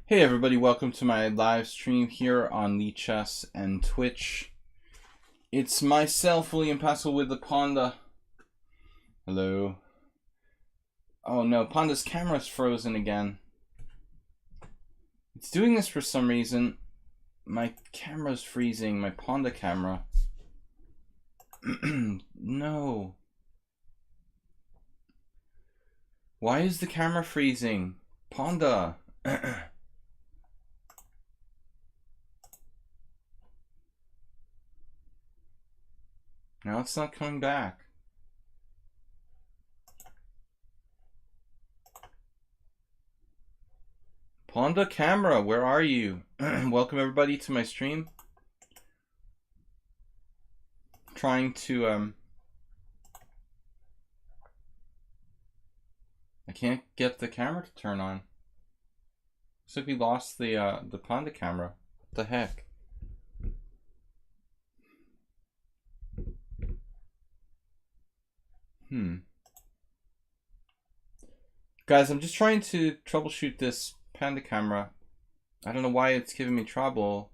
Hey everybody, welcome to my live stream here on lichess and Twitch. It's myself, William Paschall with the Panda. Hello. Oh no, Panda's camera's frozen again. It's doing this for some reason. My camera's freezing, my Panda camera. No. Why is the camera freezing? Panda. Now it's not coming back. Panda camera, where are you? Welcome everybody to my stream. Trying to I can't get the camera to turn on. Looks like we lost the Panda camera. What the heck? Guys, I'm just trying to troubleshoot this Panda camera. I don't know why it's giving me trouble.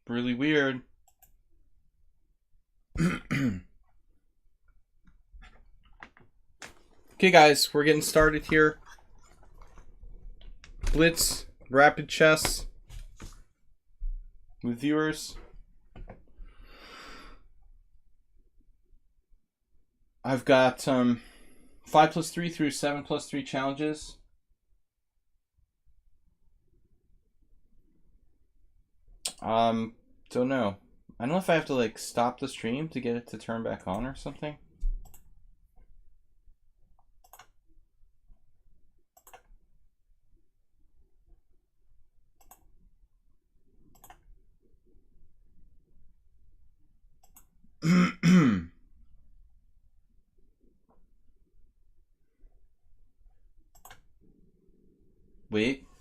Really weird. Okay guys, we're getting started here. Blitz, rapid chess with viewers. I've got 5+3 through 7+3 challenges. Don't know. I don't know if I have to like stop the stream to get it to turn back on or something.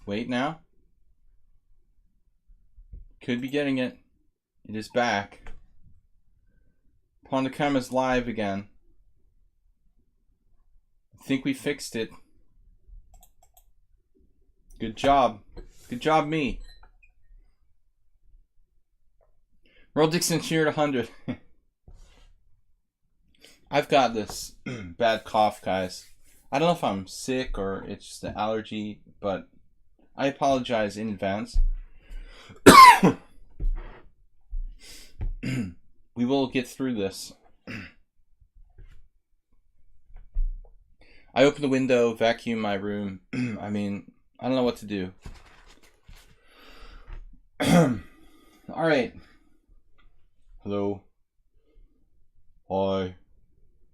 Wait now. Could be getting it. It is back. Pondacam is live again. I think we fixed it. Good job. Good job, me. Roll Dixon cheered 100. I've got this bad cough, guys. I don't know if I'm sick or it's just an allergy, but I apologize in advance. We will get through this. I open the window, vacuum my room. I mean, I don't know what to do. All right. Hello. Hi.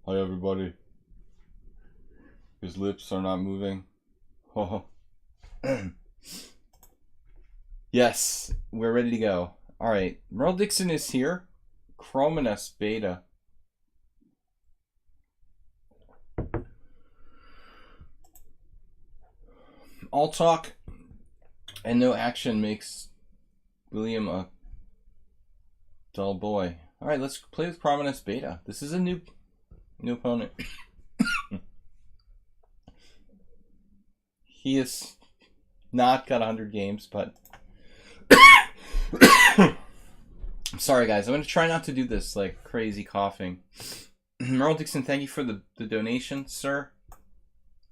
Hi, everybody. His lips are not moving. Oh. Yes, we're ready to go. All right, Merle Dixon is here. Chrominus Beta. All talk and no action makes William a dull boy. All right, let's play with Chrominus Beta. This is a new opponent. He has not got 100 games, but I'm sorry guys, I'm going to try not to do this like crazy coughing. Merle Dixon, thank you for the donation, sir.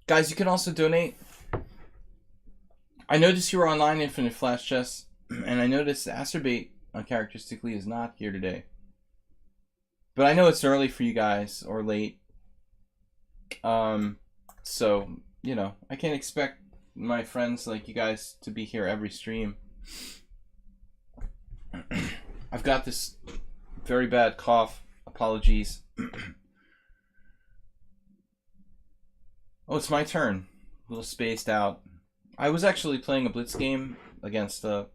Guys, you can also donate. I noticed you were online, Infinite Flash Chess, and I noticed Acerbate uncharacteristically is not here today. But I know it's early for you guys, or late. So, you know, I can't expect my friends like you guys to be here every stream. I've got this very bad cough. Apologies. Oh, it's my turn. A little spaced out. I was actually playing a blitz game against a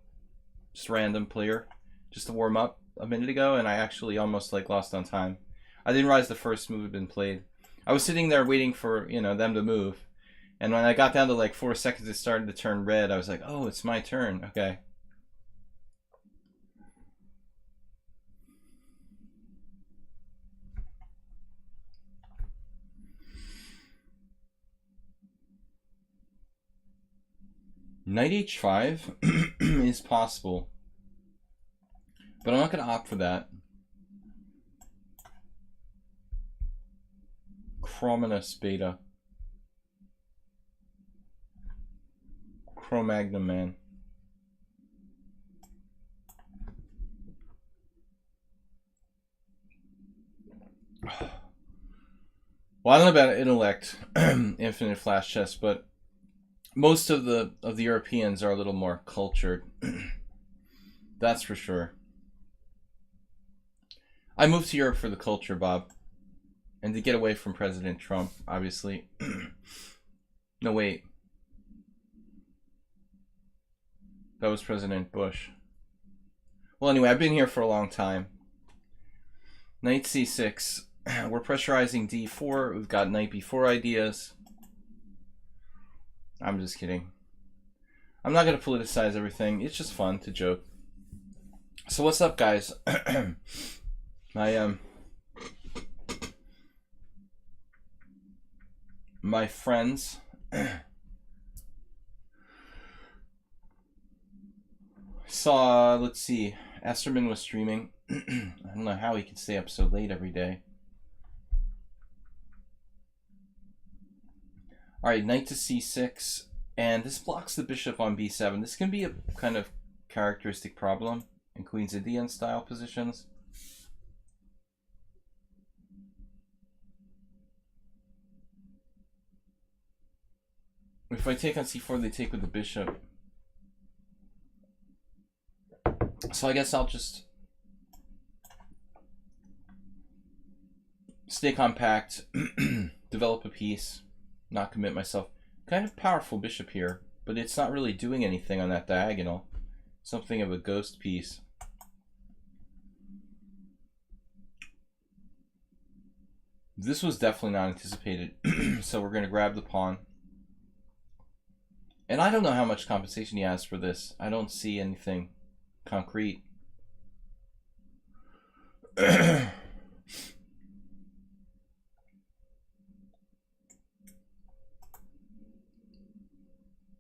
just random player just to warm up a minute ago, and I actually almost like lost on time. I didn't realize the first move had been played. I was sitting there waiting for, you know, them to move. And when I got down to like 4 seconds, it started to turn red. I was like, oh, it's my turn. Okay. Knight h5 is possible, but I'm not going to opt for that. Chrominus beta. Cro-Magnon man. Well, I don't know about intellect, infinite flash chess, but most of the Europeans are a little more cultured. That's for sure. I moved to Europe for the culture, Bob, and to get away from President Trump, obviously. No, wait. That was President Bush. Well, anyway, I've been here for a long time. Knight c6. We're pressurizing d4. We've got knight b4 ideas. I'm just kidding. I'm not going to politicize everything. It's just fun to joke. So what's up, guys? My friends saw, let's see, Esterman was streaming. I don't know how he could stay up so late every day. Alright, knight to c6, and this blocks the bishop on b7. This can be a kind of characteristic problem in Queen's Indian style positions. If I take on c4, they take with the bishop. So I guess I'll just stay compact, develop a piece, not commit myself. Kind of powerful bishop here, but it's not really doing anything on that diagonal. Something of a ghost piece. This was definitely not anticipated, so we're going to grab the pawn. And I don't know how much compensation he has for this. I don't see anything concrete.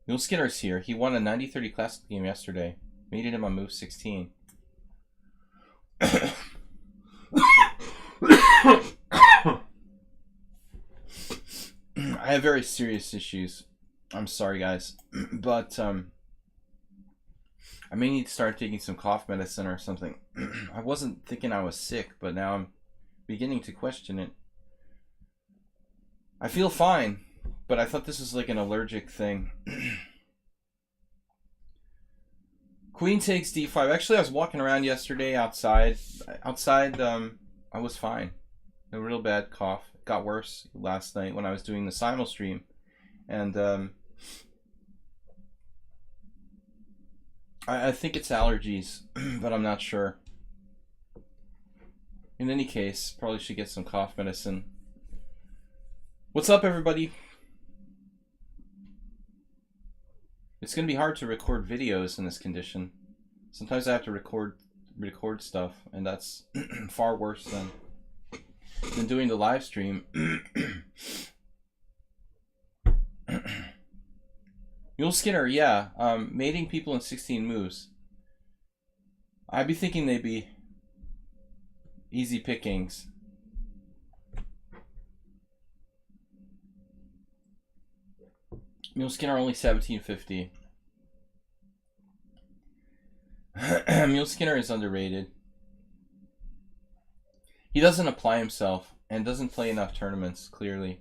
Will Skinner's here. He won a 90-30 classic game yesterday. Meeting him on move 16. I have very serious issues. I'm sorry, guys, but I may need to start taking some cough medicine or something. I wasn't thinking I was sick, but now I'm beginning to question it. I feel fine, but I thought this was like an allergic thing. Queen takes d5. Actually, I was walking around yesterday outside. I was fine. No real bad cough. It got worse last night when I was doing the simul stream. And I think it's allergies, but I'm not sure. In any case, probably should get some cough medicine. What's up, everybody? It's going to be hard to record videos in this condition. Sometimes I have to record stuff, and that's far worse than doing the live stream. Will Skinner, yeah. Mating people in 16 moves. I'd be thinking they'd be easy pickings. Will Skinner only 1750. Will Skinner is underrated. He doesn't apply himself and doesn't play enough tournaments, clearly.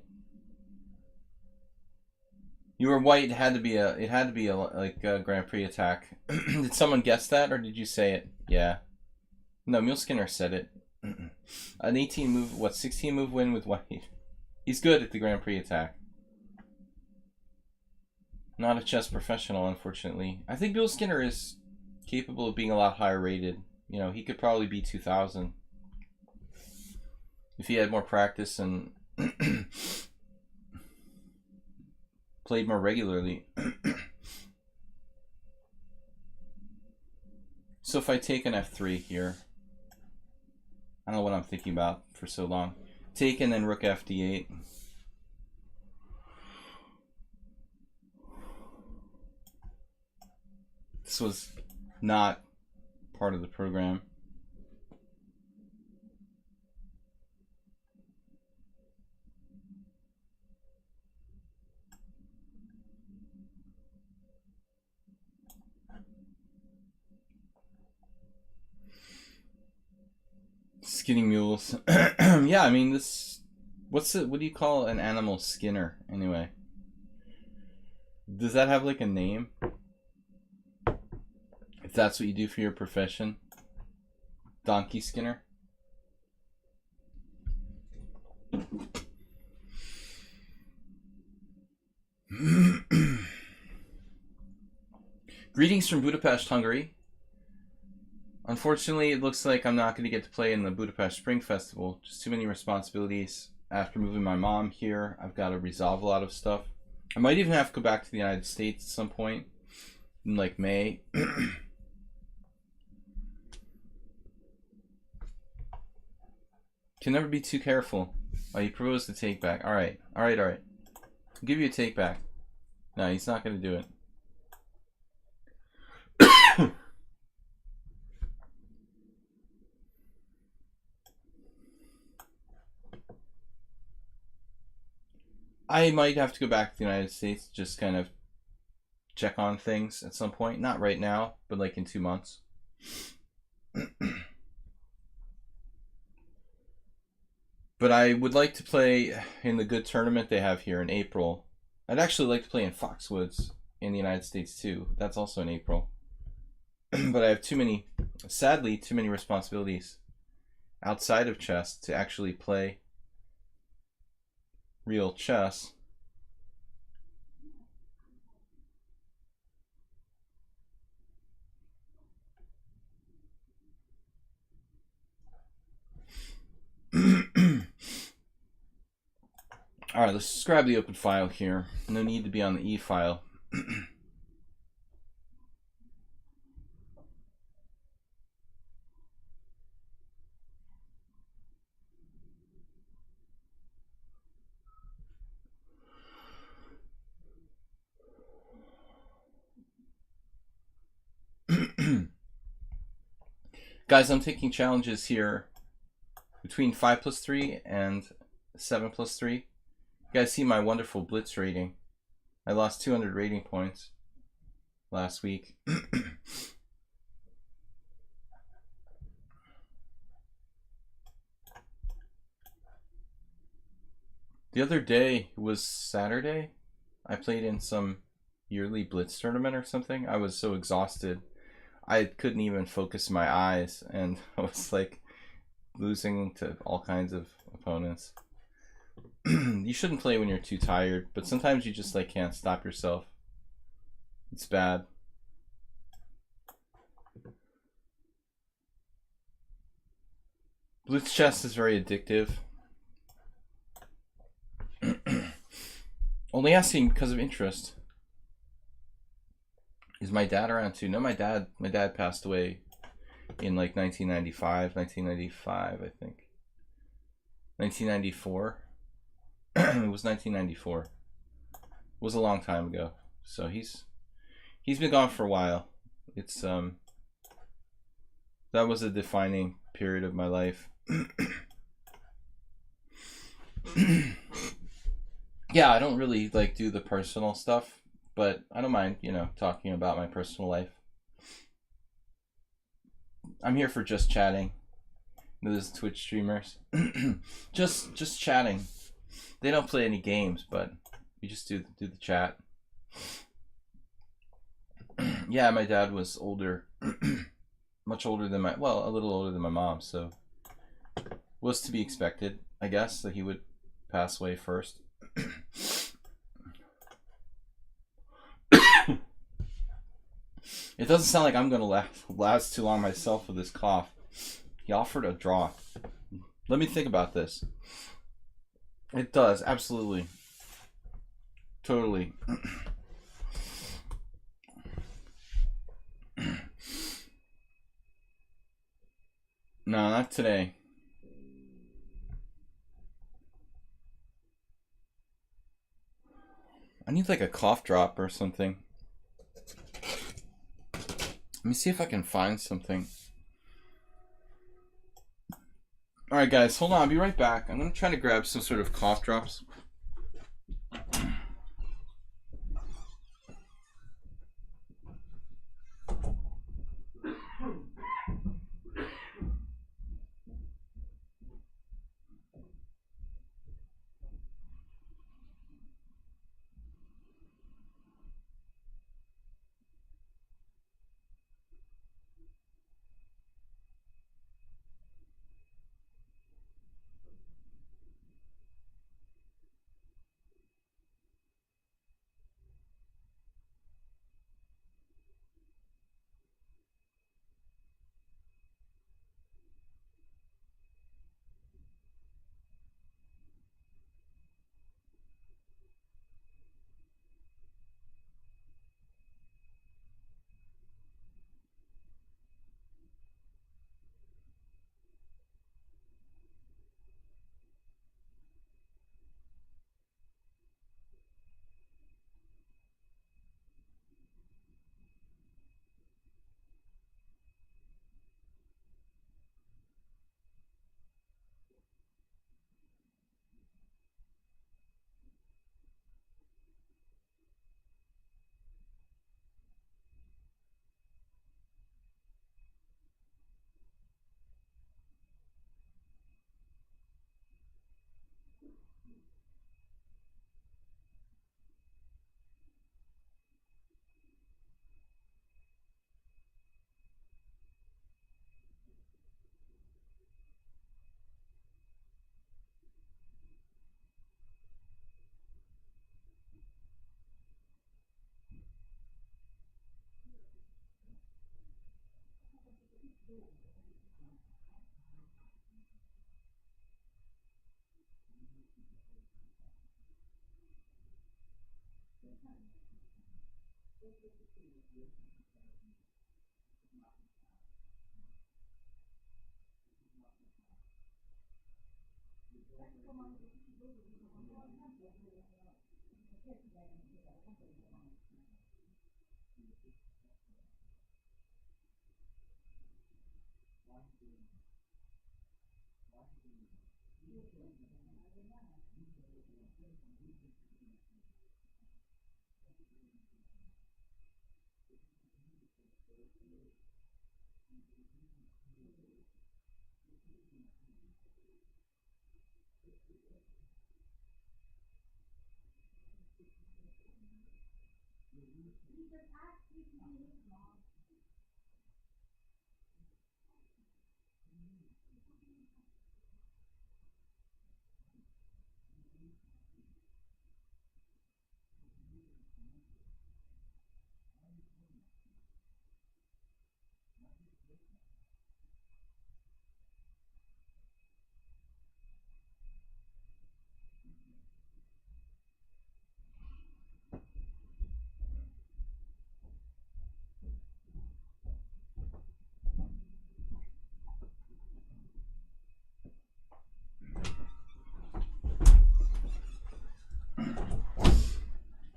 You were white. It had to be a like a Grand Prix attack. Did someone guess that, or did you say it? Yeah. No, Will Skinner said it. An 18 move, 16 move win with white. He's good at the Grand Prix attack. Not a chess professional, unfortunately. I think Will Skinner is capable of being a lot higher rated. You know, he could probably be 2000 if he had more practice and played more regularly. So if I take an f3 here, I don't know what I'm thinking about for so long. Take and then rook fd8. This was not part of the program. Skinning mules. Yeah, I mean this. What do you call an animal skinner anyway? Does that have like a name? If that's what you do for your profession, donkey skinner. Greetings from Budapest, Hungary. Unfortunately, it looks like I'm not going to get to play in the Budapest Spring Festival. Just too many responsibilities. After moving my mom here, I've got to resolve a lot of stuff. I might even have to go back to the United States at some point in like May. Can never be too careful. Oh, you proposed to take back. Alright. Alright. I'll give you a take back. No, he's not going to do it. I might have to go back to the United States, just kind of check on things at some point. Not right now, but like in 2 months. But I would like to play in the good tournament they have here in April. I'd actually like to play in Foxwoods in the United States too. That's also in April. But I have sadly, too many responsibilities outside of chess to actually play real chess. Alright, let's just grab the open file here. No need to be on the E file. Guys, I'm taking challenges here between 5+3 and 7+3. You guys see my wonderful Blitz rating. I lost 200 rating points last week. The other day was Saturday. I played in some yearly Blitz tournament or something. I was so exhausted. I couldn't even focus my eyes, and I was like losing to all kinds of opponents. You shouldn't play when you're too tired, but sometimes you just like can't stop yourself. It's bad. Blitz chess is very addictive. Only asking because of interest. Is my dad around too? No, my dad passed away in like 1995, I think. 1994. It was 1994. It was a long time ago. So he's been gone for a while. It's that was a defining period of my life. Yeah, I don't really like do the personal stuff, but I don't mind, talking about my personal life. I'm here for just chatting. Those Twitch streamers. just chatting. They don't play any games, but we just do the chat. Yeah, my dad was older. Much older than a little older than my mom, so was to be expected, I guess, that he would pass away first. It doesn't sound like I'm gonna last too long myself with this cough. He offered a draw. Let me think about this. It does, absolutely. Totally. No, not today. I need like a cough drop or something. Let me see if I can find something. Alright guys, hold on, I'll be right back. I'm going to try to grab some sort of cough drops.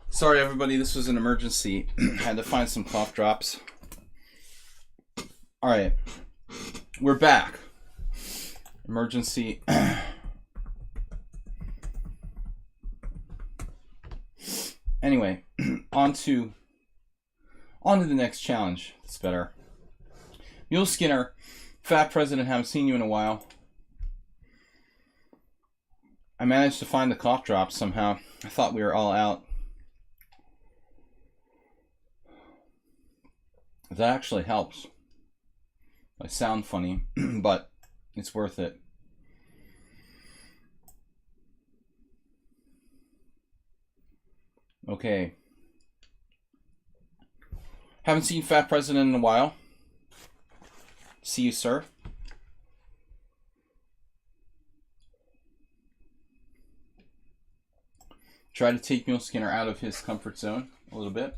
Sorry everybody, this was an emergency. Had to find some cough drops. Alright. We're back. Emergency. Anyway, on to the next challenge. It's better. Mule Skinner, Fat President, haven't seen you in a while. I managed to find the cough drops somehow. I thought we were all out. That actually helps. I sound funny, but it's worth it. Okay. Haven't seen Fat President in a while. See you, sir. Try to take Mule Skinner out of his comfort zone a little bit,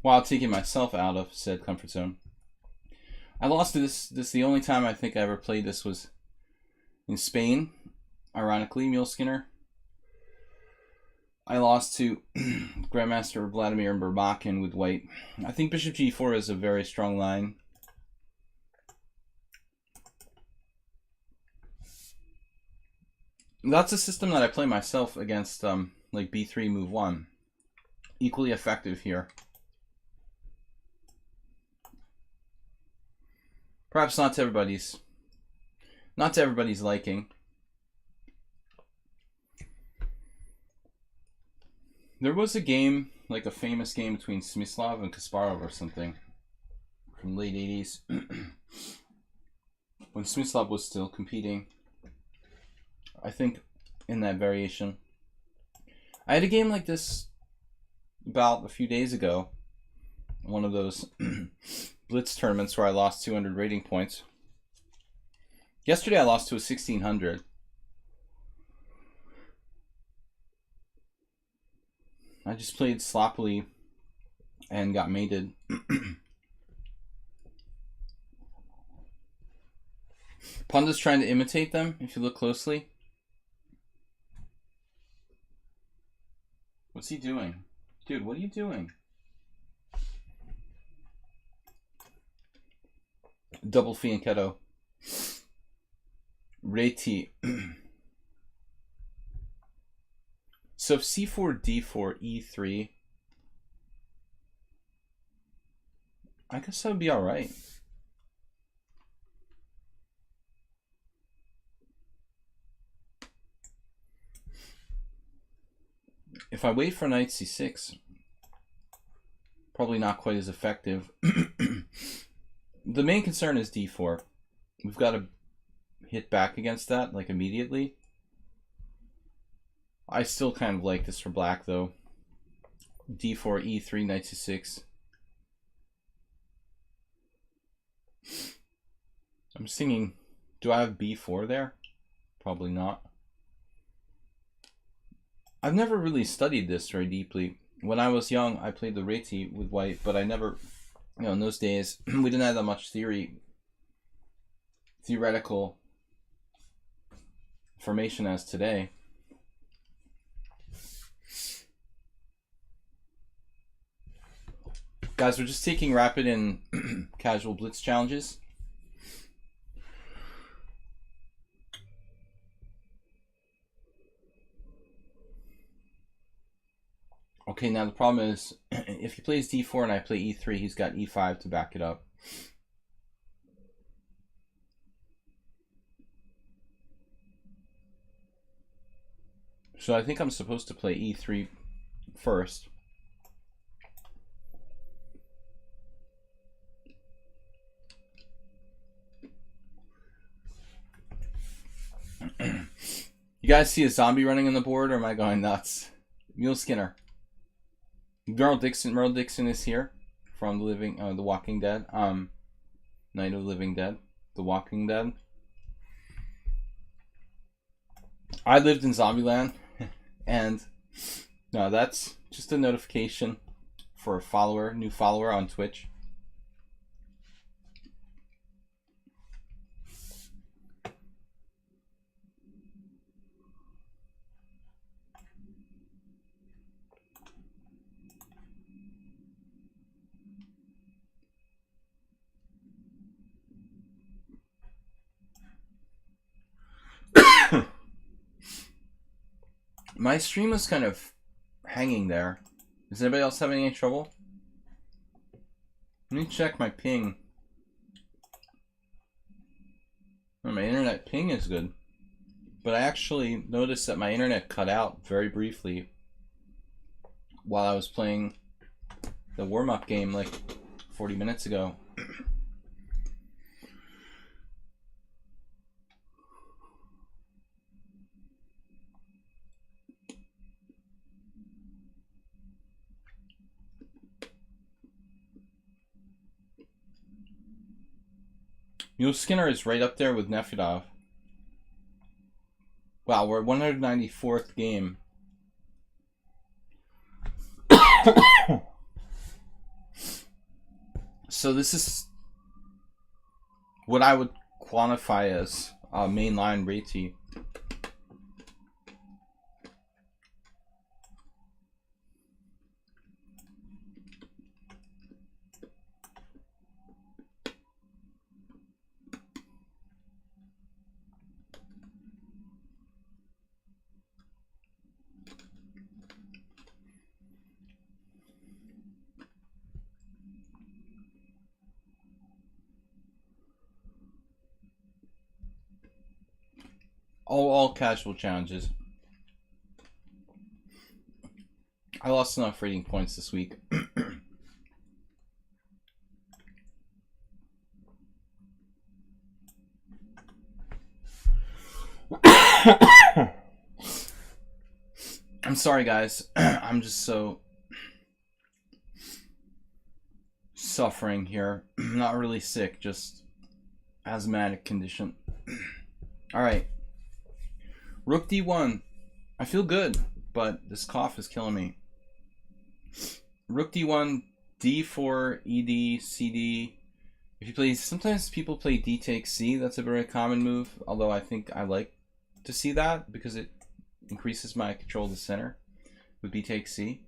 while taking myself out of said comfort zone. I lost to this. The only time I think I ever played this was in Spain. Ironically, Mule Skinner. I lost to Grandmaster Vladimir Berbakin with white. I think bishop g4 is a very strong line. That's a system that I play myself against like b3 move 1. Equally effective here. Perhaps not to everybody's liking. There was a game, like a famous game between Smyslov and Kasparov or something from late 80s when Smyslov was still competing. I think in that variation. I had a game like this about a few days ago. One of those Blitz tournaments where I lost 200 rating points. Yesterday I lost to a 1600. I just played sloppily and got mated. Panda's trying to imitate them, if you look closely. What's he doing? Dude, what are you doing? Double fianchetto. Reti. So if c4, d4, e3, I guess that would be all right. If I wait for knight c6, probably not quite as effective. The main concern is d4. We've got to hit back against that, like, immediately. I still kind of like this for black, though. d4, e3, knight c6. I'm just thinking, do I have b4 there? Probably not. I've never really studied this very deeply. When I was young, I played the Reti with white, but I never, in those days, we didn't have that much theoretical information as today. Guys, we're just taking rapid and casual blitz challenges. Okay, now the problem is, if he plays d4 and I play e3, he's got e5 to back it up. So I think I'm supposed to play e3 first. You guys see a zombie running on the board, or am I going nuts? Mule Skinner. Merle Dixon is here from The Walking Dead. Night of the Living Dead. The Walking Dead. I lived in Zombieland, and no, that's just a notification for a new follower on Twitch. My stream is kind of hanging there. Is anybody else having any trouble? Let me check my ping. Oh, my internet ping is good. But I actually noticed that my internet cut out very briefly while I was playing the warm-up game like 40 minutes ago. Mule Skinner is right up there with Nefedov. Wow, we're 194th game. So this is what I would quantify as mainline Reti. All casual challenges. I lost enough rating points this week. I'm sorry, guys. I'm just so suffering here. Not really sick, just asthmatic condition. All right. Rook d1. I feel good, but this cough is killing me. Rook d1, d4, ed, cd. If you play, sometimes people play d takes c. That's a very common move, although I think I like to see that because it increases my control of the center with b takes c.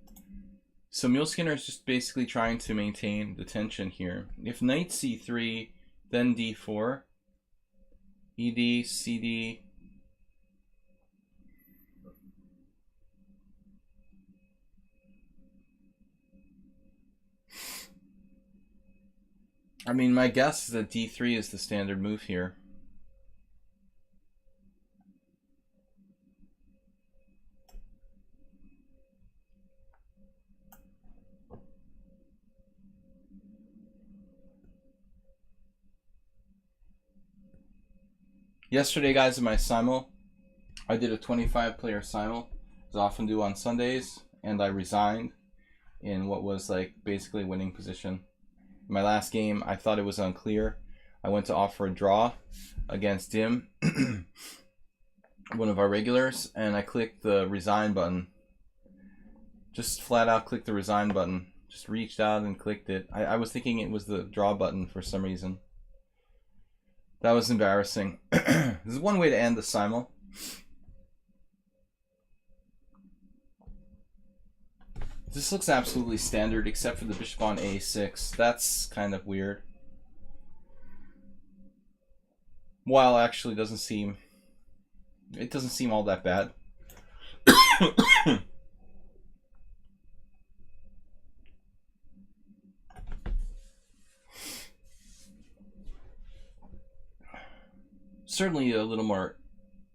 So Muleskinner is just basically trying to maintain the tension here. If knight c3, then d4, ed, cd. I mean, my guess is that d3 is the standard move here. Yesterday, guys, in my simul, I did a 25-player simul, as I often do on Sundays, and I resigned in what was like basically winning position. In my last game, I thought it was unclear. I went to offer a draw against Dim, one of our regulars, and I clicked the resign button. Just flat out clicked the resign button. Just reached out and clicked it. I was thinking it was the draw button for some reason. That was embarrassing. This is one way to end the simul. This looks absolutely standard except for the bishop on a6. That's kind of weird. While actually doesn't seem... It doesn't seem all that bad. Certainly a little more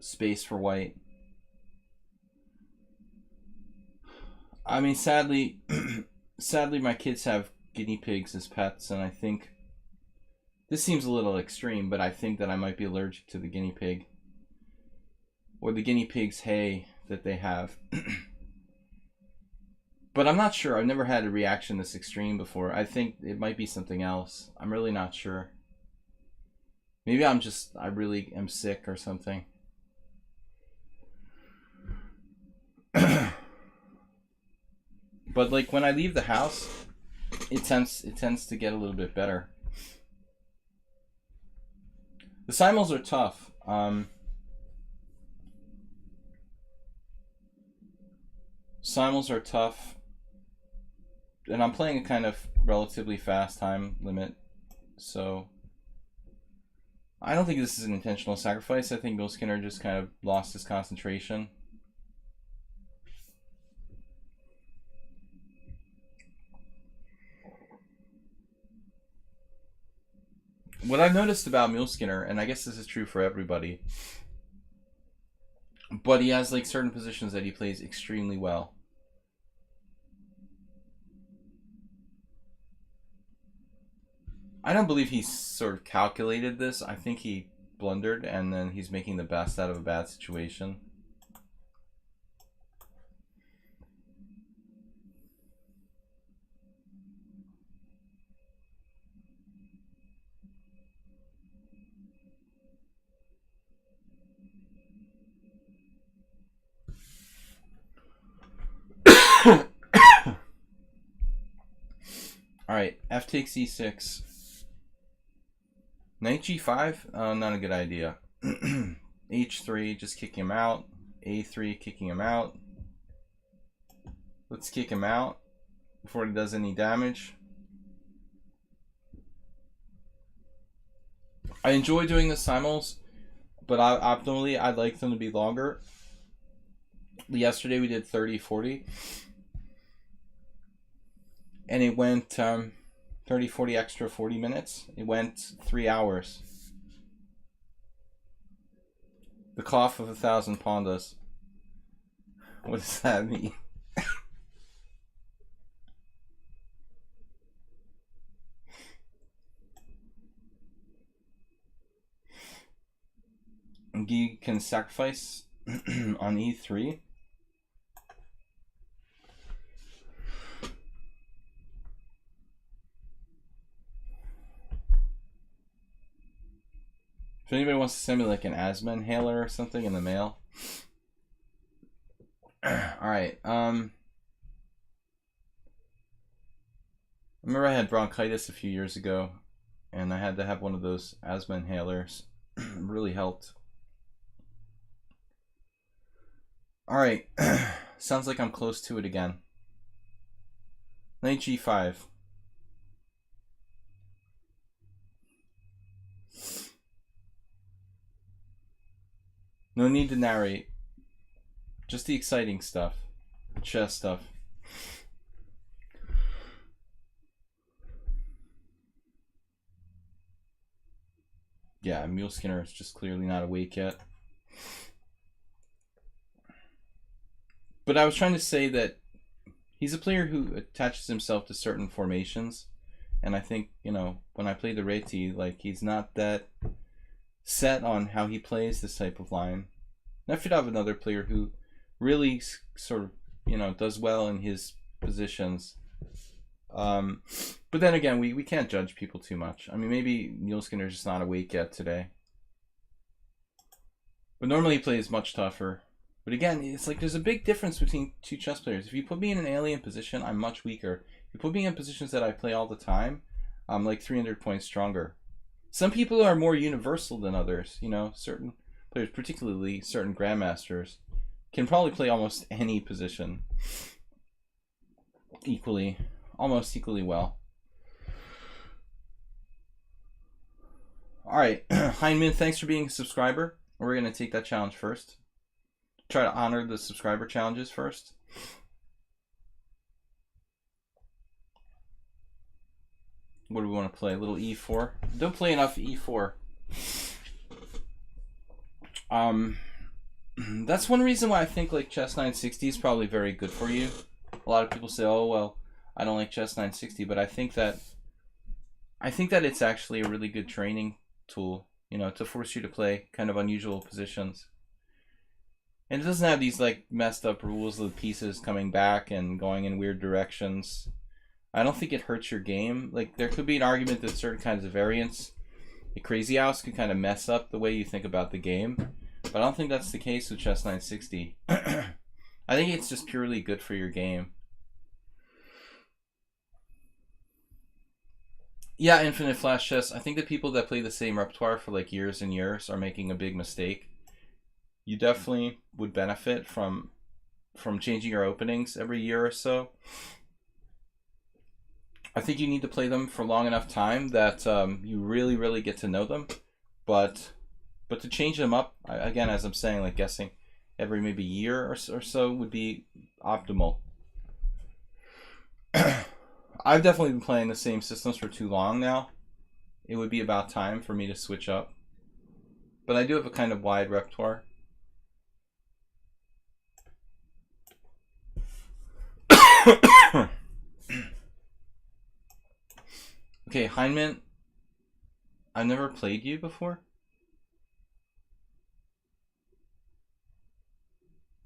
space for white. I mean, sadly, my kids have guinea pigs as pets, and I think this seems a little extreme, but I think that I might be allergic to the guinea pig or the guinea pig's hay that they have. But I'm not sure. I've never had a reaction this extreme before. I think it might be something else. I'm really not sure. Maybe I really am sick or something. But like when I leave the house, it tends to get a little bit better. The simuls are tough. Simuls are tough, and I'm playing a kind of relatively fast time limit, so I don't think this is an intentional sacrifice. I think Muleskinner just kind of lost his concentration. What I've noticed about Muleskinner, and I guess this is true for everybody, but he has like certain positions that he plays extremely well. I don't believe he sort of calculated this. I think he blundered, and then he's making the best out of a bad situation. All right, f takes e6. Knight g5, not a good idea. h3, just kicking him out. a3, kicking him out. Let's kick him out before he does any damage. I enjoy doing the simuls, but optimally I'd like them to be longer. Yesterday we did 30-40. And it went 30-40 extra 40 minutes. It went 3 hours. The cough of 1,000 pandas. What does that mean? He can sacrifice on e3. If anybody wants to send me like an asthma inhaler or something in the mail. Alright, I remember I had bronchitis a few years ago, and I had to have one of those asthma inhalers. It really helped. Alright, sounds like I'm close to it again. Knight g5. No need to narrate. Just the exciting stuff. Chess stuff. Yeah, Mule Skinner is just clearly not awake yet. But I was trying to say that he's a player who attaches himself to certain formations. And I think, you know, when I play the Reti, like, he's not that set on how he plays this type of line. And I should have another player who really sort of, you know, does well in his positions. But then again, we can't judge people too much. I mean, maybe Mule Skinner's just not awake yet today. But normally he plays much tougher. But again, it's like there's a big difference between two chess players. If you put me in an alien position, I'm much weaker. If you put me in positions that I play all the time, I'm like 300 points stronger. Some people are more universal than others. You know, certain players, particularly certain grandmasters, can probably play almost any position equally, almost equally well. Alright, Heinman, thanks for being a subscriber. We're going to take that challenge first. Try to honor the subscriber challenges first. What do we want to play? A little e4. Don't play enough e4. That's one reason why I think like chess 960 is probably very good for you. A lot of people say, "Oh well, I don't like chess 960," but I think that it's actually a really good training tool, you know, to force you to play kind of unusual positions. And it doesn't have these like messed up rules of the pieces coming back and going in weird directions. I don't think it hurts your game. Like, there could be an argument that certain kinds of variants, the crazy house, could kind of mess up the way you think about the game. But I don't think that's the case with chess 960. I think it's just purely good for your game. Yeah, Infinite Flash Chess. I think the people that play the same repertoire for like years and years are making a big mistake. You definitely would benefit from changing your openings every year or so. I think you need to play them for long enough time that you really, really get to know them. But to change them up, again, as I'm saying, like guessing every maybe year or so would be optimal. I've definitely been playing the same systems for too long now. It would be about time for me to switch up. But I do have a kind of wide repertoire. Okay, Heinman, I've never played you before.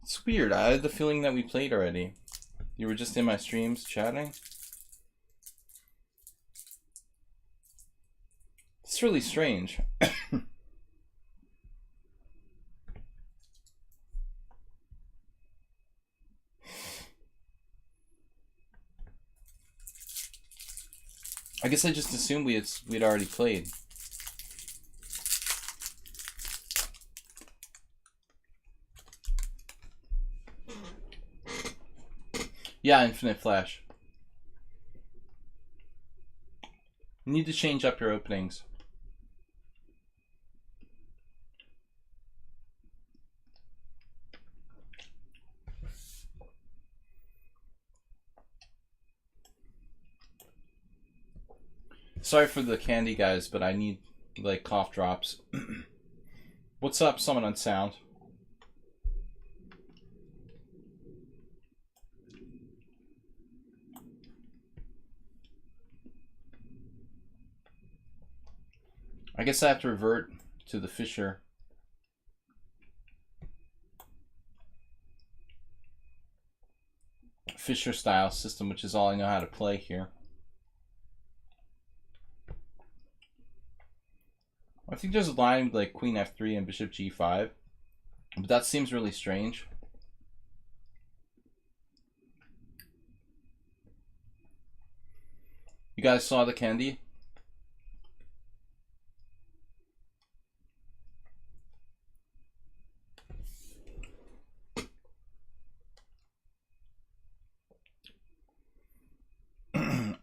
It's weird. I had the feeling that we played already. You were just in my streams chatting. It's really strange. I guess I just assumed we'd already played. Yeah, Infinite Flash. You need to change up your openings. Sorry for the candy, guys, but I need like cough drops. What's up, someone on sound? I guess I have to revert to the Fischer style system, which is all I know how to play here. I think there's a line with like Queen F3 and Bishop G5, but that seems really strange. You guys saw the candy?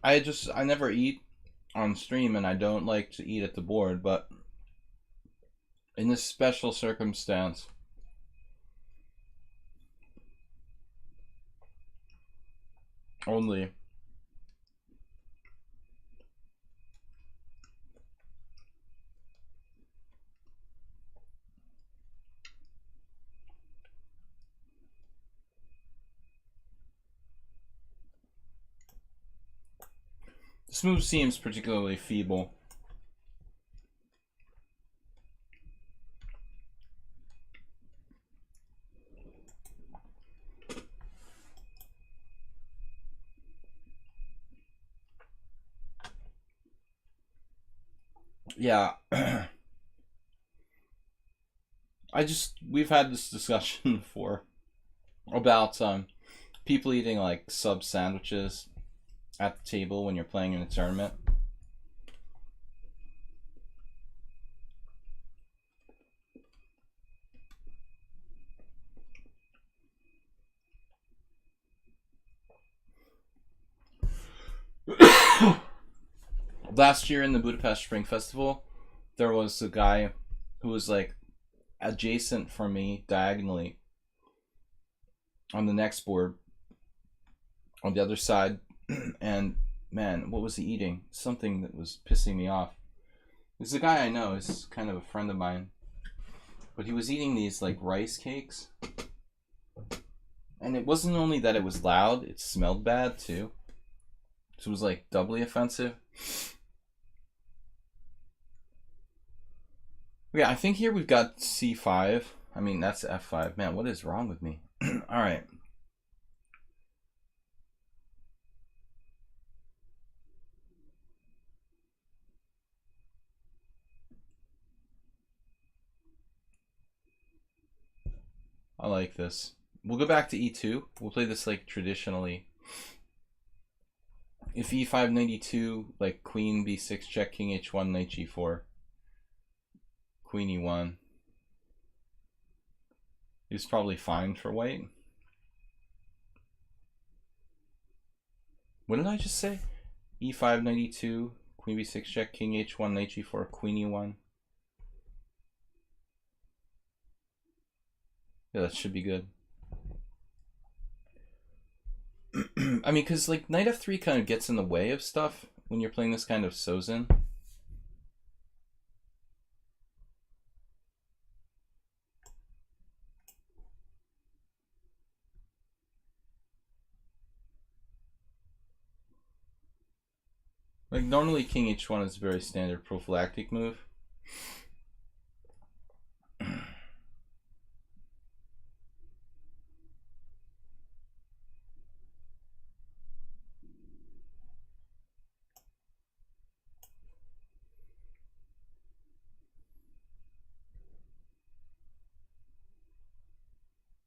I never eat on stream, and I don't like to eat at the board, but in this special circumstance, only. This move seems particularly feeble. Yeah. We've had this discussion before about people eating like sub sandwiches at the table when you're playing in a tournament. Last year in the Budapest Spring Festival, there was a guy who was like adjacent from me diagonally on the next board on the other side, and man, what was he eating? Something that was pissing me off. This is a guy I know, is kind of a friend of mine, but he was eating these like rice cakes, and it wasn't only that it was loud, it smelled bad too, so it was like doubly offensive. Yeah, I think here we've got c5. I mean, that's f5. Man, what is wrong with me? All right. I like this. We'll go back to e2. We'll play this like traditionally. If e5, knight e2, like queen b6, check, king h1, knight g4, queen e1 is probably fine for white. What did I just say? e5, knight e2, queen b6, check, king h1, knight g4, queen e1. Yeah, that should be good. I mean, because like knight f3 kind of gets in the way of stuff when you're playing this kind of Sozin. Like normally king h1 is a very standard prophylactic move.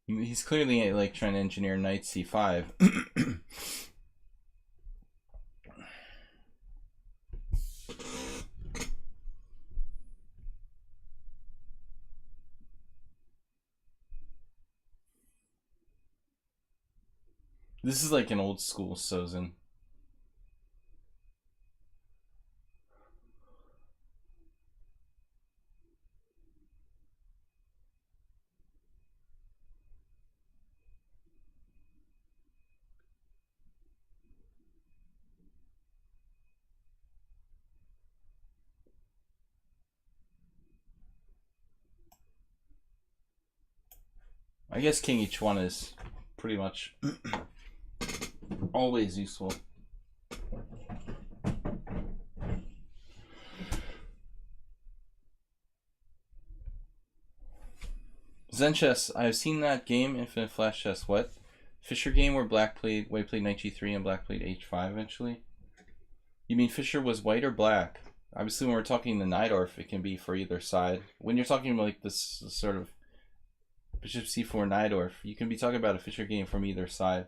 He's clearly like trying to engineer knight c5. This is like an old school Sozin. I guess king h1 is pretty much always useful. Zen chess. I've seen that game, Infinite Flash Chess. What? Fischer game where white played knight g3 and black played h5 eventually? You mean Fischer was white or black? Obviously, when we're talking the Najdorf, it can be for either side. When you're talking about like this sort of bishop c4 Najdorf, you can be talking about a Fischer game from either side.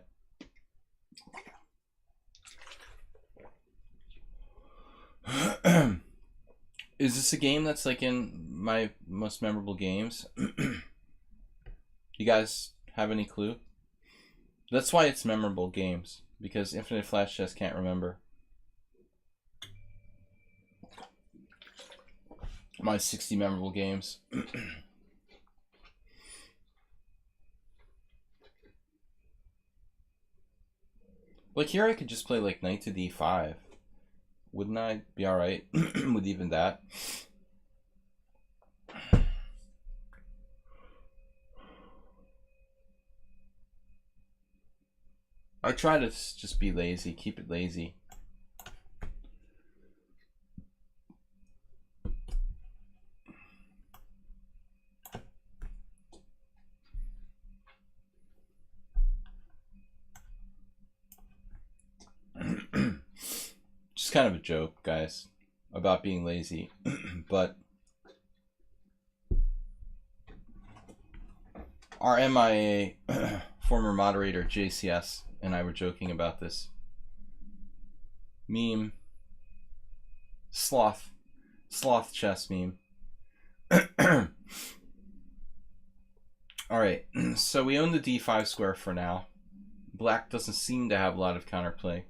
Is this a game that's like in my most memorable games? You guys have any clue? That's why it's memorable games, because Infinite Flash Chess can't remember. My 60 memorable games. Like here I could just play like knight to d5. Wouldn't I be alright with even that? I try to just be lazy, keep it lazy. Just kind of a joke, guys, about being lazy, but our MIA former moderator JCS and I were joking about this meme, sloth chess meme. All right, so we own the d5 square for now. Black doesn't seem to have a lot of counterplay.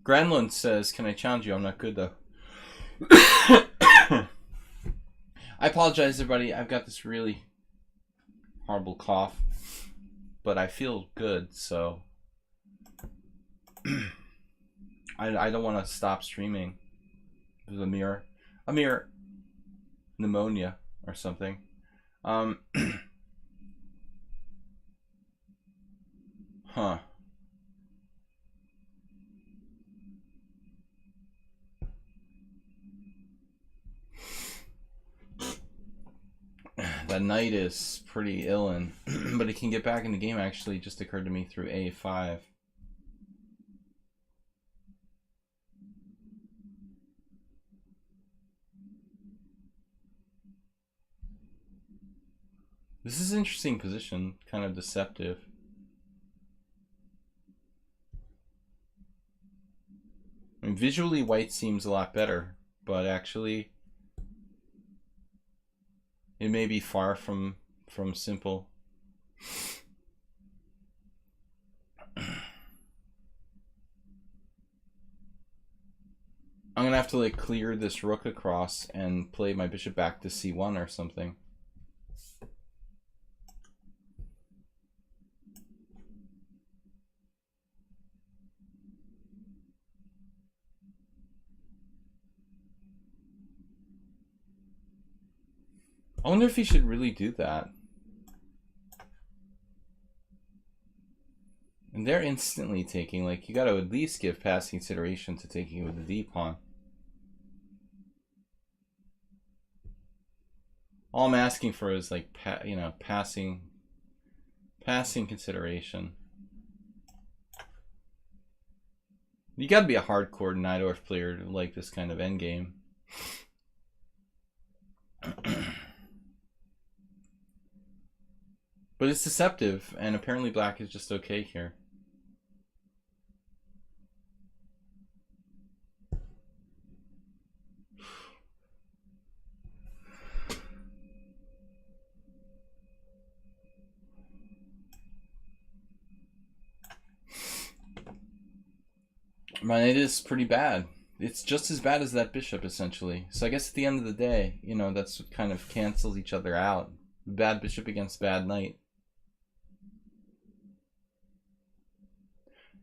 Granlund says, "Can I challenge you? I'm not good though." I apologize, everybody. I've got this really horrible cough, but I feel good, so I don't want to stop streaming. There's a mere pneumonia or something. Huh. That knight is pretty ill, and but it can get back in the game. Actually, just occurred to me through a5. This is an interesting position, kind of deceptive. I mean, visually, white seems a lot better, but actually, it may be far from simple. I'm gonna have to like clear this rook across and play my bishop back to c1 or something. I wonder if he should really do that. And they're instantly taking, like, you got to at least give passing consideration to taking with the d pawn. All I'm asking for is like, passing consideration. You got to be a hardcore Najdorf player to like this kind of endgame. But it's deceptive, and apparently black is just okay here. My knight is pretty bad. It's just as bad as that bishop, essentially. So I guess at the end of the day, you know, that's what kind of cancels each other out. Bad bishop against bad knight.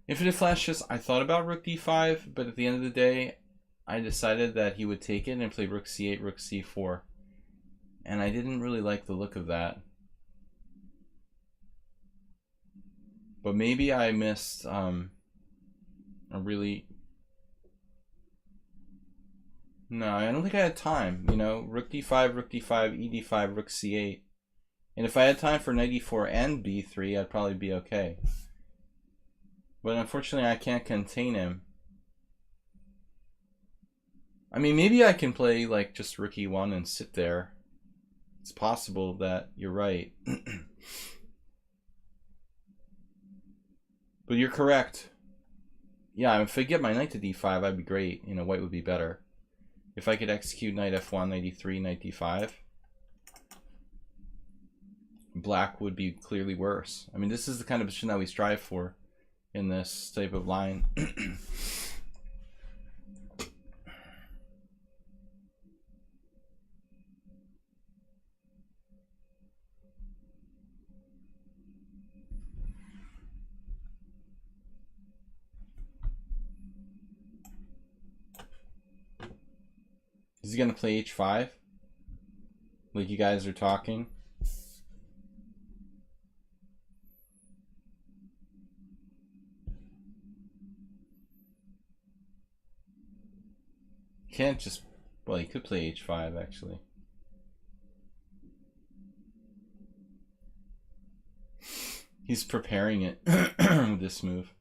Infinite Flash Chess, I thought about rook d5, but at the end of the day, I decided that he would take it and play rook c8, rook c4. And I didn't really like the look of that. But maybe I missed a really... No, I don't think I had time. You know, rook d5, rook d5, e d5, rook c8. And if I had time for knight e4 and b3, I'd probably be okay. But unfortunately, I can't contain him. I mean, maybe I can play like just rook e1 and sit there. It's possible that you're right. But you're correct. Yeah, if I get my knight to d5, I'd be great. You know, white would be better. If I could execute knight f1, knight e3, knight d5, black would be clearly worse. I mean, this is the kind of position that we strive for in this type of line. Is he gonna play h5? Like you guys are talking? Can't just... Well, he could play h5 actually. He's preparing it with this move.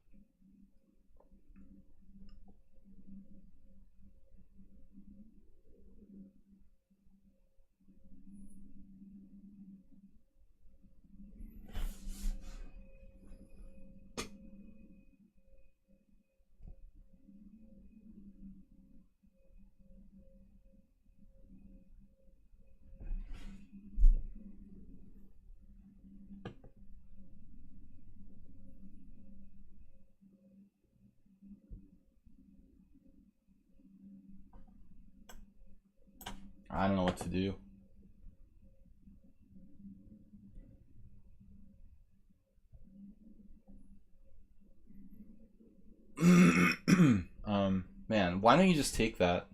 I don't know what to do. Man, why don't you just take that?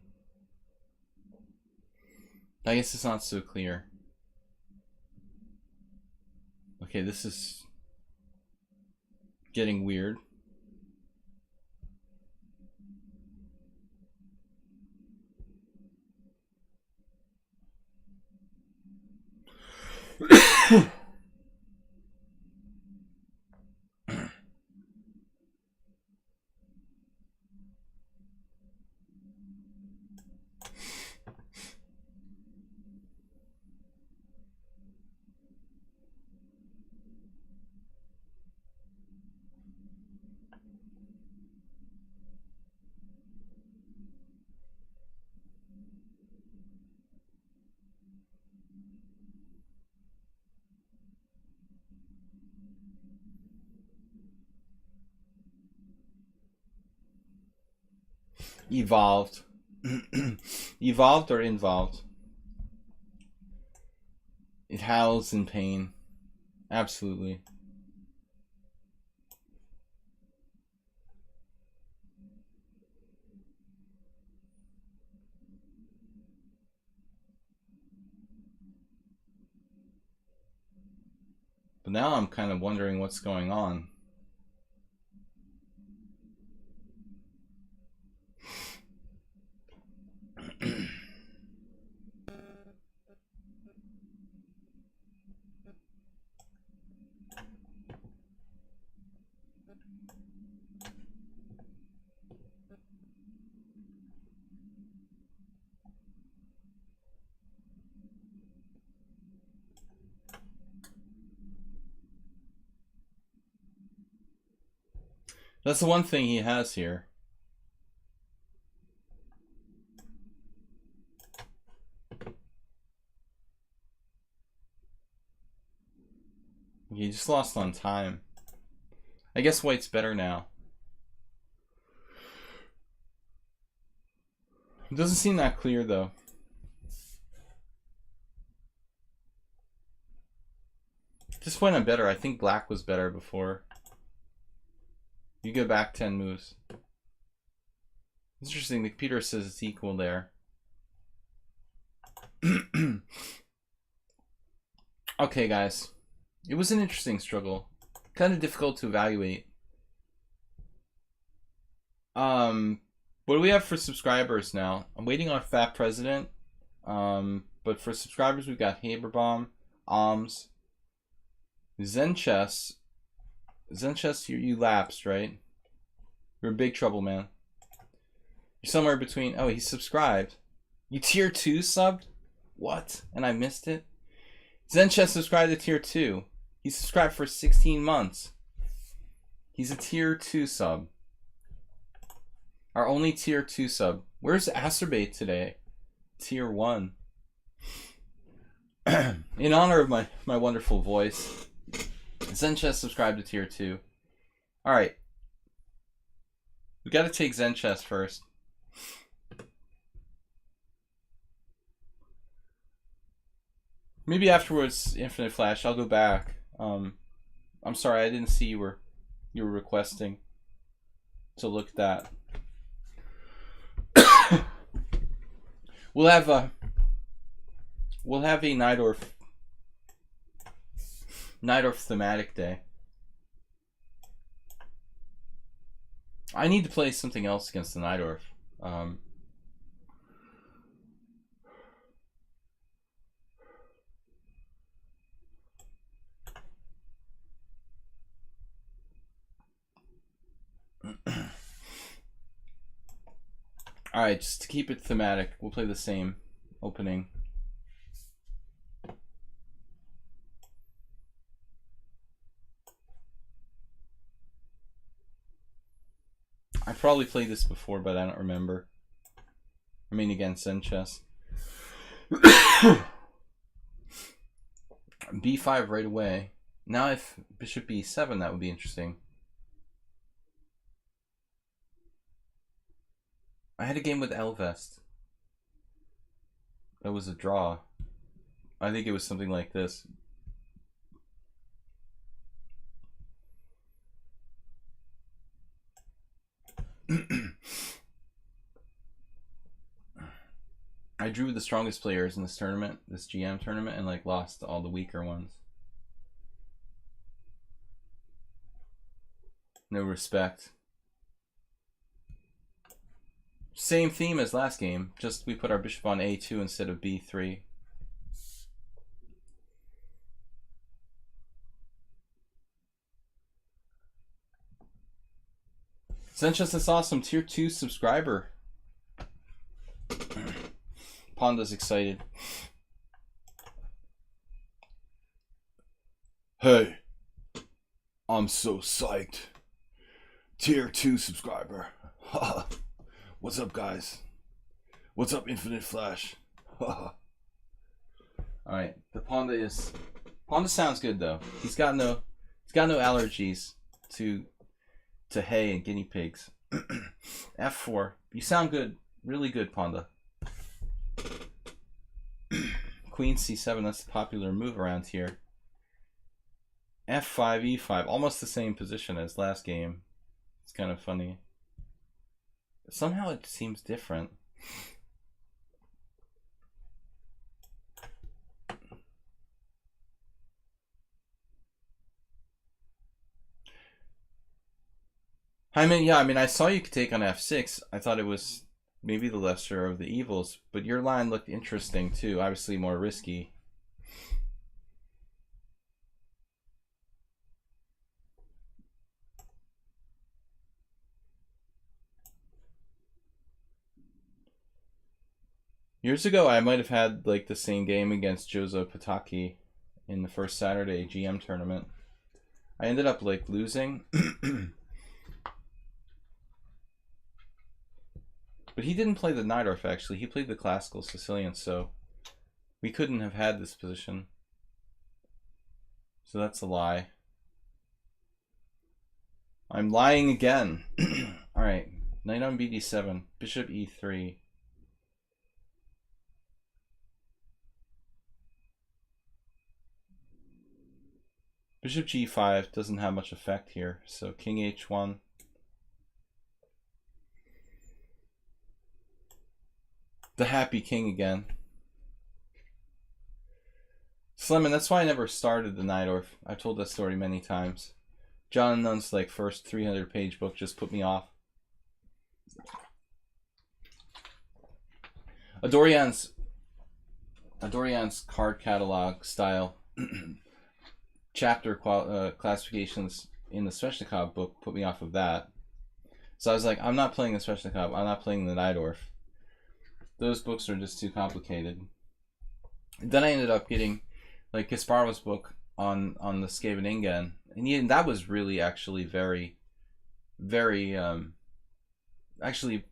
I guess it's not so clear. Okay, this is getting weird. Evolved. Evolved or involved? It howls in pain. Absolutely. But now I'm kind of wondering what's going on. That's the one thing he has here. He just lost on time. I guess white's better now. It doesn't seem that clear though. At this point I'm better. I think black was better before. You go back 10 moves. It's interesting. The computer says it's equal there. Okay, guys. It was an interesting struggle. Kind of difficult to evaluate. What do we have for subscribers now? I'm waiting on Fat President. But for subscribers, we've got Haberbaum, Alms, Zenchess. Zenchess, you lapsed, right? You're in big trouble, man. You're somewhere between... Oh, he subscribed. You tier 2 subbed? What? And I missed it? Zenchess subscribed to tier 2. He subscribed for 16 months. He's a tier 2 sub. Our only tier 2 sub. Where's Acerbate today? Tier 1. In honor of my wonderful voice, Zenchess subscribed to tier 2. Alright. We gotta take Zenchess first. Maybe afterwards, Infinite Flash, I'll go back. I'm sorry, I didn't see you were requesting to look at that. We'll have a Nidorf thematic day. I need to play something else against the Nidorf. Alright, just to keep it thematic, we'll play the same opening. I probably played this before, but I don't remember. I mean, against Zenchess. B5 right away. Now if Bishop B7, that would be interesting. I had a game with Elvest. That was a draw. I think it was something like this. I drew the strongest players in this tournament, this GM tournament, and like lost all the weaker ones. No respect. Same theme as last game, just we put our bishop on A2 instead of B3. Zenchess is awesome, tier 2 subscriber. Panda's excited. Hey, I'm so psyched. Tier 2 subscriber. What's up, guys? What's up, Infinite Flash? Alright, the Panda sounds good though. He's got no allergies to hay and guinea pigs. F4. You sound good, really good, Panda. Queen C7, that's the popular move around here. F5, E5, almost the same position as last game. It's kind of funny. Somehow it seems different. I mean, yeah, I mean, I saw you could take on F6. I thought it was maybe the lesser of the evils, but your line looked interesting too, obviously more risky. Years ago, I might have had like the same game against Jozo Pataki in the first Saturday GM tournament. I ended up like losing. But he didn't play the Nidorf, actually. He played the classical Sicilian, so we couldn't have had this position. So that's a lie. I'm lying again. Alright, knight on BD7, bishop E3. Bishop G5 doesn't have much effect here, so King H1. The happy king again. Slemon, that's why I never started the Najdorf. I've told that story many times. John Nunn's like first 300-page book just put me off. Adorian's card catalog style chapter classifications in the Sveshnikov book put me off of that. So I was like, I'm not playing the Sveshnikov. I'm not playing the Najdorf. Those books are just too complicated. And then I ended up getting like Kasparov's book on the Scheveningen, and that was really actually very, very actually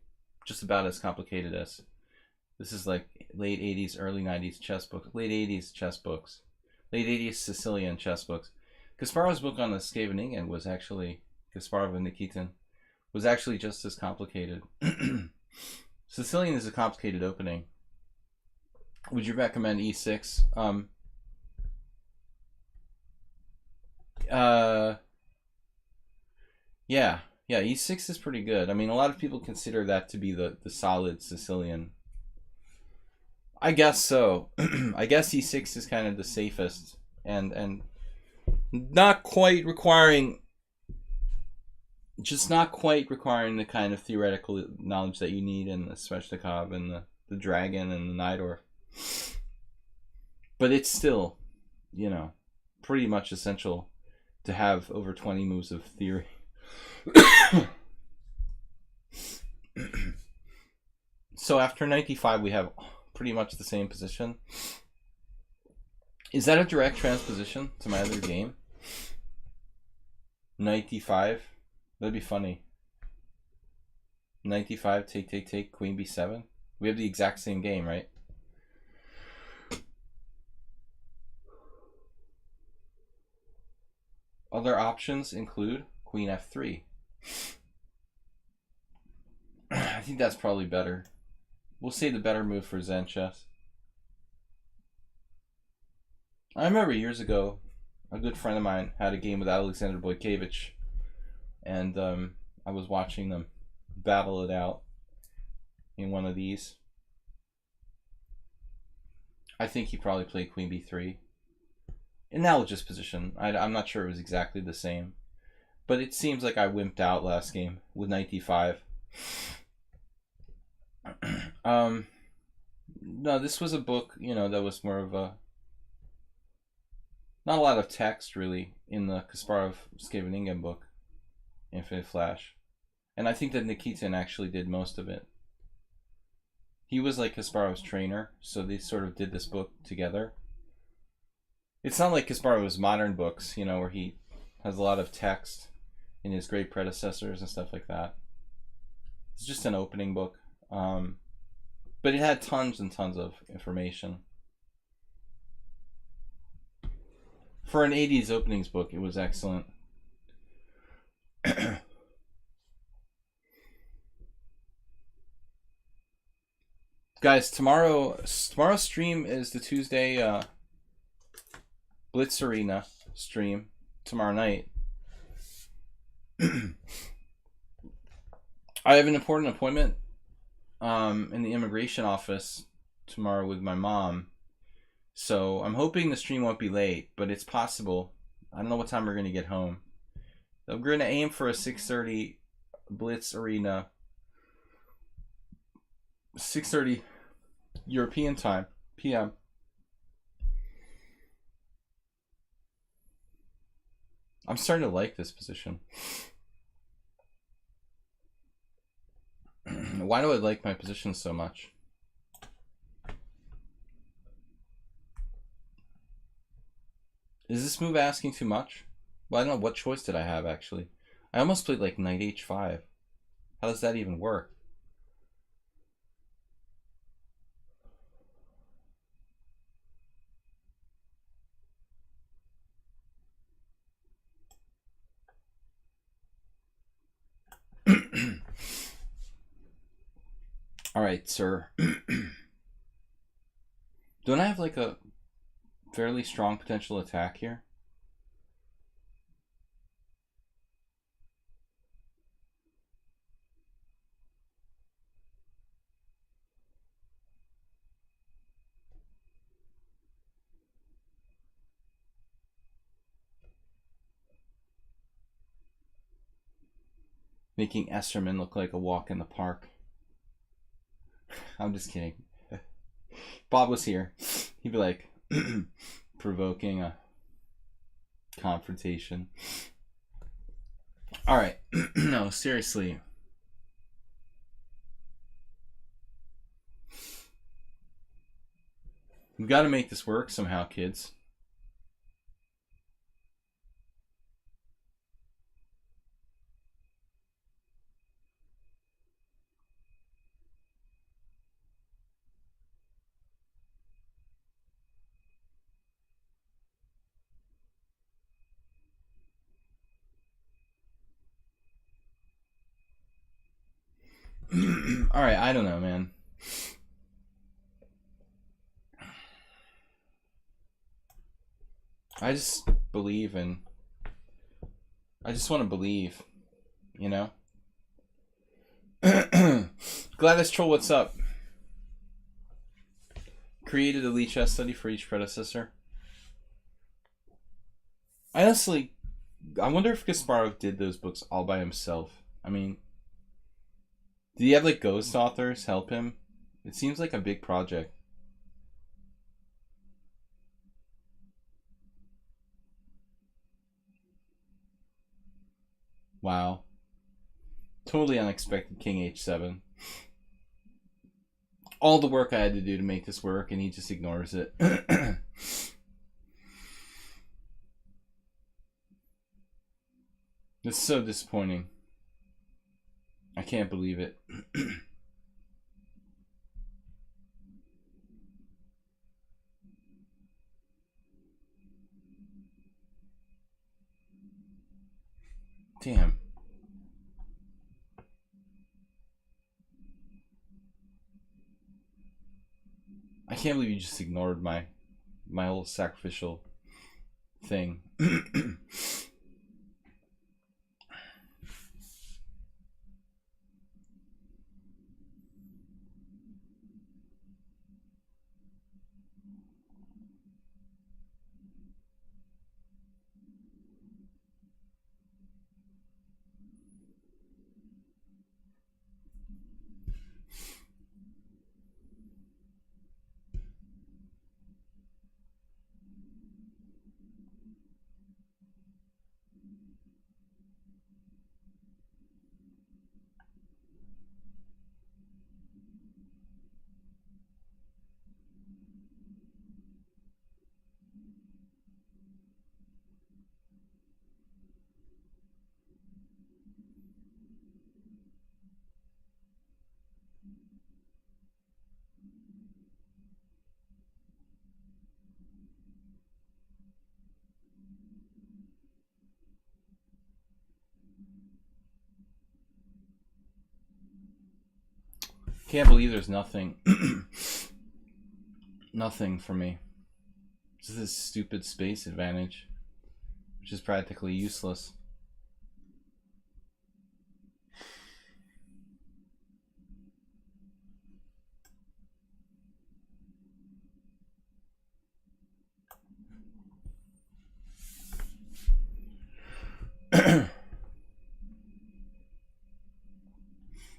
just about as complicated as this is like late 80s, early 90s chess books, late 80s chess books, late 80s Sicilian chess books. Kasparov's book on the Scheveningen was actually Kasparov and Nikitin was actually just as complicated. Sicilian is a complicated opening. Would you recommend E6? Yeah, E6 is pretty good. I mean, a lot of people consider that to be the solid Sicilian. I guess so. I guess E6 is kind of the safest and not quite requiring, just not quite requiring the kind of theoretical knowledge that you need in the Sveshnikov and the Dragon and the Najdorf. But it's still, you know, pretty much essential to have over 20 moves of theory. So after 95 we have pretty much the same position. Is that a direct transposition to my other game? 95? That'd be funny. 95, take, queen b7. We have the exact same game, right? Other options include queen f3. I think that's probably better. We'll say the better move for Zen chess. I remember years ago, a good friend of mine had a game with Alexander Boykevich, and I was watching them battle it out in one of these. I think he probably played queen b3. Analogous position. I'm not sure it was exactly the same, but it seems like I wimped out last game with 95. No, this was a book, you know, that was more of a, not a lot of text really in the Kasparov Scheveningen book, Infinite Flash, and I think that Nikitin actually did most of it. He was like Kasparov's trainer, so they sort of did this book together. It's not like Kasparov's modern books, you know, where he has a lot of text in his great predecessors and stuff like that. It's just an opening book. But it had tons and tons of information. For an 80s openings book, it was excellent. Guys, tomorrow's stream is the Tuesday Blitz Arena stream tomorrow night. I have an important appointment in the immigration office tomorrow with my mom, so I'm hoping the stream won't be late, but it's possible. I don't know what time we're going to get home. So we're going to aim for a 6:30 Blitz Arena, 6:30 European time, PM. I'm starting to like this position. Why do I like my position so much? Is this move asking too much? Well, I don't know. What choice did I have, actually? I almost played like knight h5. How does that even work? All right, sir. Don't I have like a fairly strong potential attack here? Making Esterman look like a walk in the park. I'm just kidding. Bob was here. He'd be like, provoking a confrontation. Alright. No, seriously. We've got to make this work somehow, kids. Alright, I don't know, man. I just believe in... I just want to believe, you know? Gladys Troll, what's up? Created a lichess study for each predecessor. Honestly, I wonder if Kasparov did those books all by himself. I mean, did he have like ghost authors help him? It seems like a big project. Wow. Totally unexpected King H7. All the work I had to do to make this work, and he just ignores it. It's so disappointing. I can't believe it. Damn. I can't believe you just ignored my whole sacrificial thing. Can't believe there's nothing. Nothing for me. Just this stupid space advantage, which is practically useless.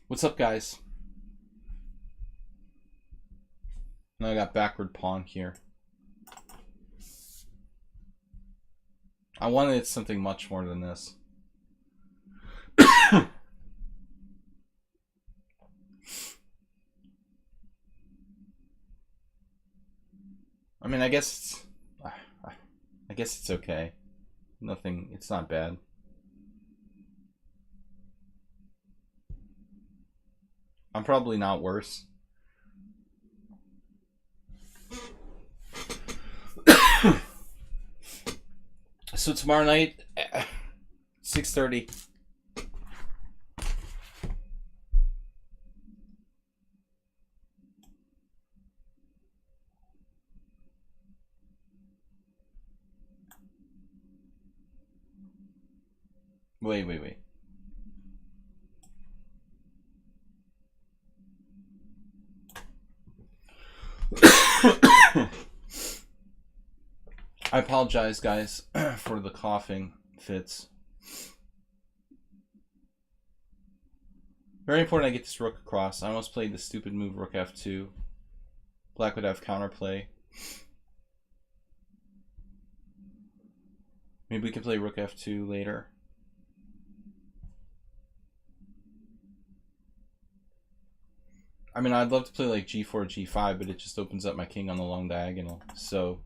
What's up, guys? Now I got backward pawn here. I wanted something much more than this. I mean, I guess it's okay. Nothing, it's not bad. I'm probably not worse. So tomorrow night, 6:30. Wait. I apologize, guys, for the coughing fits. Very important I get this rook across. I almost played the stupid move rook f2. Black would have counterplay. Maybe we can play rook f2 later. I mean, I'd love to play like g4, g5, but it just opens up my king on the long diagonal. So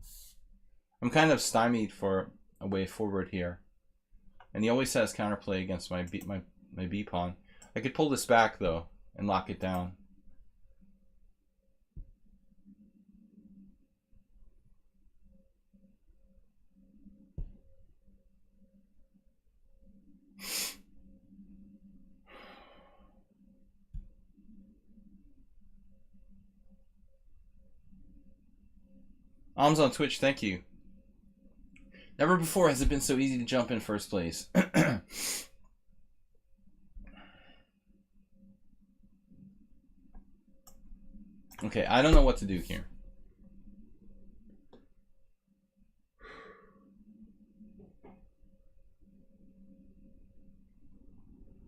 I'm kind of stymied for a way forward here. And he always has counterplay against my b pawn. I could pull this back though and lock it down. Alms on Twitch, thank you. Never before has it been so easy to jump in first place. Okay, I don't know what to do here.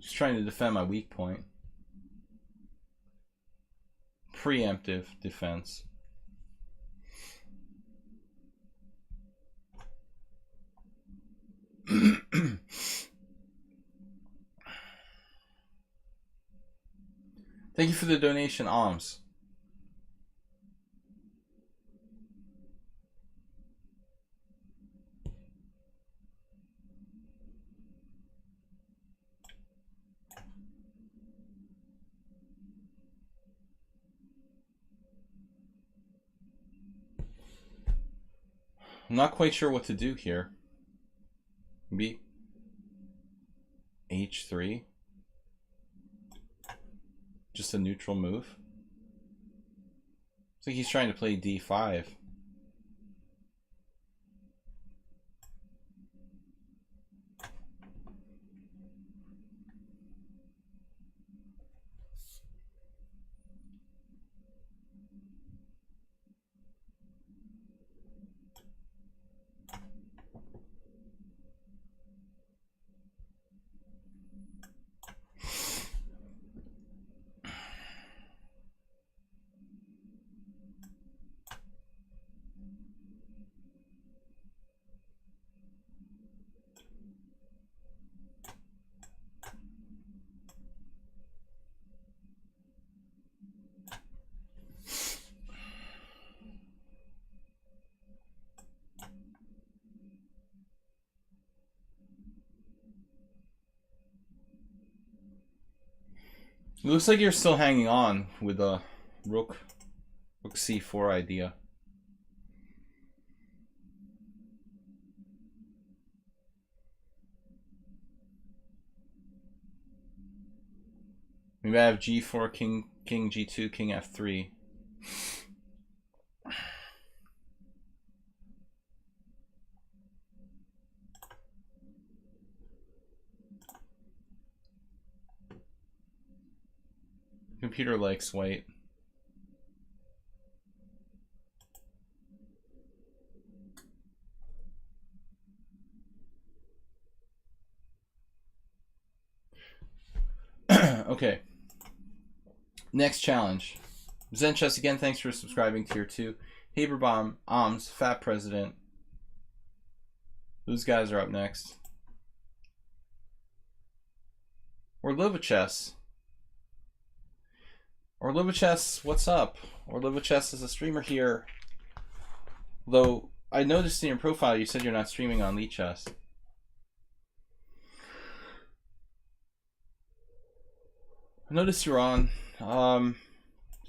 Just trying to defend my weak point. Preemptive defense. Thank you for the donation, Alms. I'm not quite sure what to do here. Maybe h3. Just a neutral move. It's like he's trying to play d5. It looks like you're still hanging on with a rook c4 idea. Maybe I have g4, king g2, king f3. Computer likes white. Okay. Next challenge. Zen Chess again, thanks for subscribing, tier 2. Haberbomb, Alms, Fat President. Those guys are up next. Orlovichess. Orlovichess, what's up? Orlovichess is a streamer here. Though I noticed in your profile you said you're not streaming on lichess. I noticed you're on the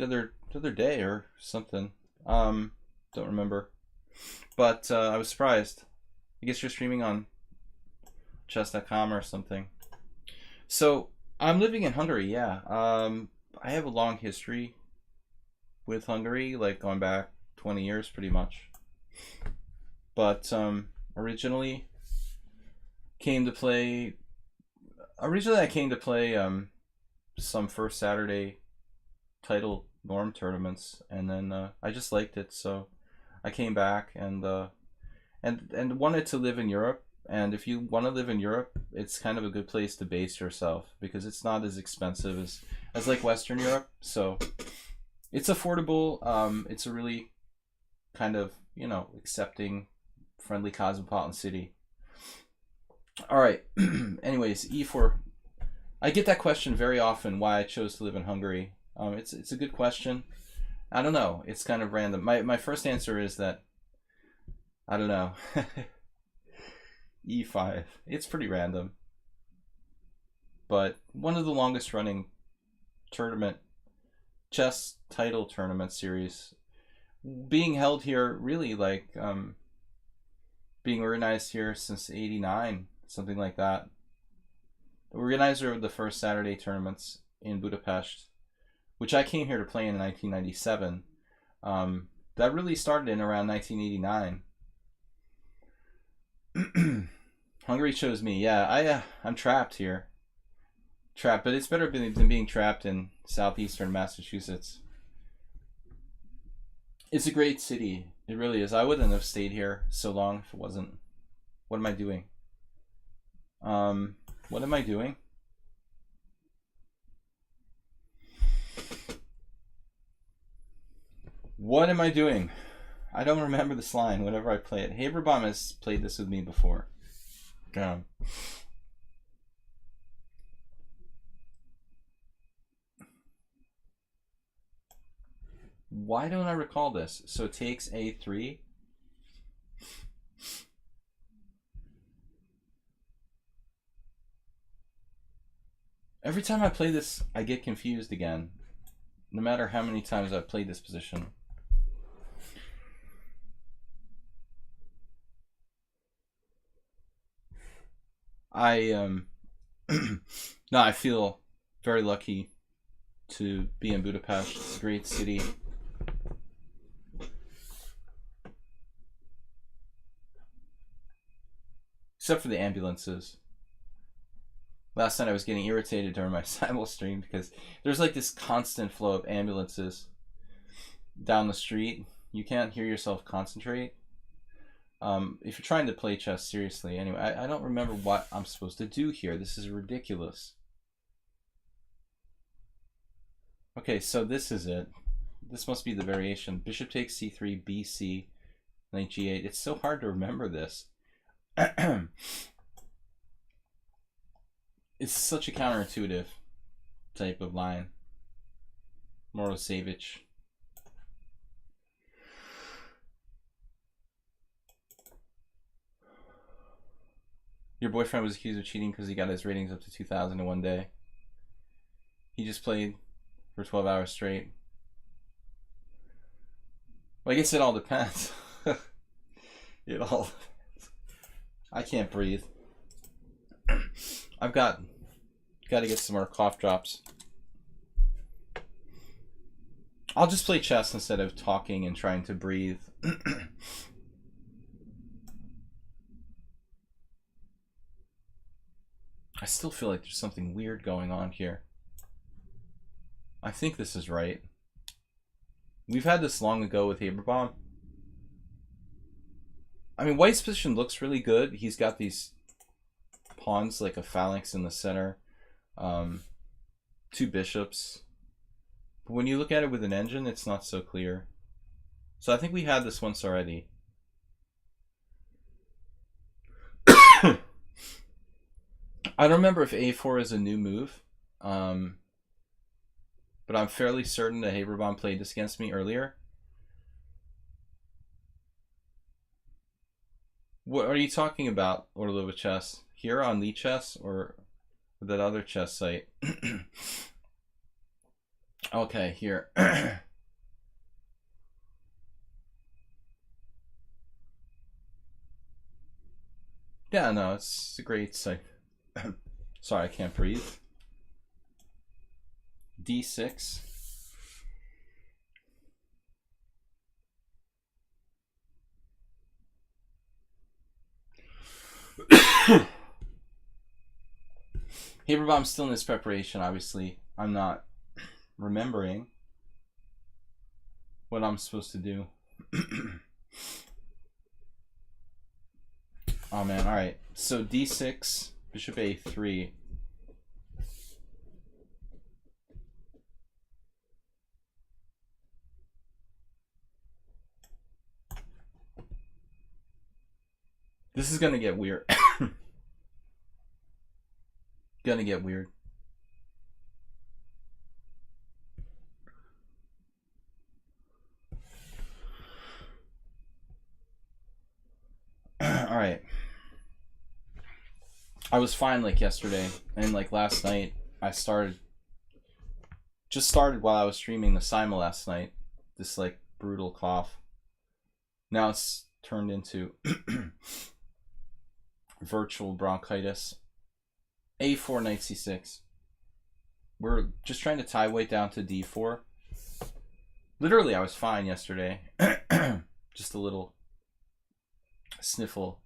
other day or something. Don't remember. But I was surprised. I guess you're streaming on chess.com or something. So I'm living in Hungary, yeah. I have a long history with Hungary, like going back 20 years pretty much. But originally I came to play some First Saturday title norm tournaments, and then I just liked it, so I came back and wanted to live in Europe And if you want to live in Europe, it's kind of a good place to base yourself because it's not as expensive as like Western Europe. So it's affordable. It's a really kind of, you know, accepting, friendly, cosmopolitan city. All right. Anyways, E4. I get that question very often, why I chose to live in Hungary. It's a good question. I don't know. It's kind of random. My first answer is that I don't know. E5. It's pretty random. But one of the longest running tournament chess title tournament series being held here, really, like being organized here since '89, something like that. The organizer of the first Saturday tournaments in Budapest, which I came here to play in 1997, that really started in around 1989. Hungary chose me. Yeah, I'm trapped here. Trapped, but it's better than being trapped in southeastern Massachusetts. It's a great city. It really is. I wouldn't have stayed here so long if it wasn't. What am I doing? What am I doing? What am I doing? I don't remember this line whenever I play it. Haberbaum has played this with me before. Why don't I recall this? So it takes A3. Every time I play this, I get confused again. No matter how many times I've played this position. No, I feel very lucky to be in Budapest. It's a great city. Except for the ambulances. Last night I was getting irritated during my simul stream because there's like this constant flow of ambulances down the street. You can't hear yourself concentrate. If you're trying to play chess seriously, anyway, I don't remember what I'm supposed to do here. This is ridiculous. Okay, so this is it. This must be the variation. Bishop takes c3, bc, knight g8. It's so hard to remember this. It's such a counterintuitive type of line. Morosevich. Your boyfriend was accused of cheating because he got his ratings up to 2,000 in one day. He just played for 12 hours straight. Well, I guess it all depends. It all depends. I can't breathe. I've got to get some more cough drops. I'll just play chess instead of talking and trying to breathe. I still feel like there's something weird going on here. I think this is right. We've had this long ago with Haberbaum. I mean, White's position looks really good. He's got these pawns like a phalanx in the center. Two bishops. But when you look at it with an engine, it's not so clear. So I think we had this once already. I don't remember if A4 is a new move. But I'm fairly certain that Haberbaum played this against me earlier. What are you talking about, Orlova Chess? Here on lichess or that other chess site? Okay, here. Yeah, no, it's a great site. Sorry, I can't breathe. D6. Haberbaum's still in his preparation, obviously. I'm not remembering what I'm supposed to do. Oh man, alright. So d6, bishop a3. This is gonna get weird. Gonna get weird. Alright. I was fine like yesterday, and like last night I just started while I was streaming the Sima last night. This like brutal cough. Now it's turned into virtual bronchitis. a4 knight c6. We're just trying to tie weight down to d4. Literally I was fine yesterday. Just a little sniffle.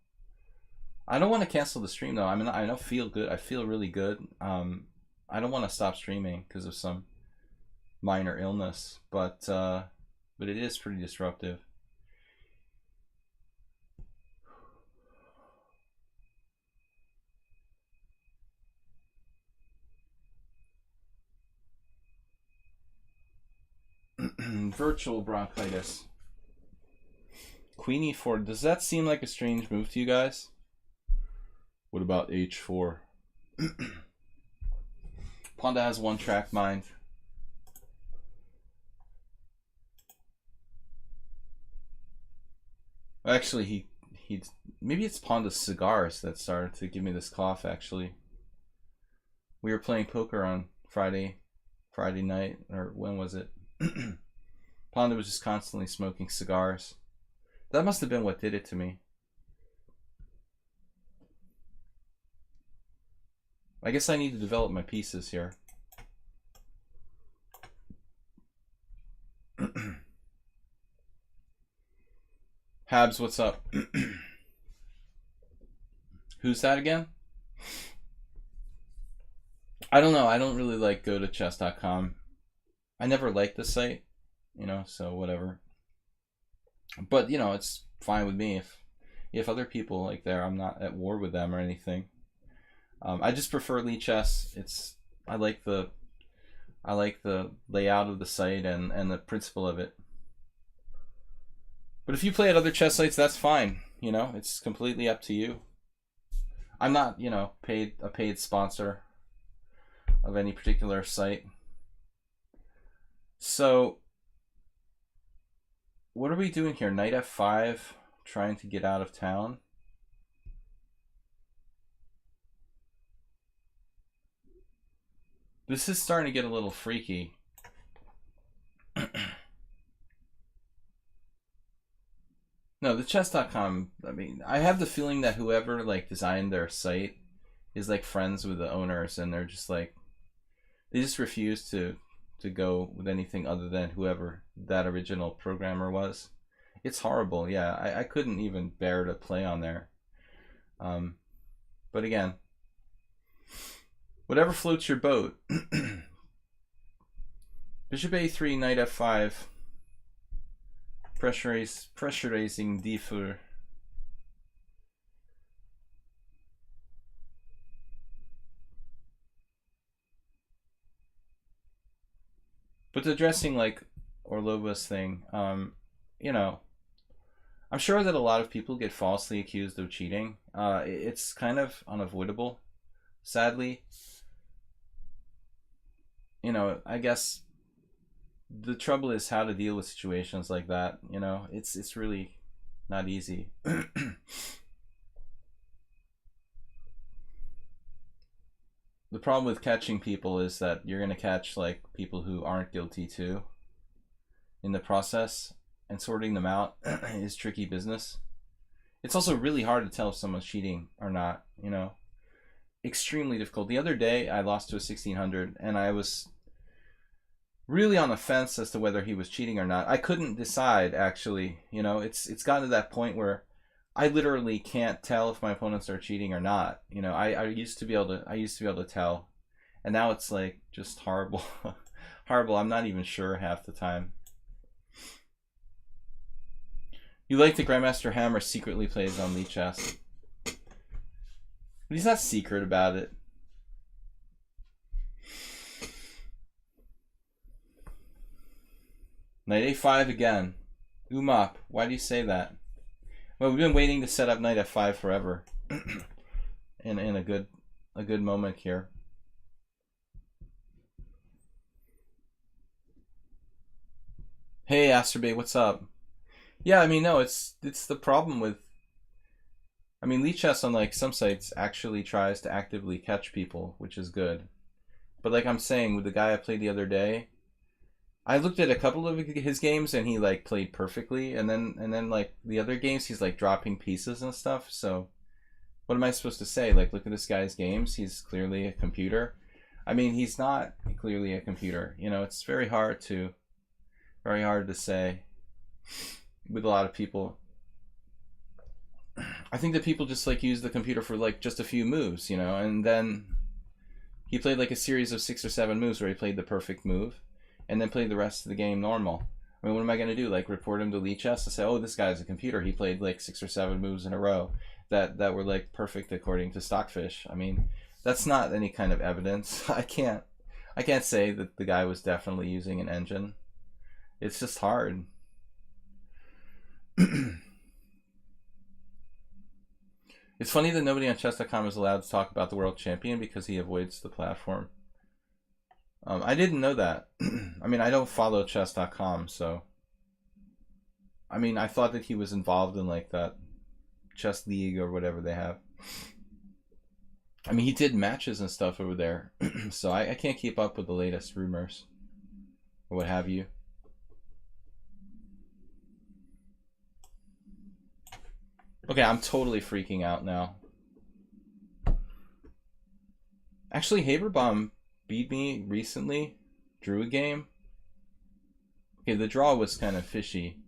I don't want to cancel the stream though. I mean, I don't feel good. I feel really good. I don't want to stop streaming because of some minor illness, but it is pretty disruptive. Virtual bronchitis. Queen e4. Does that seem like a strange move to you guys? What about h4? Panda has one track mind. Actually, he maybe it's Panda's cigars that started to give me this cough. Actually, we were playing poker on Friday night, or when was it? Panda was just constantly smoking cigars. That must have been what did it to me. I guess I need to develop my pieces here. Habs, what's up? Who's that again? I don't know. I don't really like go to chess.com. I never liked the site, you know, so whatever. But, you know, it's fine with me if other people like there, I'm not at war with them or anything. I just prefer lichess. I like the layout of the site and the principle of it. But if you play at other chess sites, that's fine. You know, it's completely up to you. I'm not, you know, a paid sponsor of any particular site. So, what are we doing here? Knight f5, trying to get out of town. This is starting to get a little freaky. No, the chess.com, I mean, I have the feeling that whoever like designed their site is like friends with the owners, and they're just like, they just refuse to go with anything other than whoever that original programmer was. It's horrible. Yeah, I couldn't even bear to play on there. But again, whatever floats your boat. Bishop a3, knight f5. Pressurizing d4. But addressing like Orlova's thing, you know, I'm sure that a lot of people get falsely accused of cheating. It's kind of unavoidable, sadly. You know, I guess the trouble is how to deal with situations like that. You know, it's really not easy. The problem with catching people is that you're going to catch like people who aren't guilty too in the process, and sorting them out is tricky business. It's also really hard to tell if someone's cheating or not, you know. Extremely difficult. The other day I lost to a 1600 and I was really on the fence as to whether he was cheating or not. I couldn't decide, actually. You know, it's gotten to that point where I literally can't tell if my opponents are cheating or not. You know, I used to be able to tell, and now it's like just horrible. Horrible. I'm not even sure half the time. You like the Grandmaster Hammer secretly plays on lichess. But he's not secret about it. Knight a5 again. Umap, why do you say that? Well, we've been waiting to set up knight f5 forever. in a good moment here. Hey Asterbay, what's up? Yeah, I mean, no, it's the problem with, I mean, lichess on like some sites actually tries to actively catch people, which is good. But like I'm saying, with the guy I played the other day, I looked at a couple of his games and he like played perfectly, and then like the other games he's like dropping pieces and stuff. So what am I supposed to say? Like, look at this guy's games. He's clearly a computer. I mean, he's not clearly a computer. You know, it's very hard to say with a lot of people. I think that people just like use the computer for like just a few moves, you know, and then he played like a series of 6 or 7 moves where he played the perfect move and then played the rest of the game normal. I mean, what am I going to do? Like report him to lichess to say, oh, this guy's a computer. He played like 6 or 7 moves in a row that were like perfect according to Stockfish. I mean, that's not any kind of evidence. I can't say that the guy was definitely using an engine. It's just hard. It's funny that nobody on chess.com is allowed to talk about the world champion because he avoids the platform. I didn't know that. I mean, I don't follow chess.com, so I mean, I thought that he was involved in like that chess league or whatever they have. I mean, he did matches and stuff over there, so I can't keep up with the latest rumors or what have you. Okay, I'm totally freaking out now. Actually, Haberbaum beat me recently, drew a game. Okay, the draw was kind of fishy.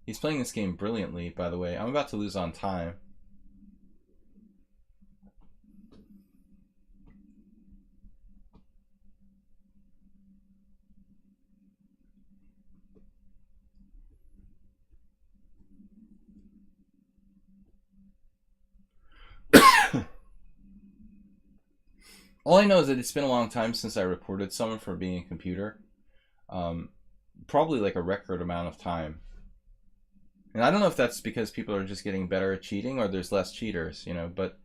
He's playing this game brilliantly, by the way. I'm about to lose on time. All I know is that it's been a long time since I reported someone for being a computer. Probably like a record amount of time. And I don't know if that's because people are just getting better at cheating or there's less cheaters, you know, but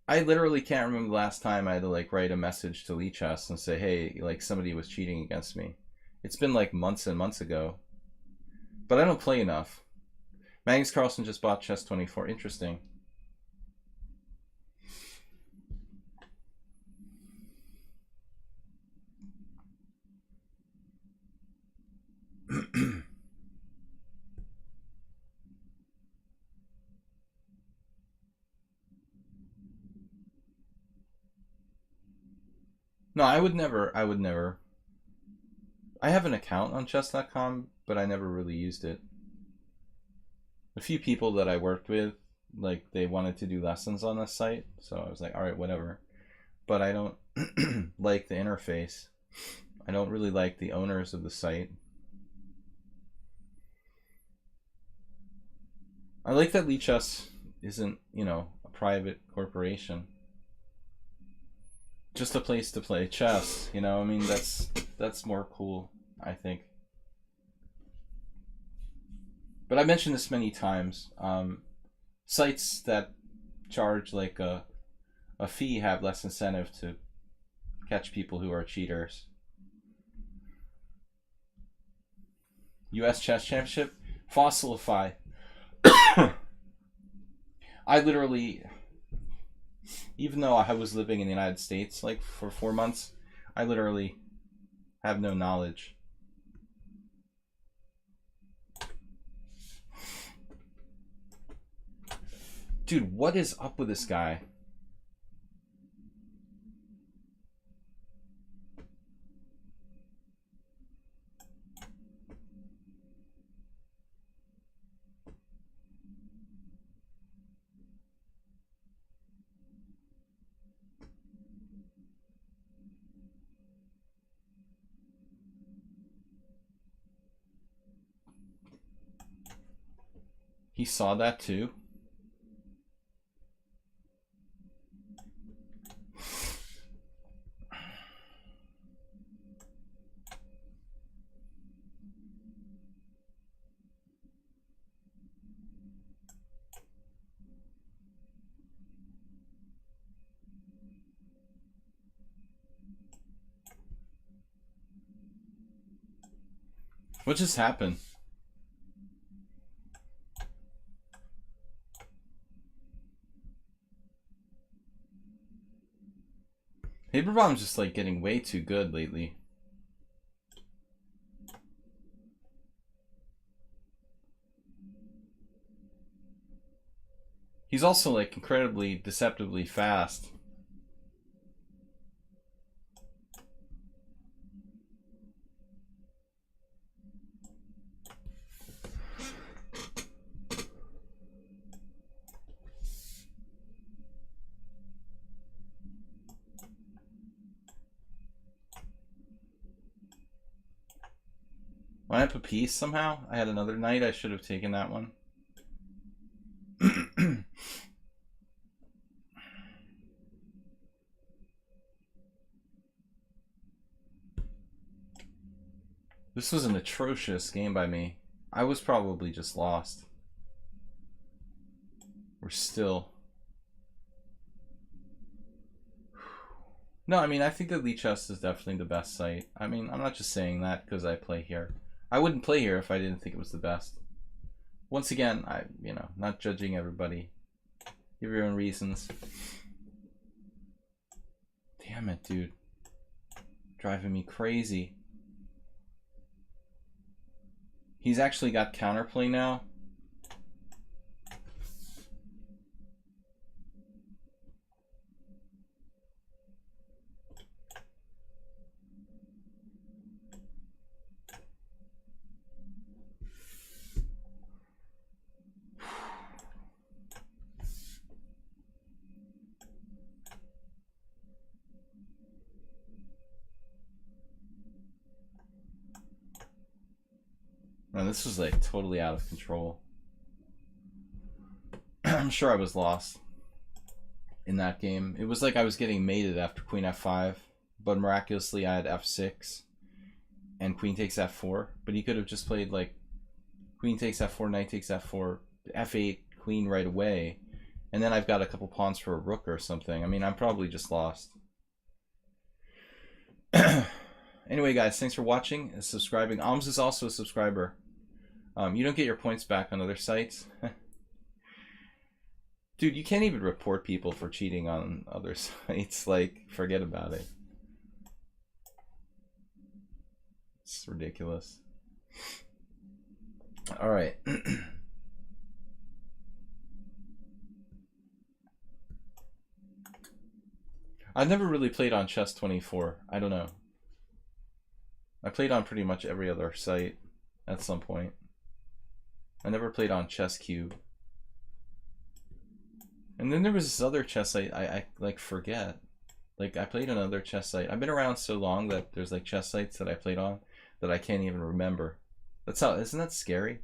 I literally can't remember the last time I had to like write a message to lichess and say, hey, like somebody was cheating against me. It's been like months and months ago. But I don't play enough. Magnus Carlsen just bought Chess24. Interesting. No, I would never. I have an account on chess.com, but I never really used it. A few people that I worked with, like they wanted to do lessons on this site, so I was like, all right, whatever. But I don't like the interface. I don't really like the owners of the site. I like that lichess isn't, you know, a private corporation. Just a place to play chess, you know. I mean, that's more cool, I think. But I mentioned this many times. Sites that charge like a fee have less incentive to catch people who are cheaters. U.S. Chess Championship, Fossilify. I literally, even though I was living in the United States like for 4 months, I literally have no knowledge. Dude, what is up with this guy? He saw that too? What just happened? Paperbomb's just like getting way too good lately. He's also like incredibly deceptively fast. Went up a piece somehow? I had another knight. I should have taken that one. This was an atrocious game by me. I was probably just lost. We're still... No, I mean, I think that lichess is definitely the best site. I mean, I'm not just saying that because I play here. I wouldn't play here if I didn't think it was the best. Once again, not judging everybody. Give your own reasons. Damn it, dude. Driving me crazy. He's actually got counterplay now. Man, this was like totally out of control. I'm sure I was lost in that game. It was like I was getting mated after queen f5, but miraculously I had f6 and queen takes f4. But he could have just played like queen takes f4, knight takes f4, f8, queen right away, and then I've got a couple pawns for a rook or something. I mean, I'm probably just lost. Anyway, guys, thanks for watching and subscribing. Alms is also a subscriber. You don't get your points back on other sites. Dude, you can't even report people for cheating on other sites. Like, forget about it. It's ridiculous. All right. I've never really played on Chess24. I don't know. I played on pretty much every other site at some point. I never played on ChessCube. And then there was this other chess site I like forget. Like I played on another chess site. I've been around so long that there's like chess sites that I played on that I can't even remember. That's how, isn't that scary?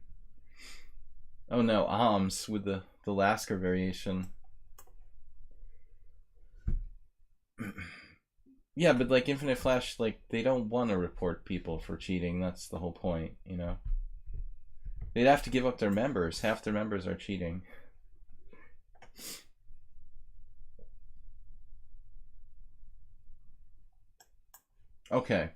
Oh no, Alms with the Lasker variation. Yeah, but like Infinite Flash, like they don't want to report people for cheating. That's the whole point, you know. They'd have to give up their members. Half their members are cheating. Okay.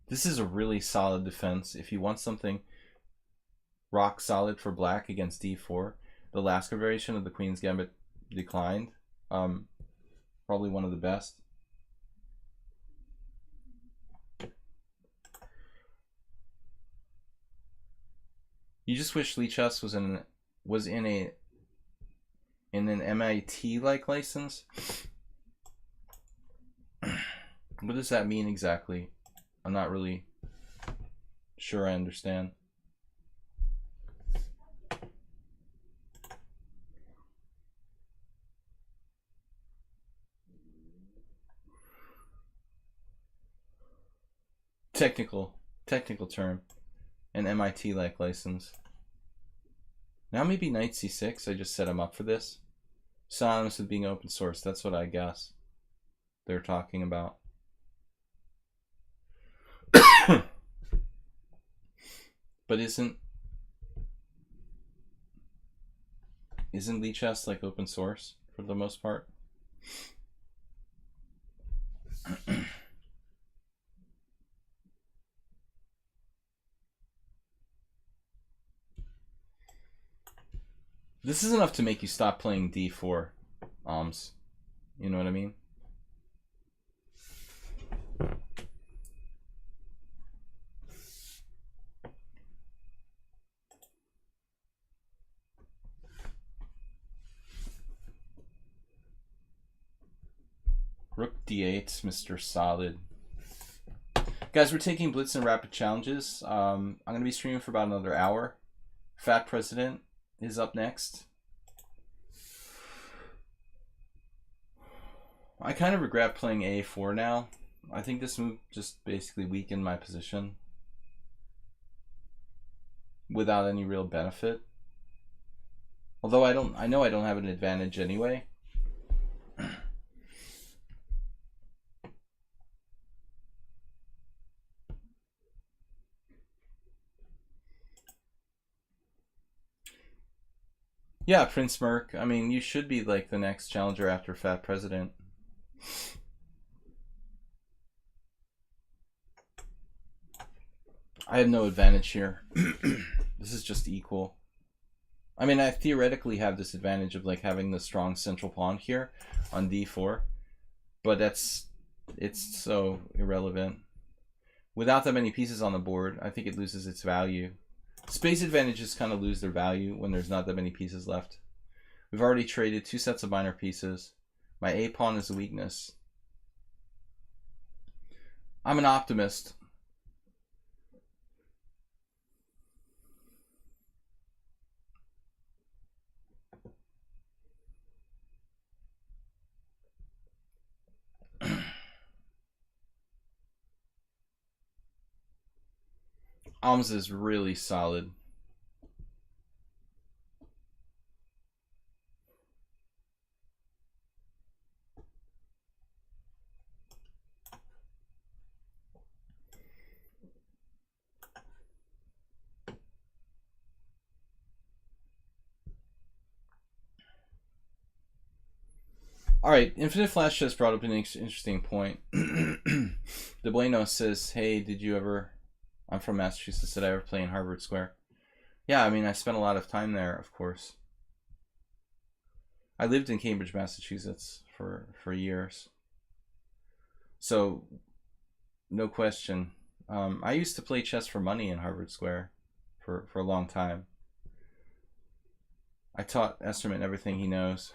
This is a really solid defense. If you want something rock solid for black against d4, the Lasker variation of the Queen's Gambit declined. Probably one of the best. You just wish lichess was in an MIT like license. What does that mean exactly? I'm not really sure I understand. Technical term. An MIT like license. Now maybe knight c6. I just set him up for this. Synonymous with being open source. That's what I guess they're talking about. But isn't Isn't lichess like open source for the most part? This is enough to make you stop playing d4, alms. You know what I mean? Rook d8, Mr. Solid. Guys, we're taking Blitz and Rapid Challenges. I'm going to be streaming for about another hour. Fat President is up next. I kind of regret playing a4 now. I think this move just basically weakened my position without any real benefit. Although I know I don't have an advantage anyway. Yeah, Prince Merc. I mean, you should be like the next challenger after Fat President. I have no advantage here. This is just equal. I mean, I theoretically have this advantage of like having the strong central pawn here on d4, but it's so irrelevant. Without that many pieces on the board, I think it loses its value. Space advantages kind of lose their value when there's not that many pieces left. We've already traded 2 sets of minor pieces. My A pawn is a weakness. I'm an optimist. Alms is really solid. All right, Infinite Flash just brought up an interesting point. De Bueno says, hey, did you ever... I'm from Massachusetts. Did I ever play in Harvard Square? Yeah, I mean, I spent a lot of time there, of course. I lived in Cambridge, Massachusetts for years. So, no question. I used to play chess for money in Harvard Square for a long time. I taught Esterman everything he knows.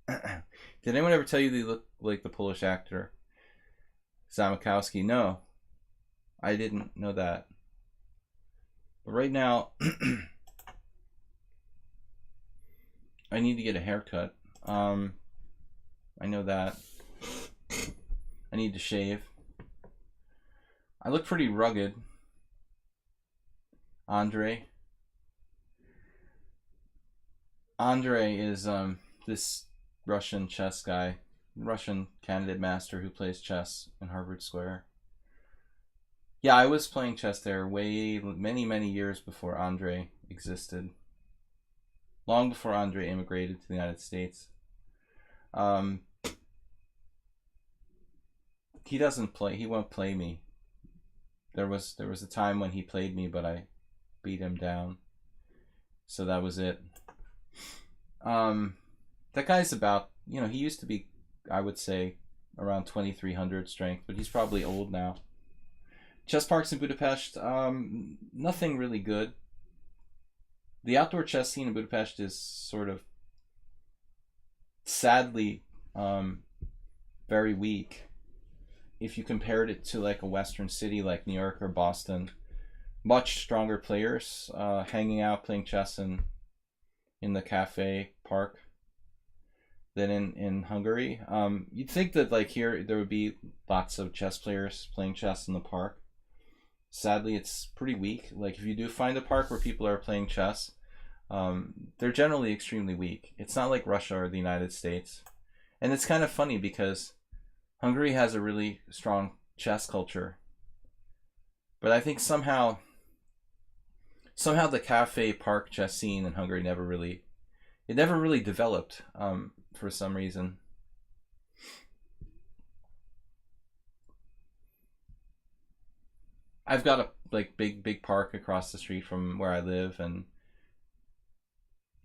Did anyone ever tell you they look like the Polish actor Zamykowski? No. I didn't know that. But right now, I need to get a haircut. I know that. I need to shave. I look pretty rugged. Andre is this Russian chess guy, Russian candidate master who plays chess in Harvard Square. Yeah, I was playing chess there many years before Andre existed. Long before Andre immigrated to the United States. He doesn't play. He won't play me. There was a time when he played me, but I beat him down. So that was it. That guy's about, he used to be, I would say, around 2300 strength, but he's probably old now. Chess parks in Budapest, nothing really good. The outdoor chess scene in Budapest is sort of, sadly, very weak. If you compared it to like a Western city like New York or Boston, much stronger players hanging out playing chess in the cafe park than in Hungary. You'd think that like here there would be lots of chess players playing chess in the park. Sadly, it's pretty weak. Like if you do find a park where people are playing chess, they're generally extremely weak. It's not like Russia or the United States. And it's kind of funny because Hungary has a really strong chess culture. But I think somehow the cafe park chess scene in Hungary never really It never really developed for some reason. I've got a like big park across the street from where I live, and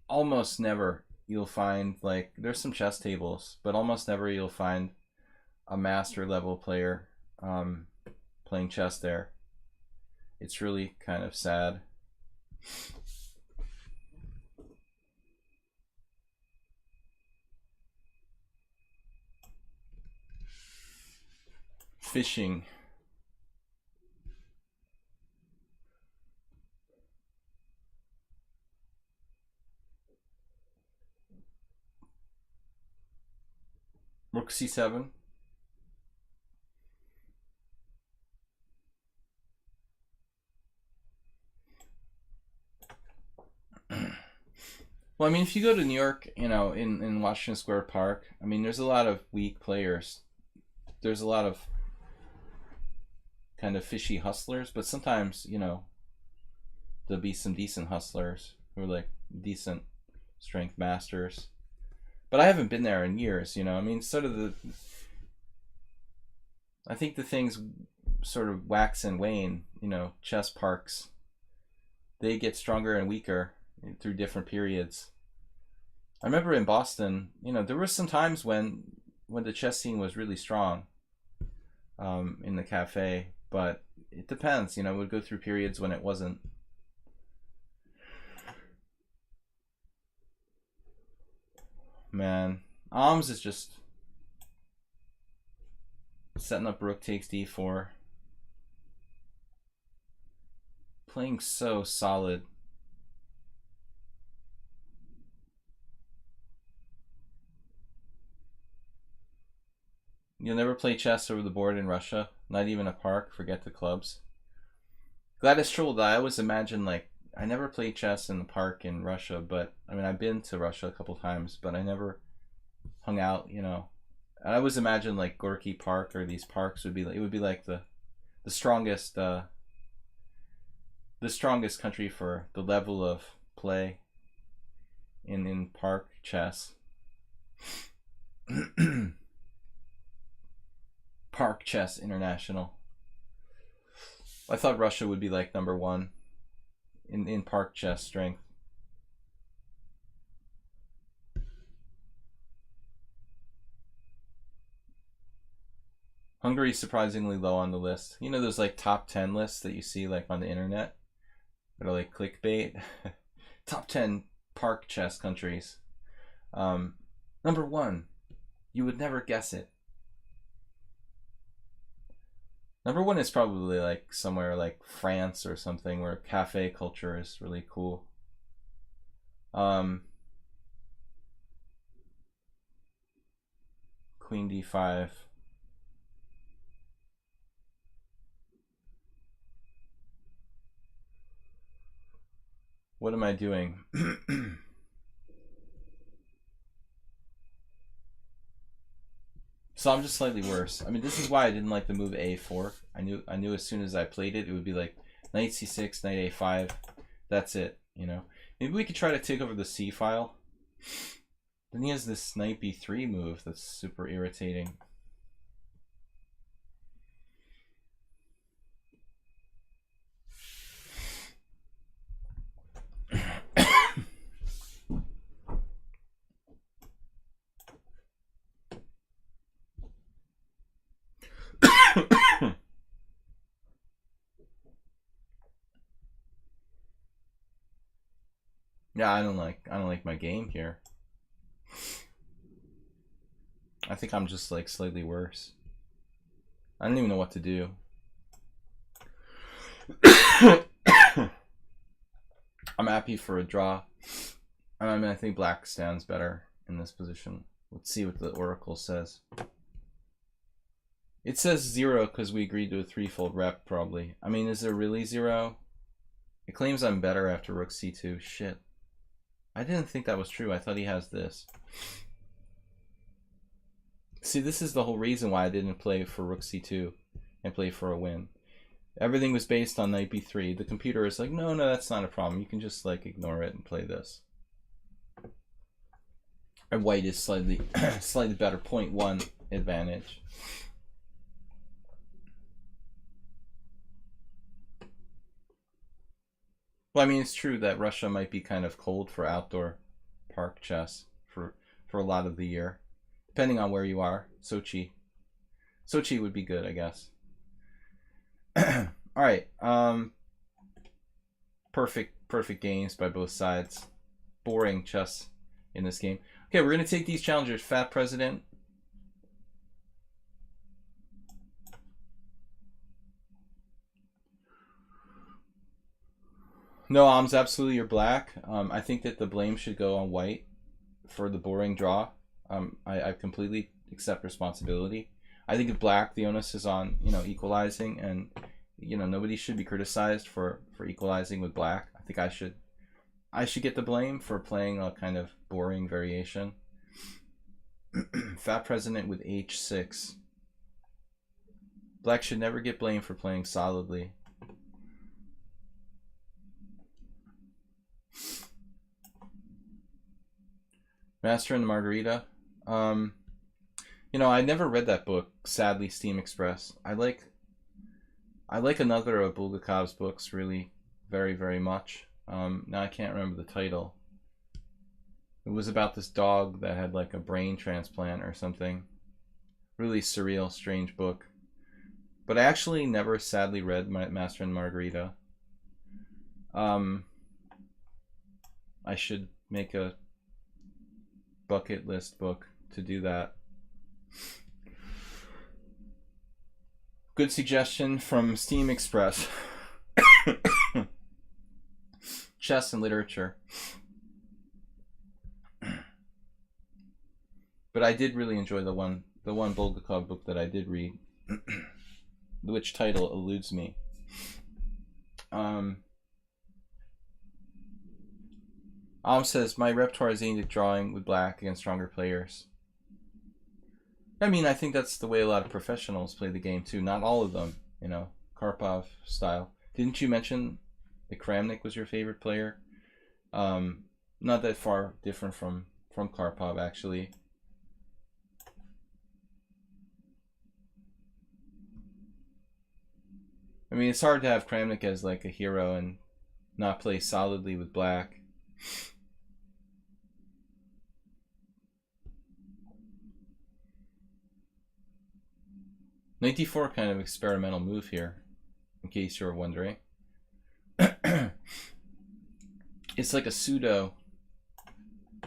almost never you'll find, like, there's some chess tables, but almost never you'll find a master level player playing chess there. It's really kind of sad. Fishing. Rook c7. Well, I mean, if you go to New York, you know, in Washington Square Park, I mean, there's a lot of weak players. There's a lot of kind of fishy hustlers, but sometimes, you know, there'll be some decent hustlers who are like decent strength masters. But I haven't been there in years, you know. I mean, sort of I think the things sort of wax and wane, you know, chess parks. They get stronger and weaker through different periods. I remember in Boston, you know, there were some times when the chess scene was really strong in the cafe, but it depends, you know, it would go through periods when it wasn't. Man, Alms is just setting up rook takes d4. Playing so solid. You'll never play chess over the board in Russia, not even a park, forget the clubs. Gladys Troll, I always imagine, like, I never played chess in the park in Russia, but I mean, I've been to Russia a couple times, but I never hung out, you know. I always imagine like Gorky Park or these parks would be like, it would be like the strongest country for the level of play in park chess. Park Chess International. I thought Russia would be like #1 in park chess strength. Hungary's surprisingly low on the list. You know those like top 10 lists that you see like on the internet that are like clickbait? Top 10 park chess countries. #1. You would never guess it. #1 is probably like somewhere like France or something where cafe culture is really cool. Queen d5. What am I doing? So I'm just slightly worse. I mean, this is why I didn't like the move a4. I knew as soon as I played it, it would be like knight c6, knight a5. That's it, you know. Maybe we could try to take over the c file. Then he has this knight b3 move that's super irritating. Yeah, I don't like my game here. I think I'm just like slightly worse. I don't even know what to do. I'm happy for a draw. I mean, I think black stands better in this position. Let's see what the oracle says. It says 0 because we agreed to a threefold rep, probably. I mean, is there really 0? It claims I'm better after rook c2. Shit. I didn't think that was true. I thought he has this. See, this is the whole reason why I didn't play for rook c2 and play for a win. Everything was based on knight b3. The computer is like, no, that's not a problem. You can just like ignore it and play this. And white is slightly slightly better, 0.1 advantage. Well, I mean, it's true that Russia might be kind of cold for outdoor park chess for a lot of the year, depending on where you are. Sochi would be good, I guess. All right, perfect games by both sides. Boring chess in this game. Okay, we're gonna take these challengers. Fat President. No, Alms, absolutely, you're black. I think that the blame should go on white for the boring draw. I completely accept responsibility. I think of black, the onus is on, equalizing, and nobody should be criticized for equalizing with black. I think I should get the blame for playing a kind of boring variation. Fat President with h6. Black should never get blamed for playing solidly. Master and the Margarita. I never read that book, sadly, Steam Express. I like another of Bulgakov's books really very, very much. Now I can't remember the title. It was about this dog that had like a brain transplant or something. Really surreal, strange book. But I actually never sadly read Master and Margarita. I should make a bucket list book to do that. Good suggestion from Steam Express. Chess and literature. But I did really enjoy the one Bulgakov book that I did read, which title eludes me. Says, my repertoire is aimed at drawing with black against stronger players. I mean, I think that's the way a lot of professionals play the game too. Not all of them, Karpov style. Didn't you mention that Kramnik was your favorite player? Not that far different from Karpov, actually. I mean, it's hard to have Kramnik as like a hero and not play solidly with black. Knight kind of experimental move here, in case you're wondering. It's like a pseudo.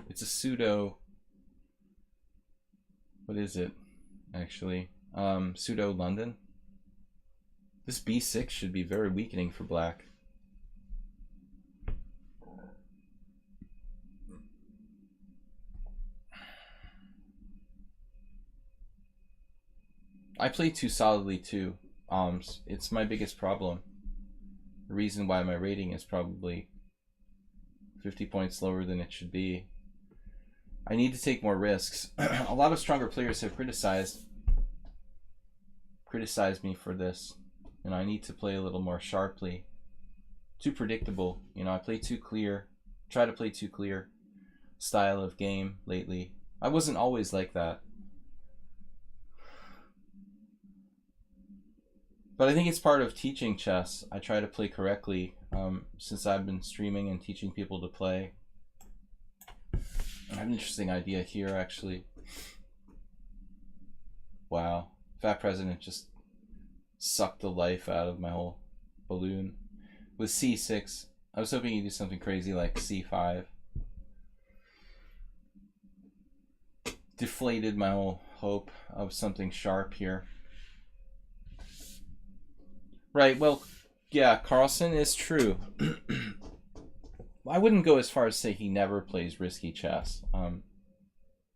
It's a pseudo. What is it, actually? Pseudo London. This b6 should be very weakening for black. I play too solidly too. It's my biggest problem. The reason why my rating is probably 50 points lower than it should be. I need to take more risks. A lot of stronger players have criticized me for this. I need to play a little more sharply. Too predictable. I play too clear. Try to play too clear style of game lately. I wasn't always like that. But I think it's part of teaching chess. I try to play correctly since I've been streaming and teaching people to play. I have an interesting idea here, actually. Wow. Fat President just sucked the life out of my whole balloon. With c6, I was hoping he'd do something crazy like c5. Deflated my whole hope of something sharp here. Right, well, yeah, Carlsen is true. I wouldn't go as far as say he never plays risky chess.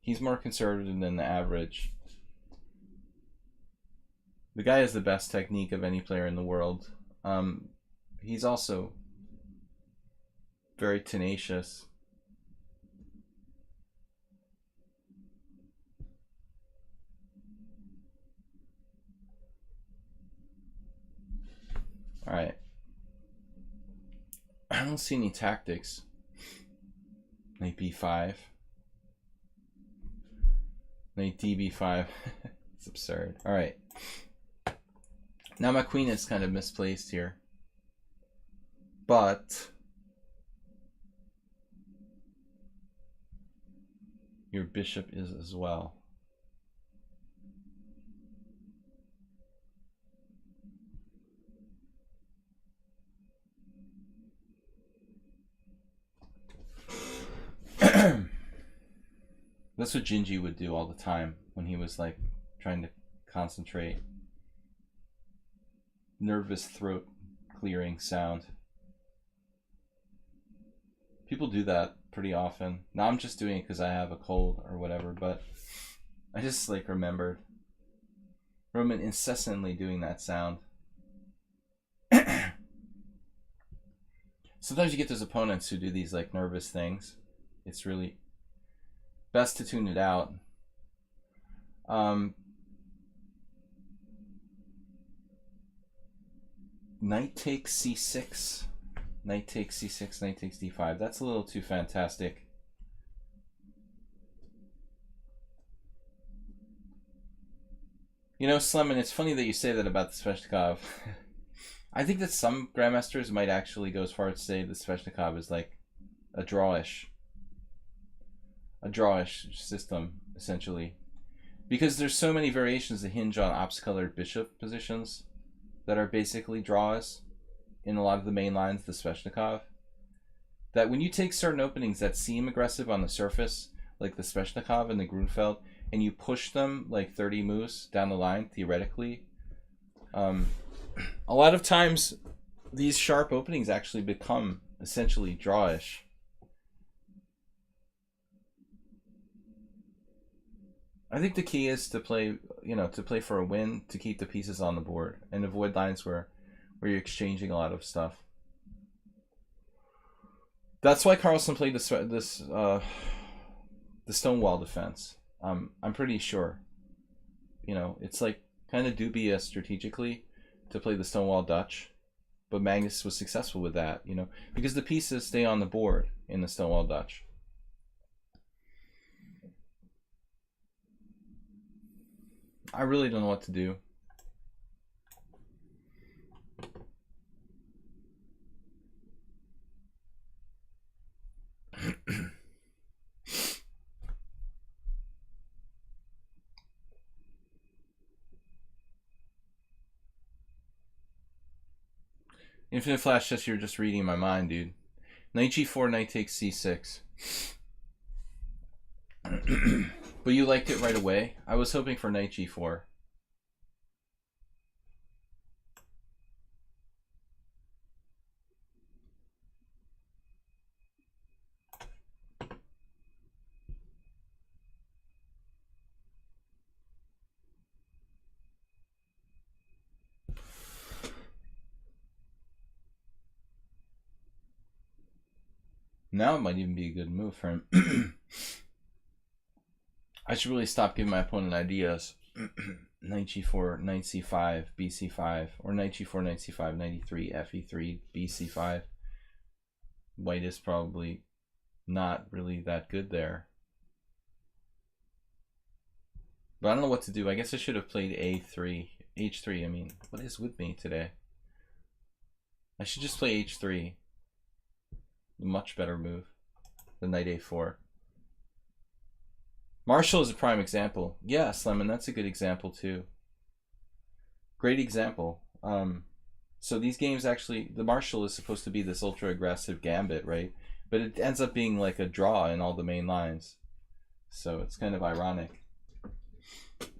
He's more conservative than the average. The guy has the best technique of any player in the world. He's also very tenacious. All right. I don't see any tactics. Knight b5. Knight DB5. It's absurd. All right. Now my queen is kind of misplaced here. But your bishop is as well. That's what Gingy would do all the time when he was like trying to concentrate. Nervous throat clearing sound. People do that pretty often. Now I'm just doing it because I have a cold or whatever, but I just like remembered Roman incessantly doing that sound. Sometimes you get those opponents who do these like nervous things. It's really best to tune it out. Knight takes c6. Knight takes c6, knight takes d5. That's a little too fantastic. You know, Slemon, it's funny that you say that about the Sveshnikov. I think that some grandmasters might actually go as far as to say the Sveshnikov is like a drawish system, essentially. Because there's so many variations that hinge on opposite-colored bishop positions that are basically draws in a lot of the main lines of the Sveshnikov, that when you take certain openings that seem aggressive on the surface, like the Sveshnikov and the Grunfeld, and you push them like 30 moves down the line, theoretically, a lot of times these sharp openings actually become essentially drawish. I think the key is to play, to play for a win, to keep the pieces on the board and avoid lines where you're exchanging a lot of stuff. That's why Carlsen played the Stonewall defense. I'm pretty sure. It's like kind of dubious strategically to play the Stonewall Dutch, but Magnus was successful with that, because the pieces stay on the board in the Stonewall Dutch. I really don't know what to do. Infinite Flash, just you're just reading my mind, dude. Knight g4, knight takes c6. But you liked it right away. I was hoping for knight g4. Now it might even be a good move for him. I should really stop giving my opponent ideas. Knight g4, knight c5, bc5, or knight g4, knight c5, knight e3, fe3, bc5. White is probably not really that good there. But I don't know what to do. I guess I should have played a3, h3. I mean, what is with me today? I should just play h3. Much better move than knight a4. Marshall is a prime example. Yeah, Slemon, that's a good example too. Great example. So these games actually, the Marshall is supposed to be this ultra aggressive gambit, right? But it ends up being like a draw in all the main lines. So it's kind of ironic.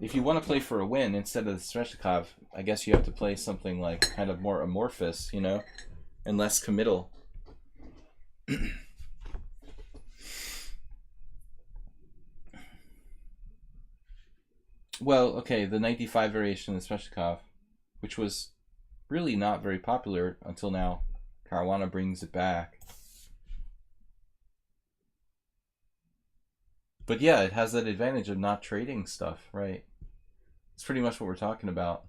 If you want to play for a win instead of the Sveshnikov, I guess you have to play something like kind of more amorphous, and less committal. Well, okay, the 95 variation of the Sveshnikov, which was really not very popular until now. Caruana brings it back. But yeah, it has that advantage of not trading stuff, right? It's pretty much what we're talking about.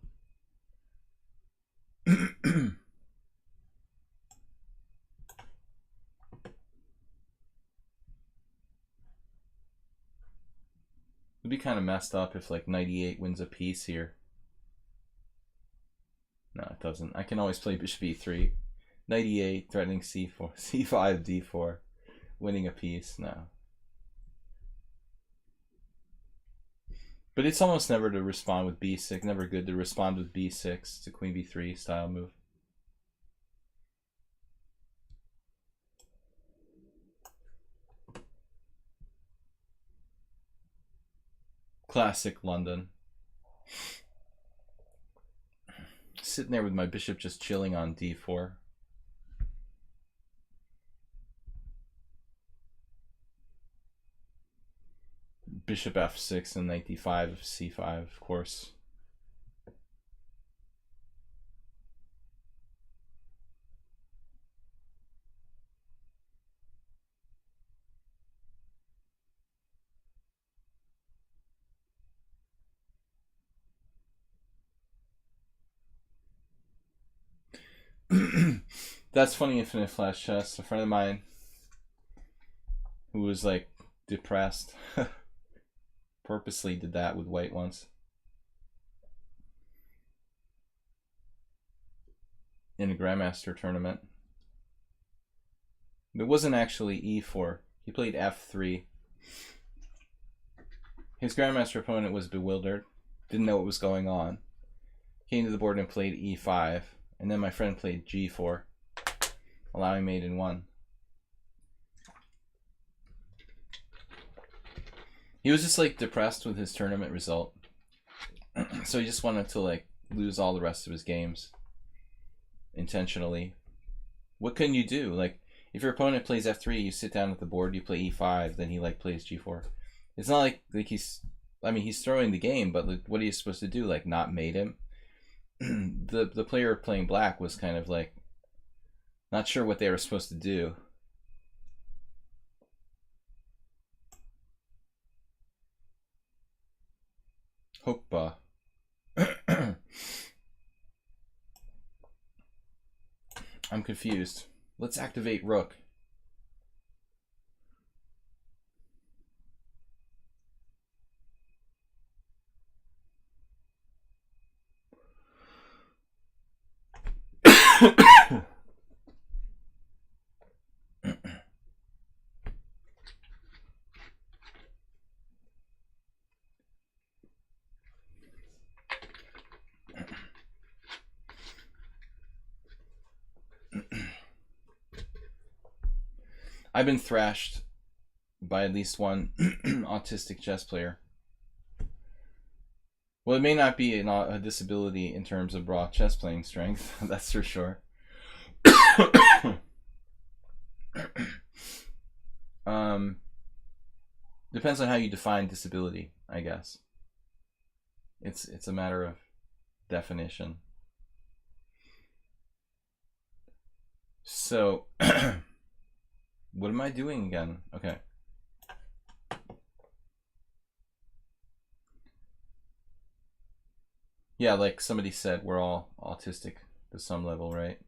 It'd be kind of messed up if like knight e8 wins a piece here. No, it doesn't. I can always play bishop e3. Knight e8, threatening c4, c5, d4, winning a piece. No. But it's almost never to respond with b6. Never good to respond with b6. It's a queen b3 style move. Classic London. Sitting there with my bishop just chilling on d4. Bishop f6 and knight d5, c5, of course. That's funny. Infinite Flash Chess. A friend of mine who was like depressed purposely did that with white once in a Grandmaster tournament. It wasn't actually e4. He played f3. His Grandmaster opponent was bewildered, didn't know what was going on, came to the board and played e5, and then my friend played g4, allowing mate in 1. He was just like depressed with his tournament result. So he just wanted to like lose all the rest of his games intentionally. What can you do? Like if your opponent plays f3, you sit down at the board, you play e5, then he like plays g4. It's not like he's, I mean, he's throwing the game, but like, what are you supposed to do? Like not mate him? The player playing black was kind of like not sure what they were supposed to do. Hokba. I'm confused. Let's activate rook. I've been thrashed by at least one autistic chess player. Well, it may not be a disability in terms of raw chess playing strength, that's for sure. Depends on how you define disability, I guess. It's a matter of definition. So, what am I doing again? Okay. Yeah, like somebody said, we're all autistic to some level, right?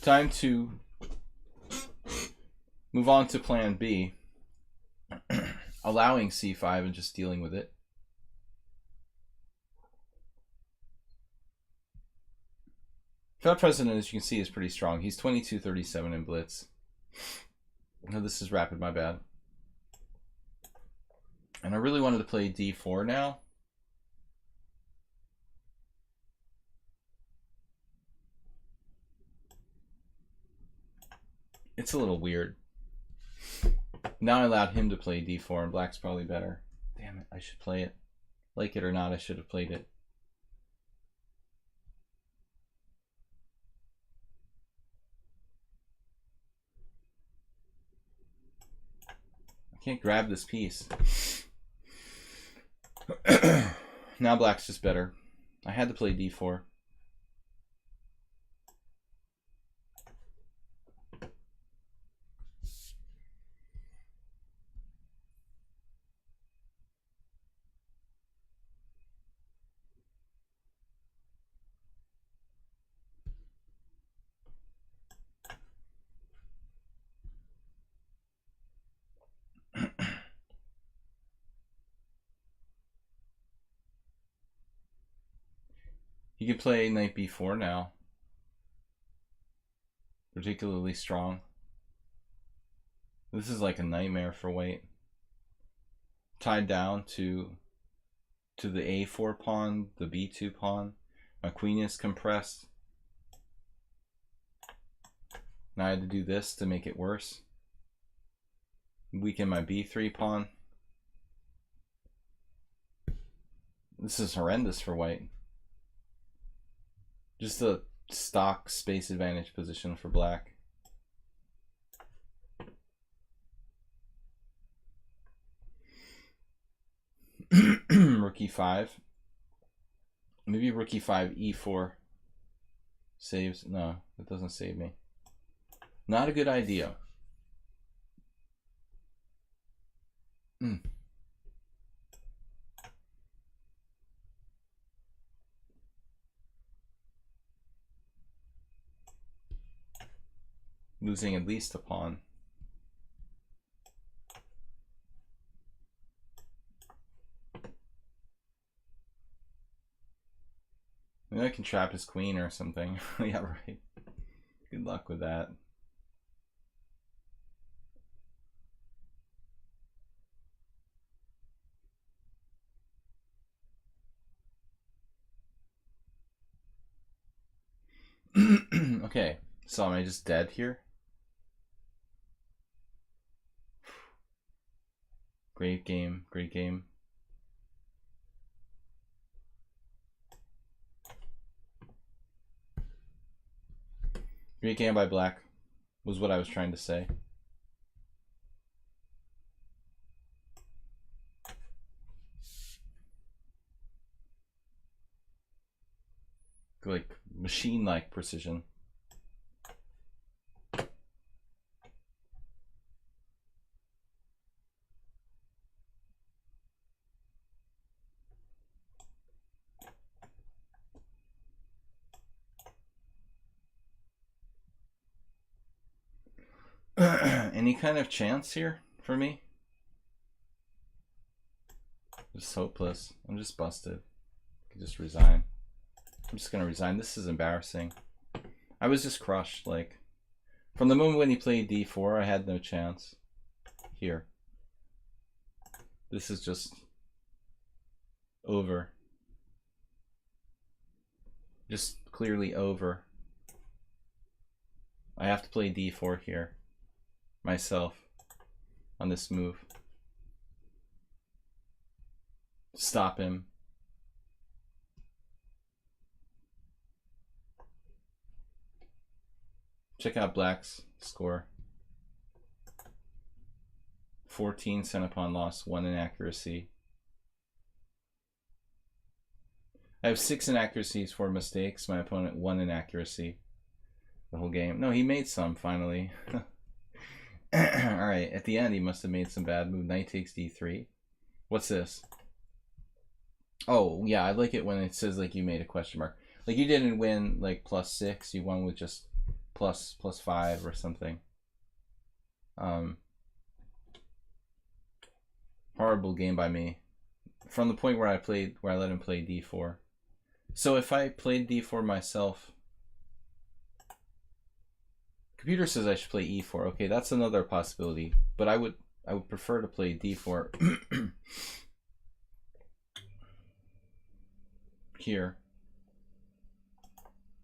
Time to move on to plan B. Allowing c5 and just dealing with it. Fed President, as you can see, is pretty strong. He's 22-37 in Blitz. No, this is rapid, my bad. And I really wanted to play d4 now. It's a little weird. Now I allowed him to play d4, and black's probably better. Damn it, I should play it. Like it or not, I should have played it. I can't grab this piece. Now black's just better. I had to play d4. He could play knight b4 now. Particularly strong. This is like a nightmare for white. Tied down to the a4 pawn, the b2 pawn. My queen is compressed. Now I had to do this to make it worse. Weaken my b3 pawn. This is horrendous for white. Just a stock space advantage position for black. Rook e5. Maybe rook e5, e4 saves. No, that doesn't save me. Not a good idea. Losing at least a pawn. Maybe I can trap his queen or something. Yeah, right. Good luck with that. Okay, so am I just dead here? Great game, great game. Great game by black, was what I was trying to say. Like machine-like precision. Any kind of chance here for me? Just hopeless. I'm just busted. I could just resign. I'm just gonna resign. This is embarrassing. I was just crushed. Like, from the moment when he played d4, I had no chance. Here. This is just over. Just clearly over. I have to play d4 here. Myself. On this move. Stop him. Check out black's score. 14 cent upon loss, 1 inaccuracy. I have 6 inaccuracies, 4 mistakes. My opponent 1 inaccuracy the whole game. No, he made some finally. Alright, at the end he must have made some bad move. Knight takes d3. What's this? Oh, yeah, I like it when it says like you made a question mark. Like you didn't win like +6, you won with just +5 or something. Horrible game by me. From the point where I let him play d4. So if I played d4 myself, computer says I should play e4. Okay, that's another possibility. But I would prefer to play d4 here.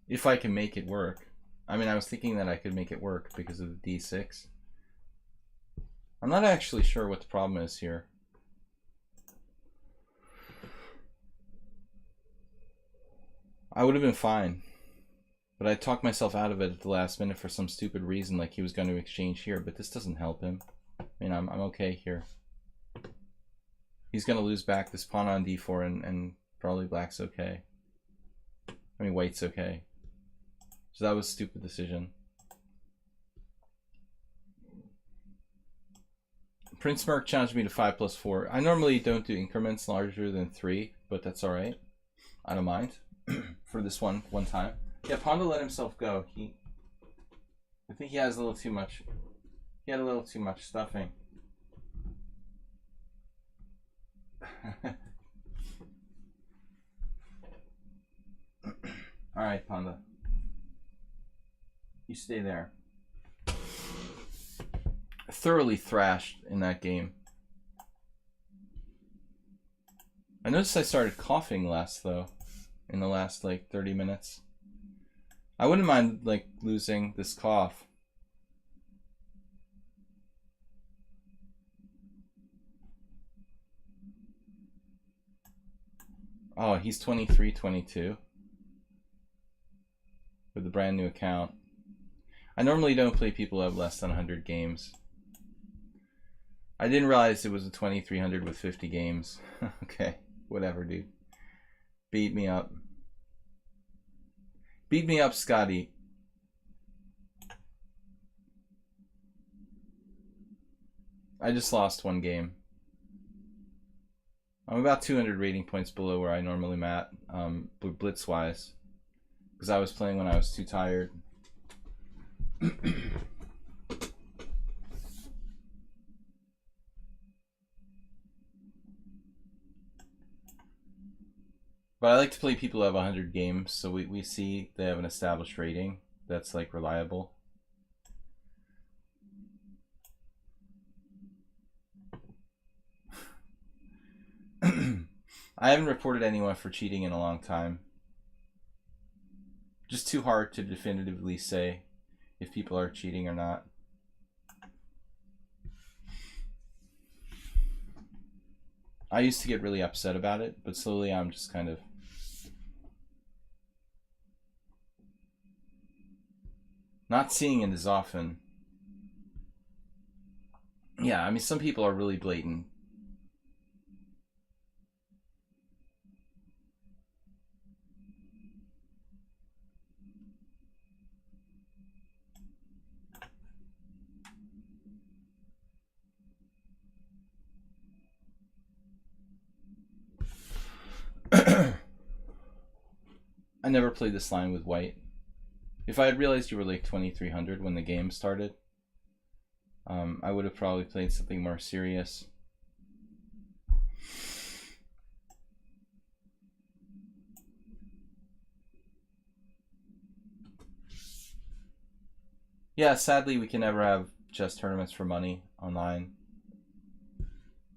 If I can make it work. I mean, I was thinking that I could make it work because of the d6. I'm not actually sure what the problem is here. I would have been fine. But I talked myself out of it at the last minute for some stupid reason, like he was going to exchange here, but this doesn't help him. I mean, I'm okay here. He's going to lose back this pawn on d4, and probably black's okay. I mean, white's okay. So that was a stupid decision. Prince Merc challenged me to 5+4. I normally don't do increments larger than 3, but that's alright. I don't mind. For this one time. Yeah, Pondo let himself go. I think he has a little too much. He had a little too much stuffing. Alright, Panda. You stay there. Thoroughly thrashed in that game. I noticed I started coughing less, though, in the last, like, 30 minutes. I wouldn't mind, like, losing this cough. Oh, he's 23, 22. With a brand new account. I normally don't play people who have less than 100 games. I didn't realize it was a 2300 with 50 games. Okay, whatever, dude. Beat me up. Beat me up, Scotty. I just lost one game. I'm about 200 rating points below where I normally am at, blitz-wise. Because I was playing when I was too tired. But I like to play people who have 100 games, so we see they have an established rating that's like reliable. I haven't reported anyone for cheating in a long time. Just too hard to definitively say if people are cheating or not. I used to get really upset about it, but slowly I'm just kind of not seeing it as often. Yeah, I mean, some people are really blatant. I never played this line with white. If I had realized you were like 2300 when the game started, I would have probably played something more serious. Yeah, sadly we can never have chess tournaments for money online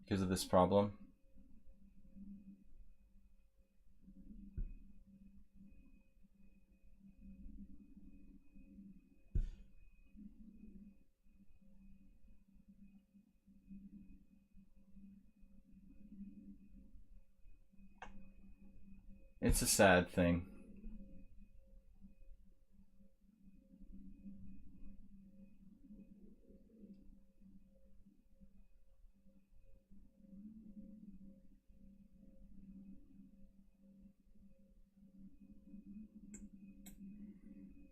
because of this problem. It's a sad thing.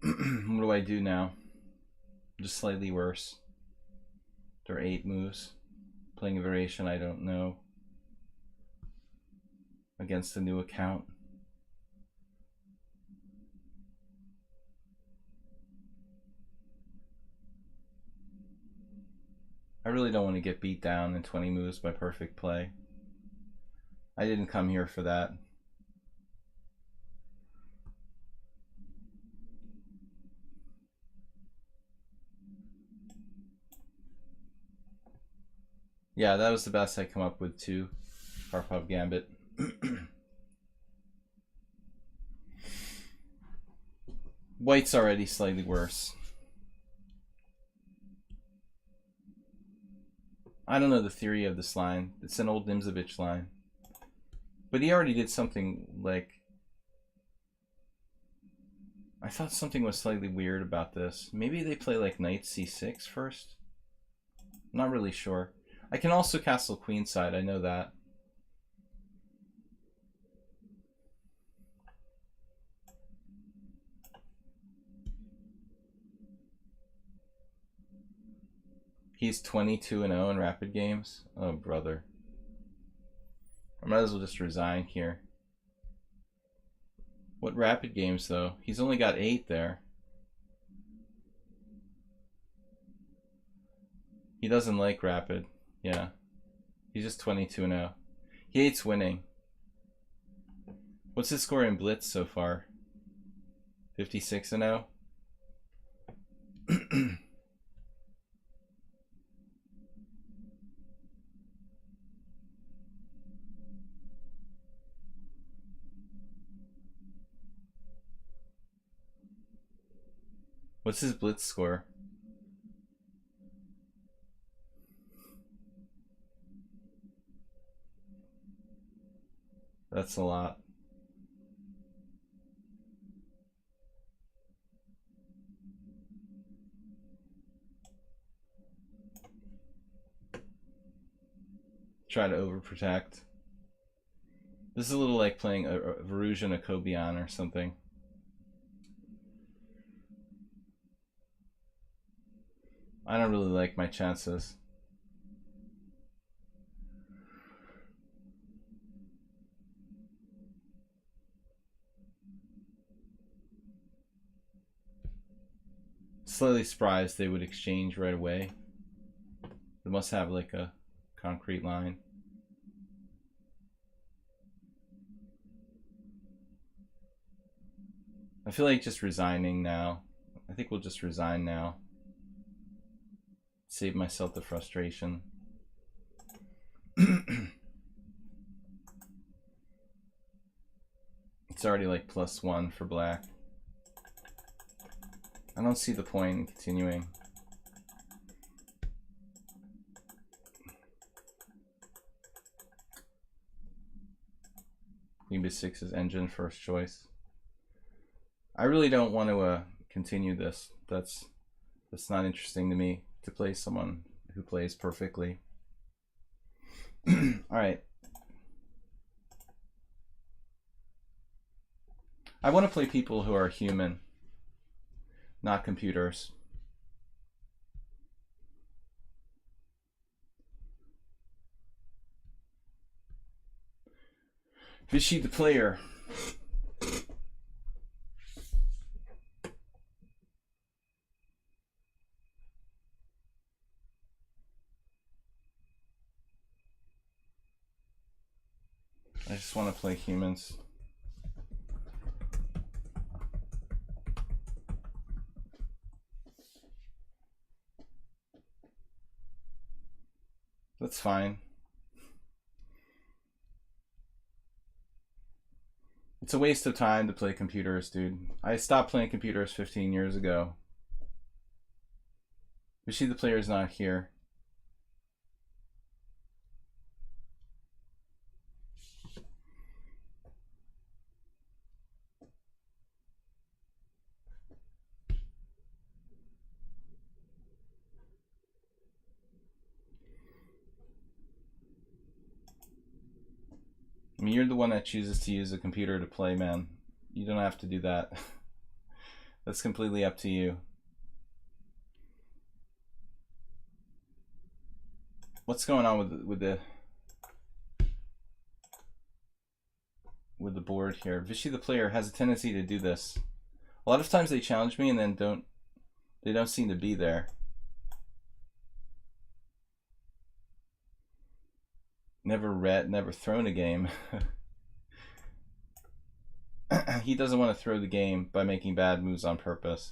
What do I do now? Just slightly worse. There are 8 moves. Playing a variation I don't know. Against a new account. I really don't want to get beat down in 20 moves by perfect play. I didn't come here for that. Yeah, that was the best I come up with too. Karpov Gambit. White's already slightly worse. I don't know the theory of this line. It's an old Nimzovich line. But he already did something like... I thought something was slightly weird about this. Maybe they play like knight c6 first? I'm not really sure. I can also castle queenside, I know that. He's 22-0 in rapid games? Oh, brother. I might as well just resign here. What rapid games, though? He's only got 8 there. He doesn't like rapid. Yeah. He's just 22-0. He hates winning. What's his score in Blitz so far? 56-0. What's his blitz score? That's a lot. Try to overprotect. This is a little like playing a Verusian Akobian or something. I don't really like my chances. Slightly surprised they would exchange right away. They must have like a concrete line. I feel like just resigning now. I think we'll just resign now. Save myself the frustration. It's already like +1 for black. I don't see the point in continuing. Queen b6 is engine first choice. I really don't want to continue this. That's not interesting to me, to play someone who plays perfectly. All right. I want to play people who are human, not computers. Vichy the player. I just want to play humans. That's fine. It's a waste of time to play computers, dude. I stopped playing computers 15 years ago. Vichy the player is not here. I mean, you're the one that chooses to use a computer to play, man. You don't have to do that. That's completely up to you. What's going on with the board here? Vichy the player has a tendency to do this. A lot of times they challenge me and then they don't seem to be there. Never thrown a game. He doesn't want to throw the game by making bad moves on purpose.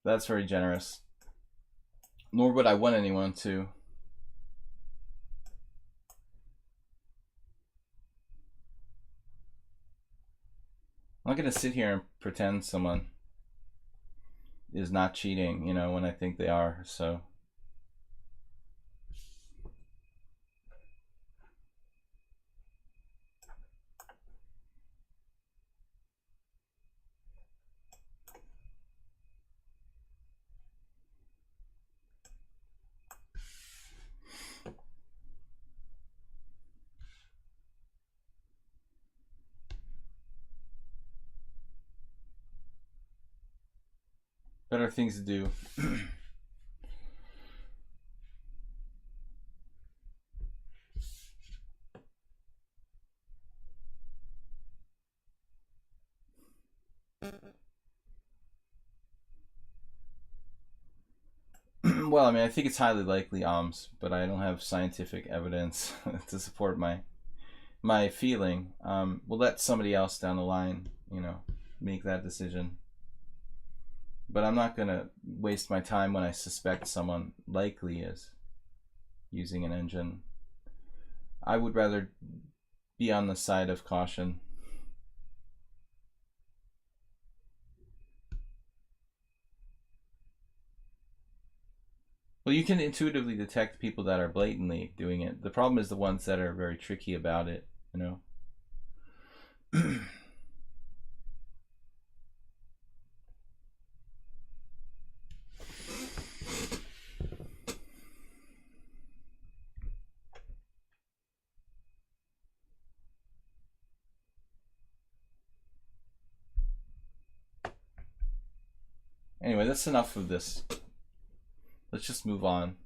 That's very generous. Nor would I want anyone to. I'm not going to sit here and pretend someone is not cheating, you know, when I think they are, so. Better things to do. Well, I mean, I think it's highly likely OMS, but I don't have scientific evidence to support my feeling. We'll let somebody else down the line, you know, make that decision. But I'm not gonna waste my time when I suspect someone likely is using an engine. I would rather be on the side of caution. Well, you can intuitively detect people that are blatantly doing it. The problem is the ones that are very tricky about it, you know. Anyway, that's enough of this. Let's just move on.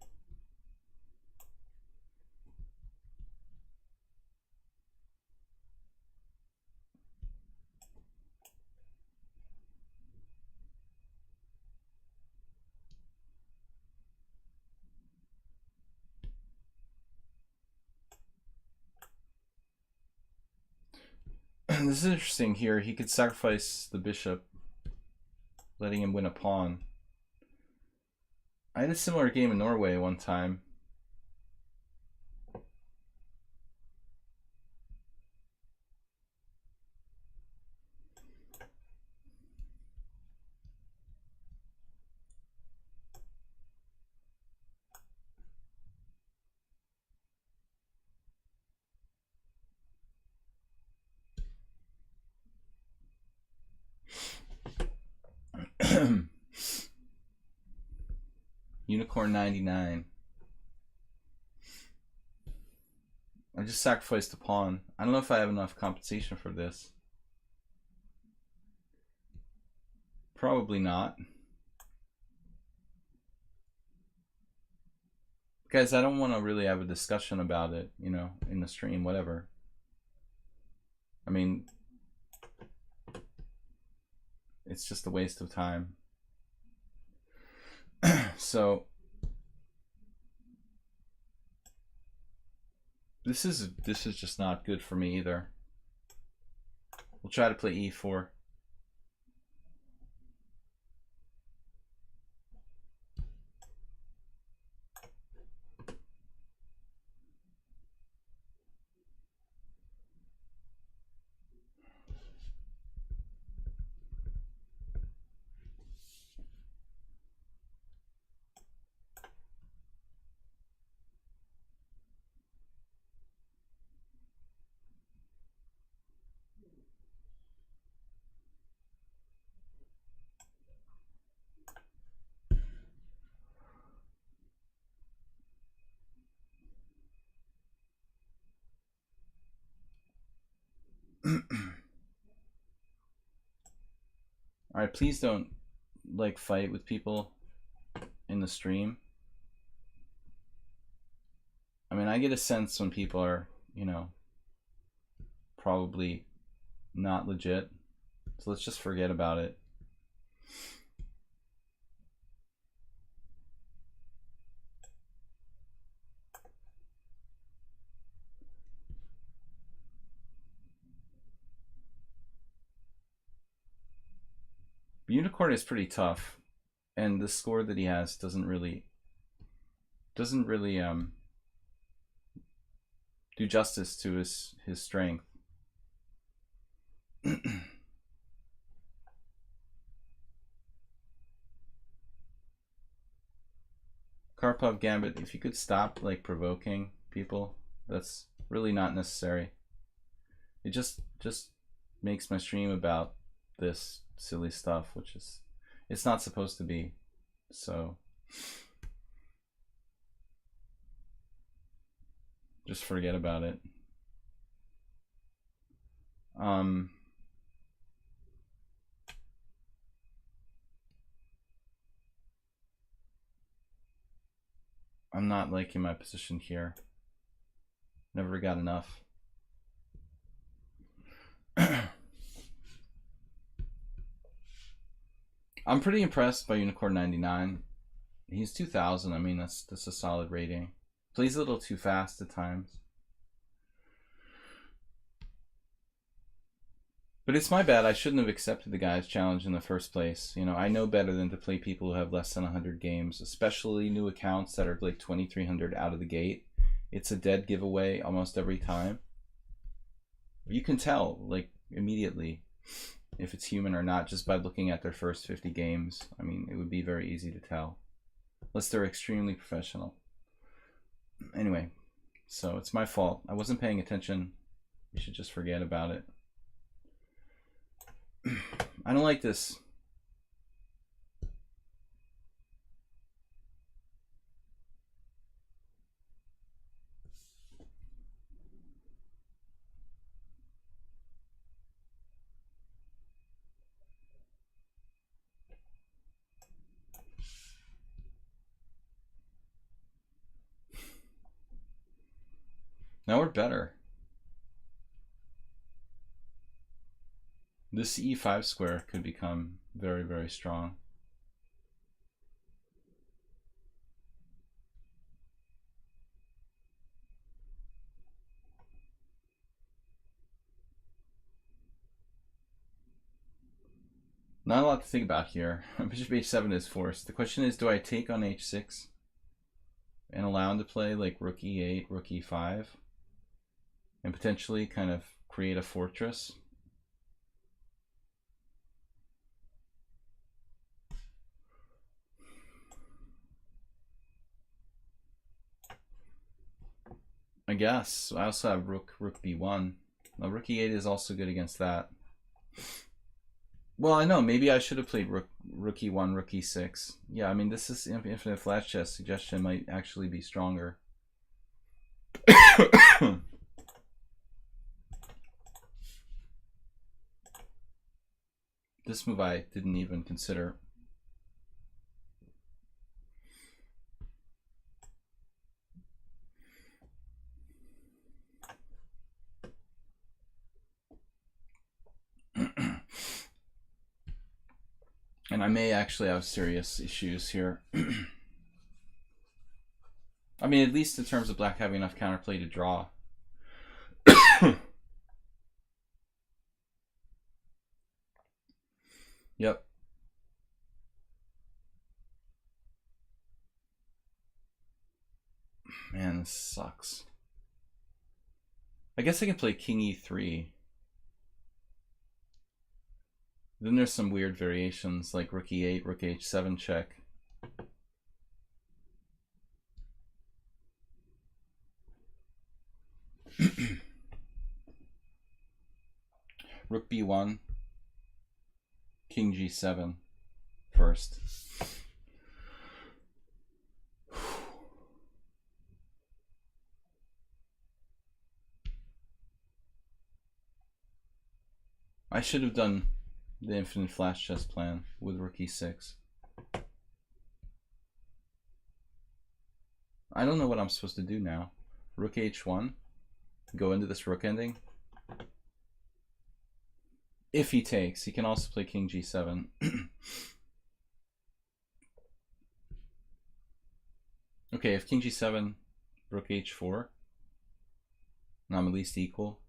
This is interesting here. He could sacrifice the bishop, letting him win a pawn. I had a similar game in Norway one time. Unicorn 99. I just sacrificed a pawn. I don't know if I have enough compensation for this. Probably not. Guys, I don't want to really have a discussion about it, you know, in the stream, whatever. I mean, it's just a waste of time. So this is just not good for me either. We'll try to play e4. All right, please don't like fight with people in the stream. I mean, I get a sense when people are, you know, probably not legit. So let's just forget about it. Unicorn is pretty tough, and the score that he has doesn't really do justice to his strength. Karpov Gambit, if you could stop like provoking people, that's really not necessary. It just makes my stream about this silly stuff, which is, it's not supposed to be. So just forget about it. I'm not liking my position here. Never got enough. I'm pretty impressed by Unicorn 99. He's 2000. I mean, that's a solid rating. Plays a little too fast at times. But it's my bad. I shouldn't have accepted the guy's challenge in the first place. You know, I know better than to play people who have less than 100 games, especially new accounts that are like 2,300 out of the gate. It's a dead giveaway almost every time. You can tell, like, immediately if it's human or not just by looking at their first 50 games. I mean, it would be very easy to tell. Unless they're extremely professional. Anyway, so it's my fault. I wasn't paying attention. You should just forget about it. I don't like this. Now we're better. This e5 square could become very, very strong. Not a lot to think about here. Bishop h7 is forced. The question is, do I take on h6 and allow him to play like rook e8, rook e5, and potentially kind of create a fortress? I guess. I also have rook b1. Now, rook e8 is also good against that. Well, I know. Maybe I should have played rook e1, rook e6. Yeah, I mean, this is infinite flash chess. Suggestion might actually be stronger. This move I didn't even consider. And I may actually have serious issues here. I mean, at least in terms of black having enough counterplay to draw. Yep. Man, this sucks. I guess I can play king e3. Then there's some weird variations like rook e8, rook h7 check. Rook b1, king g7 first. I should have done the infinite flash chess plan with rook e6. I don't know what I'm supposed to do now. Rook h1, go into this rook ending. If he takes, he can also play king g7. Okay, if king g7, rook h4, now I'm at least equal.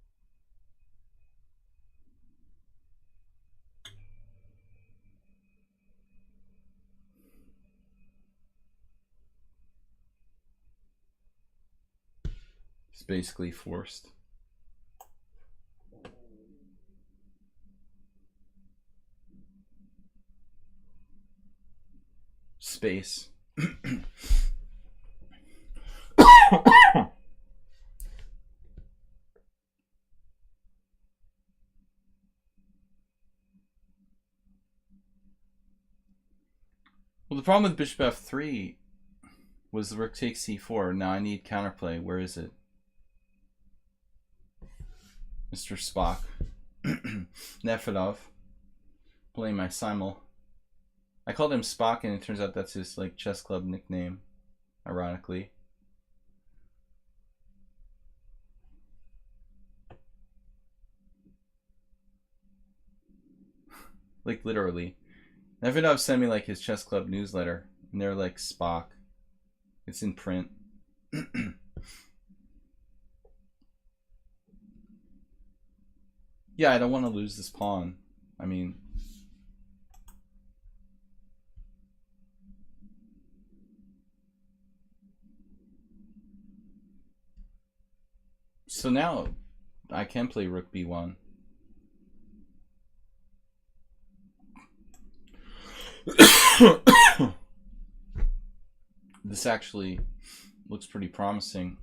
It's basically forced. Space. Well, the problem with bishop f3 was the rook takes c4. Now I need counterplay. Where is it? Mr. Spock. Nefedov. Playing my simul. I called him Spock, and it turns out that's his like chess club nickname, ironically. Like literally. Nefedov sent me like his chess club newsletter, and they're like Spock. It's in print. Yeah, I don't want to lose this pawn. I mean... So now I can play rook b1. This actually looks pretty promising.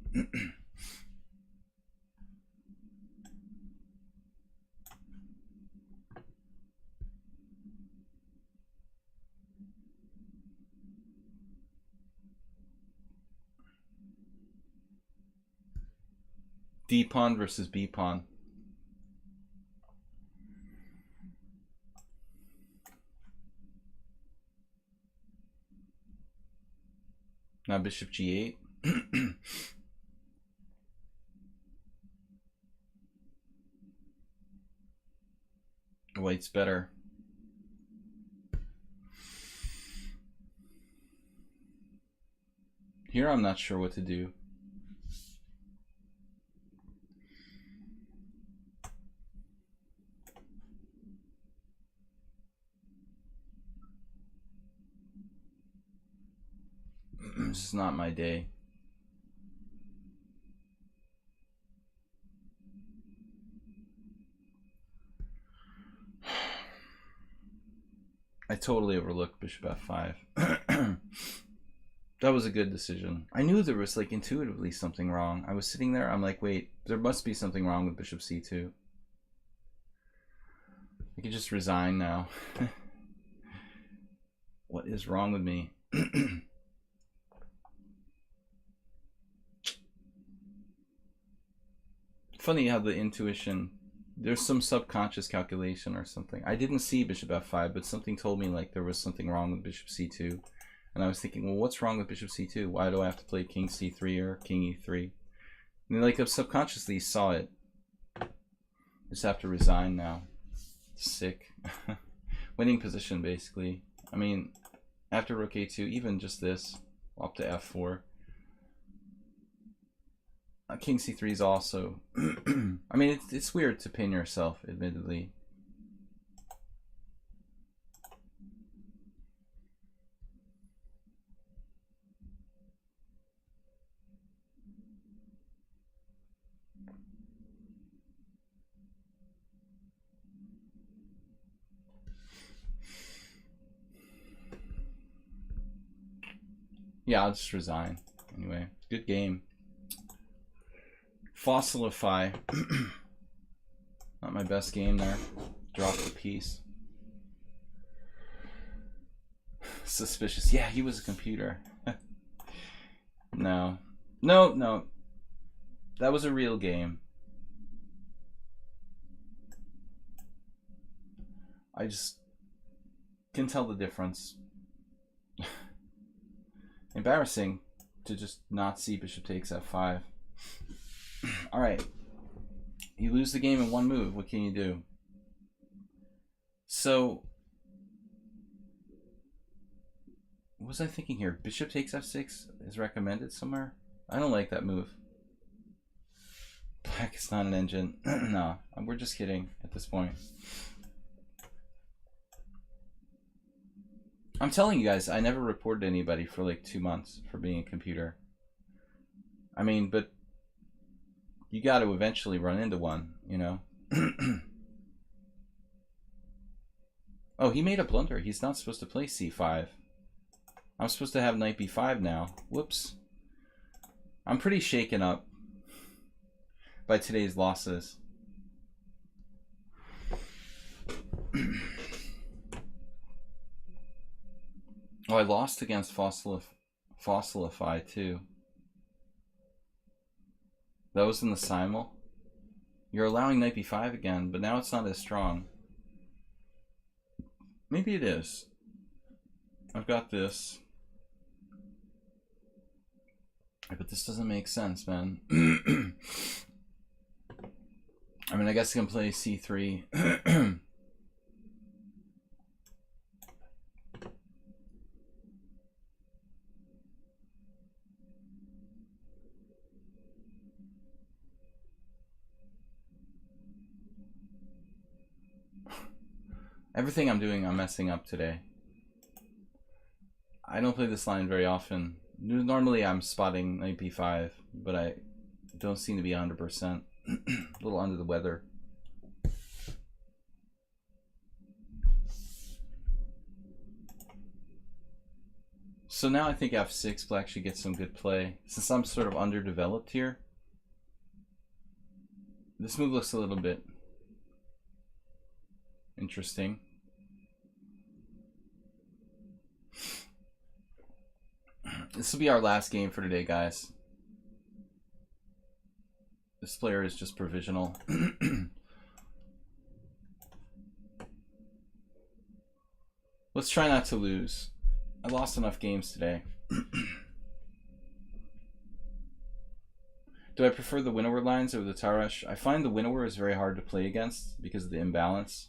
D pawn versus B pawn. Now bishop g8. White's better. Here I'm not sure what to do. This is not my day. I totally overlooked bishop f5. That was a good decision. I knew there was like intuitively something wrong. I was sitting there, I'm like, wait, there must be something wrong with bishop c2. I could just resign now. What is wrong with me? Funny how the intuition, there's some subconscious calculation or something. I didn't see bishop f5, but something told me like there was something wrong with bishop c2. And I was thinking, well, what's wrong with bishop c2? Why do I have to play king c3 or king e3? And like I subconsciously saw it. Just have to resign now. Sick. Winning position, basically. I mean, after rook a2, even just this, up to f4. King c3 is also... I mean, it's weird to pin yourself, admittedly. Yeah, I'll just resign. Anyway, good game. Fossilify. Not my best game there. Drop the piece. Suspicious. Yeah, he was a computer. No. No. That was a real game. I just can tell the difference. Embarrassing to just not see bishop takes f5. Alright. You lose the game in one move. What can you do? So, what was I thinking here? Bishop takes f6 is recommended somewhere? I don't like that move. Black is not an engine. No, we're just kidding at this point. I'm telling you guys, I never reported anybody for like 2 months for being a computer. I mean, but you got to eventually run into one, you know? Oh, he made a blunder. He's not supposed to play c5. I'm supposed to have knight b5 now. Whoops. I'm pretty shaken up by today's losses. Oh, I lost against Fossilify too. That was in the simul. You're allowing knight b5 again, but now it's not as strong. Maybe it is. I've got this. But this doesn't make sense, man. I mean, I guess I can play c3. Everything I'm doing, I'm messing up today. I don't play this line very often. Normally I'm spotting knight b5, but I don't seem to be 100%. A little under the weather. So now I think f6 will actually get some good play. Since I'm sort of underdeveloped here, this move looks a little bit interesting. This will be our last game for today, guys. This player is just provisional. Let's try not to lose. I lost enough games today. Do I prefer the winnower lines over the Tarash? I find the winnower is very hard to play against because of the imbalance.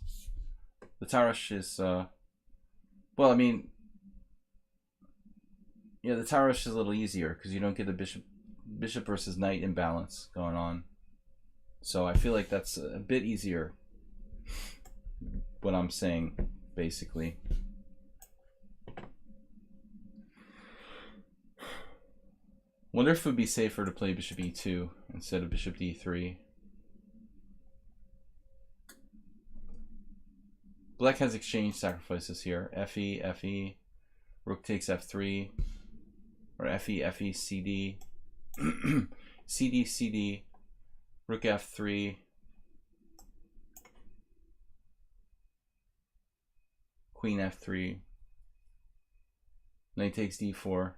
The Tarash is, well, I mean, yeah, the Tarash is a little easier because you don't get the bishop versus knight imbalance going on. So I feel like that's a bit easier, what I'm saying, basically. Wonder if it would be safer to play bishop e2 instead of bishop d3. Black has exchange sacrifices here. Fe, Fe, rook takes f3, or Fe, Fe, cd, cd, cd, rook f3, queen f3, knight takes d4.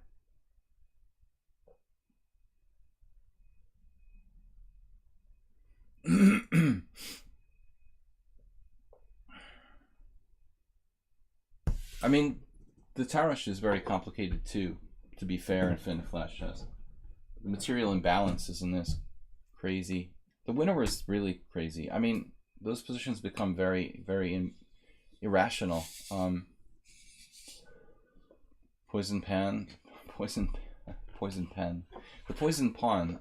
I mean, the Tarash is very complicated too, to be fair, in Fin Flash chess. The material imbalances in this crazy. The winnower is really crazy. I mean, those positions become very, very irrational. Poison pen, poison pen, the poison pawn.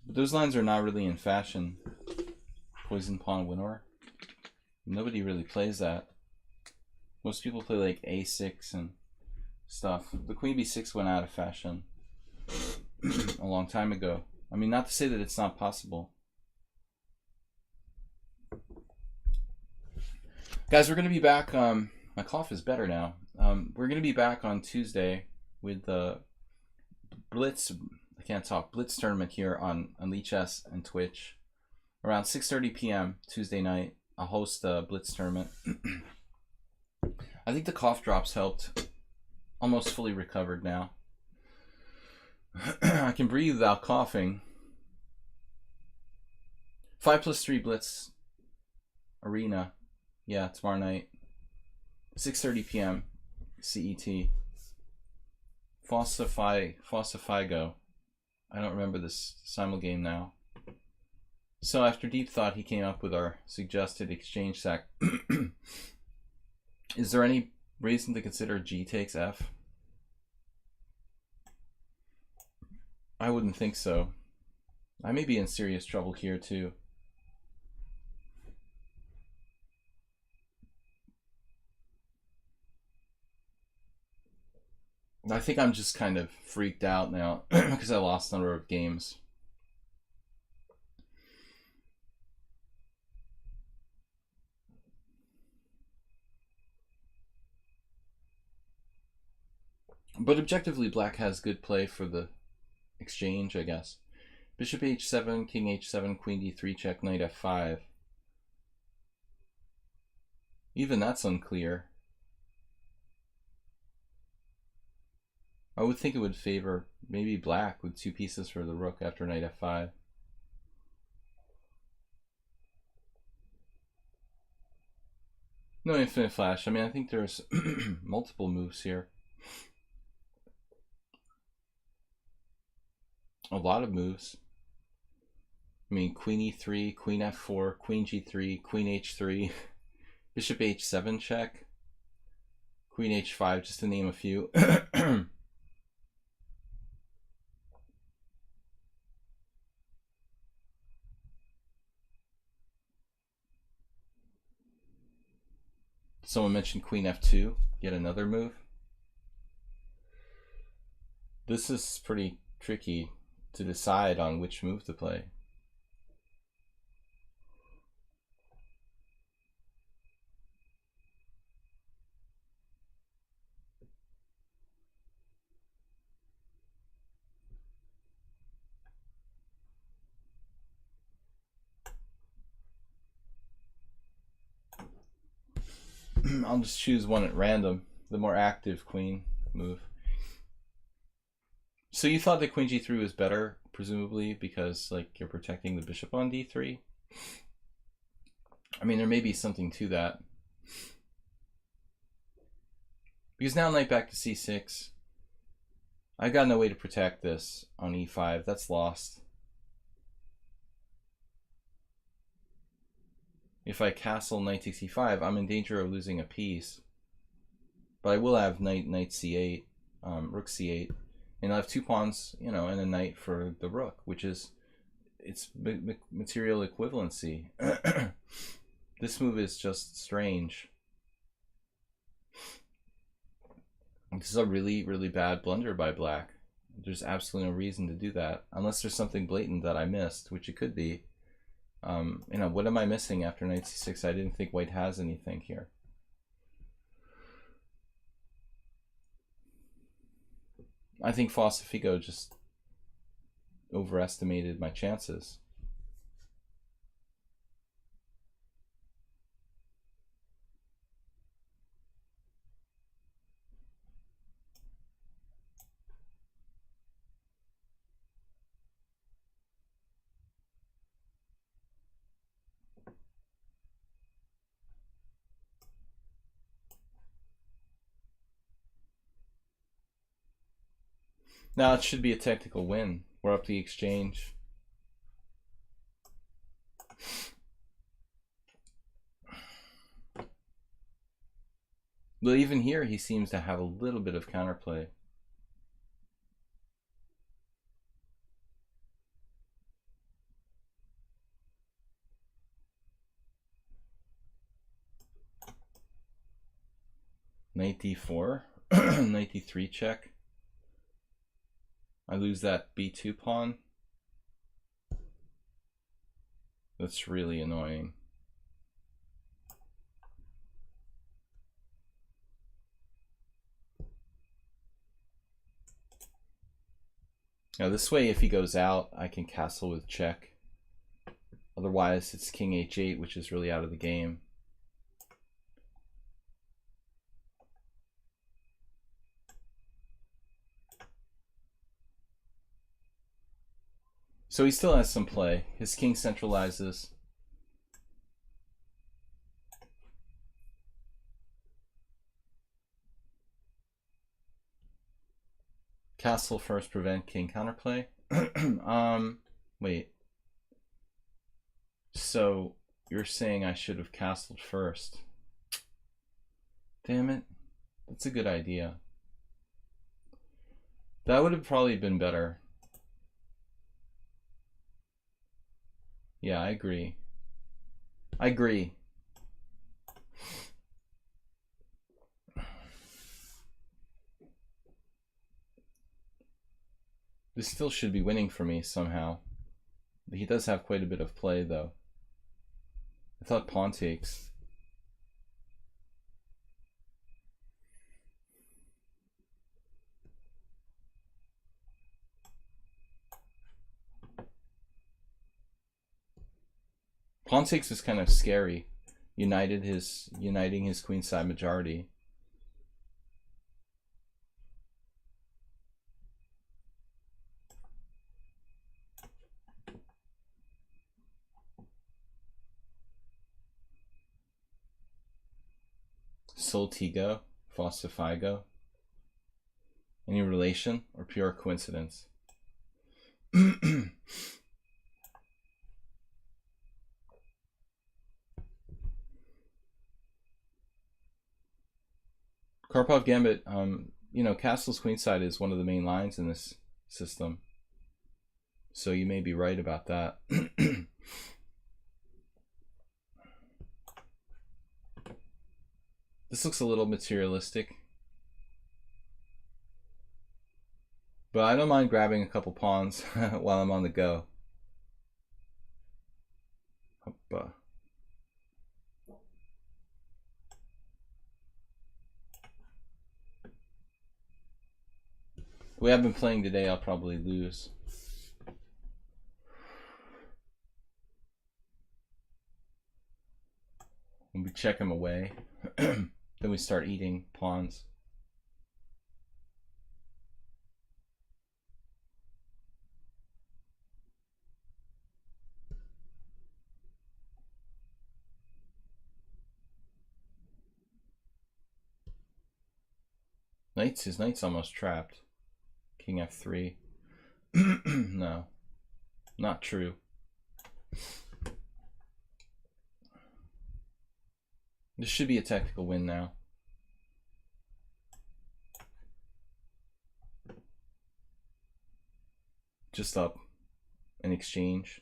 But those lines are not really in fashion. Poison pawn winnower. Nobody really plays that. Most people play like a6 and stuff. The queen b6 went out of fashion a long time ago. I mean, not to say that it's not possible. Guys, we're going to be back. My cough is better now. We're going to be back on Tuesday with the Blitz. I can't talk. Blitz tournament here on lichess and Twitch around 6:30 p.m. Tuesday night. I'll host the Blitz tournament. I think the cough drops helped. Almost fully recovered now. I can breathe without coughing. 5+3 Blitz Arena. Yeah, tomorrow night. 6:30 p.m. CET. Fossifigo. I don't remember this simul game now. So after deep thought, he came up with our suggested exchange sac. Is there any reason to consider G takes F? I wouldn't think so. I may be in serious trouble here too. I think I'm just kind of freaked out now because I lost a number of games. But objectively, black has good play for the exchange, I guess. Bishop h7, king h7, queen d3, check, knight f5. Even that's unclear. I would think it would favor maybe black with two pieces for the rook after knight f5. No infinite flash. I mean, I think there's multiple moves here. A lot of moves. I mean, queen e3, queen f4, queen g3, queen h3, bishop h7 check, queen h5, just to name a few. Someone mentioned queen f2, yet another move. This is pretty tricky to decide on which move to play. I'll just choose one at random, the more active queen move. So you thought that queen g3 was better, presumably, because like you're protecting the bishop on d3? I mean, there may be something to that. Because now knight back to c6. I've got no way to protect this on e5. That's lost. If I castle knight takes e5, I'm in danger of losing a piece. But I will have knight c8, rook c8, and I'll have two pawns, you know, and a knight for the rook, which is it's material equivalency. This move is just strange. This is a really, really bad blunder by black. There's absolutely no reason to do that, unless there's something blatant that I missed, which it could be. You know, what am I missing after knight c6? I didn't think white has anything here. I think Falsifico just overestimated my chances. Now it should be a technical win. We're up the exchange. But even here, he seems to have a little bit of counterplay. Knight d4, knight d3 check. I lose that b2 pawn. That's really annoying. Now this way, if he goes out, I can castle with check. Otherwise, it's king h8, which is really out of the game. So he still has some play. His king centralizes. Castle first, prevent king counterplay. Wait. So you're saying I should have castled first? Damn it. That's a good idea. That would have probably been better. Yeah, I agree. I agree. This still should be winning for me somehow. He does have quite a bit of play, though. I thought pawn takes. Pawn takes is kind of scary. Uniting his queenside majority. Soltigo, Falsifigo. Any relation or pure coincidence? Karpov Gambit, you know, castle's queenside is one of the main lines in this system. So you may be right about that. This looks a little materialistic. But I don't mind grabbing a couple pawns while I'm on the go. Hoppa. The way I've been playing today, I'll probably lose. When we check him away, then we start eating pawns. His knight's almost trapped. King f3. No, not true. This should be a tactical win now. Just up an exchange.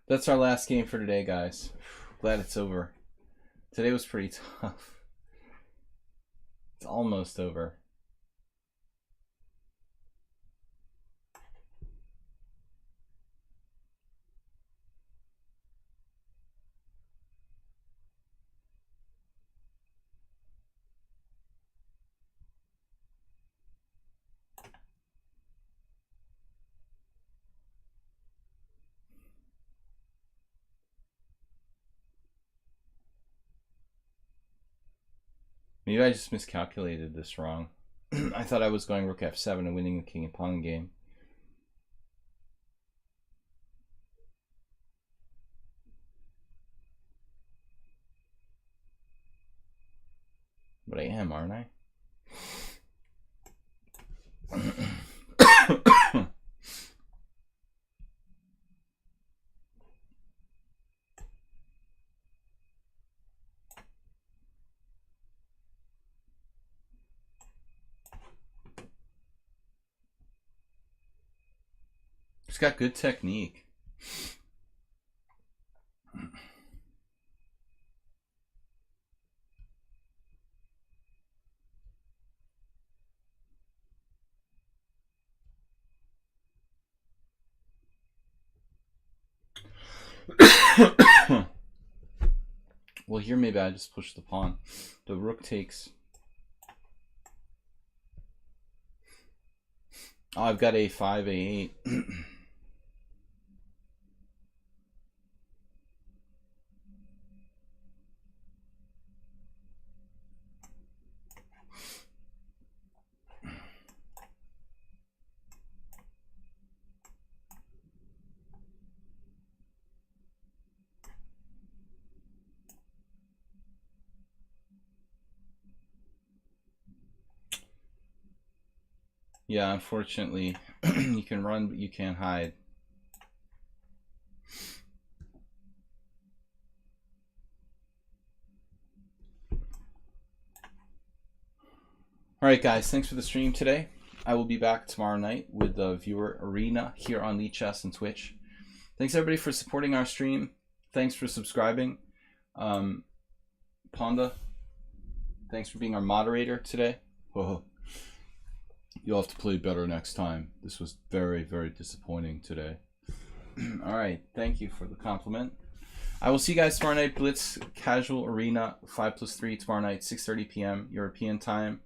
That's our last game for today, guys. Glad it's over. Today was pretty tough. It's almost over. Maybe I just miscalculated this wrong. I thought I was going rook f7 and winning the king and pawn game. But I am, aren't I? He's got good technique. Well, here maybe I just push the pawn. The rook takes. Oh, I've got a5, a8. Yeah, unfortunately, you can run, but you can't hide. All right, guys, thanks for the stream today. I will be back tomorrow night with the viewer arena here on lichess and Twitch. Thanks, everybody, for supporting our stream. Thanks for subscribing. Ponda, thanks for being our moderator today. Whoa. You'll have to play better next time. This was very, very disappointing today. All right. Thank you for the compliment. I will see you guys tomorrow night. Blitz Casual Arena 5+3 tomorrow night, 6:30 p.m. European time.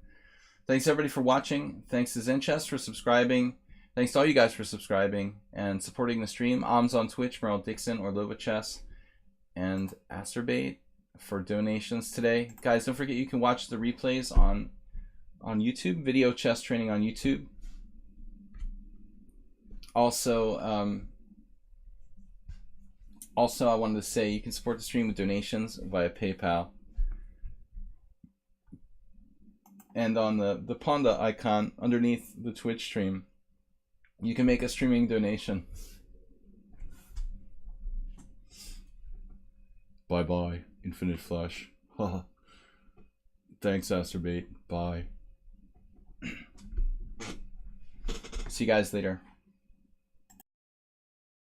Thanks, everybody, for watching. Thanks to Zenchess for subscribing. Thanks to all you guys for subscribing and supporting the stream. Om's on Twitch, Merrill Dixon, Orlova Chess, and Asterbait for donations today. Guys, don't forget you can watch the replays on YouTube, video chess training on YouTube. Also, I wanted to say you can support the stream with donations via PayPal. And on the Ponda icon underneath the Twitch stream, you can make a streaming donation. Bye-bye, Infinite Flash. Thanks, Asterbait. Bye. See you guys later.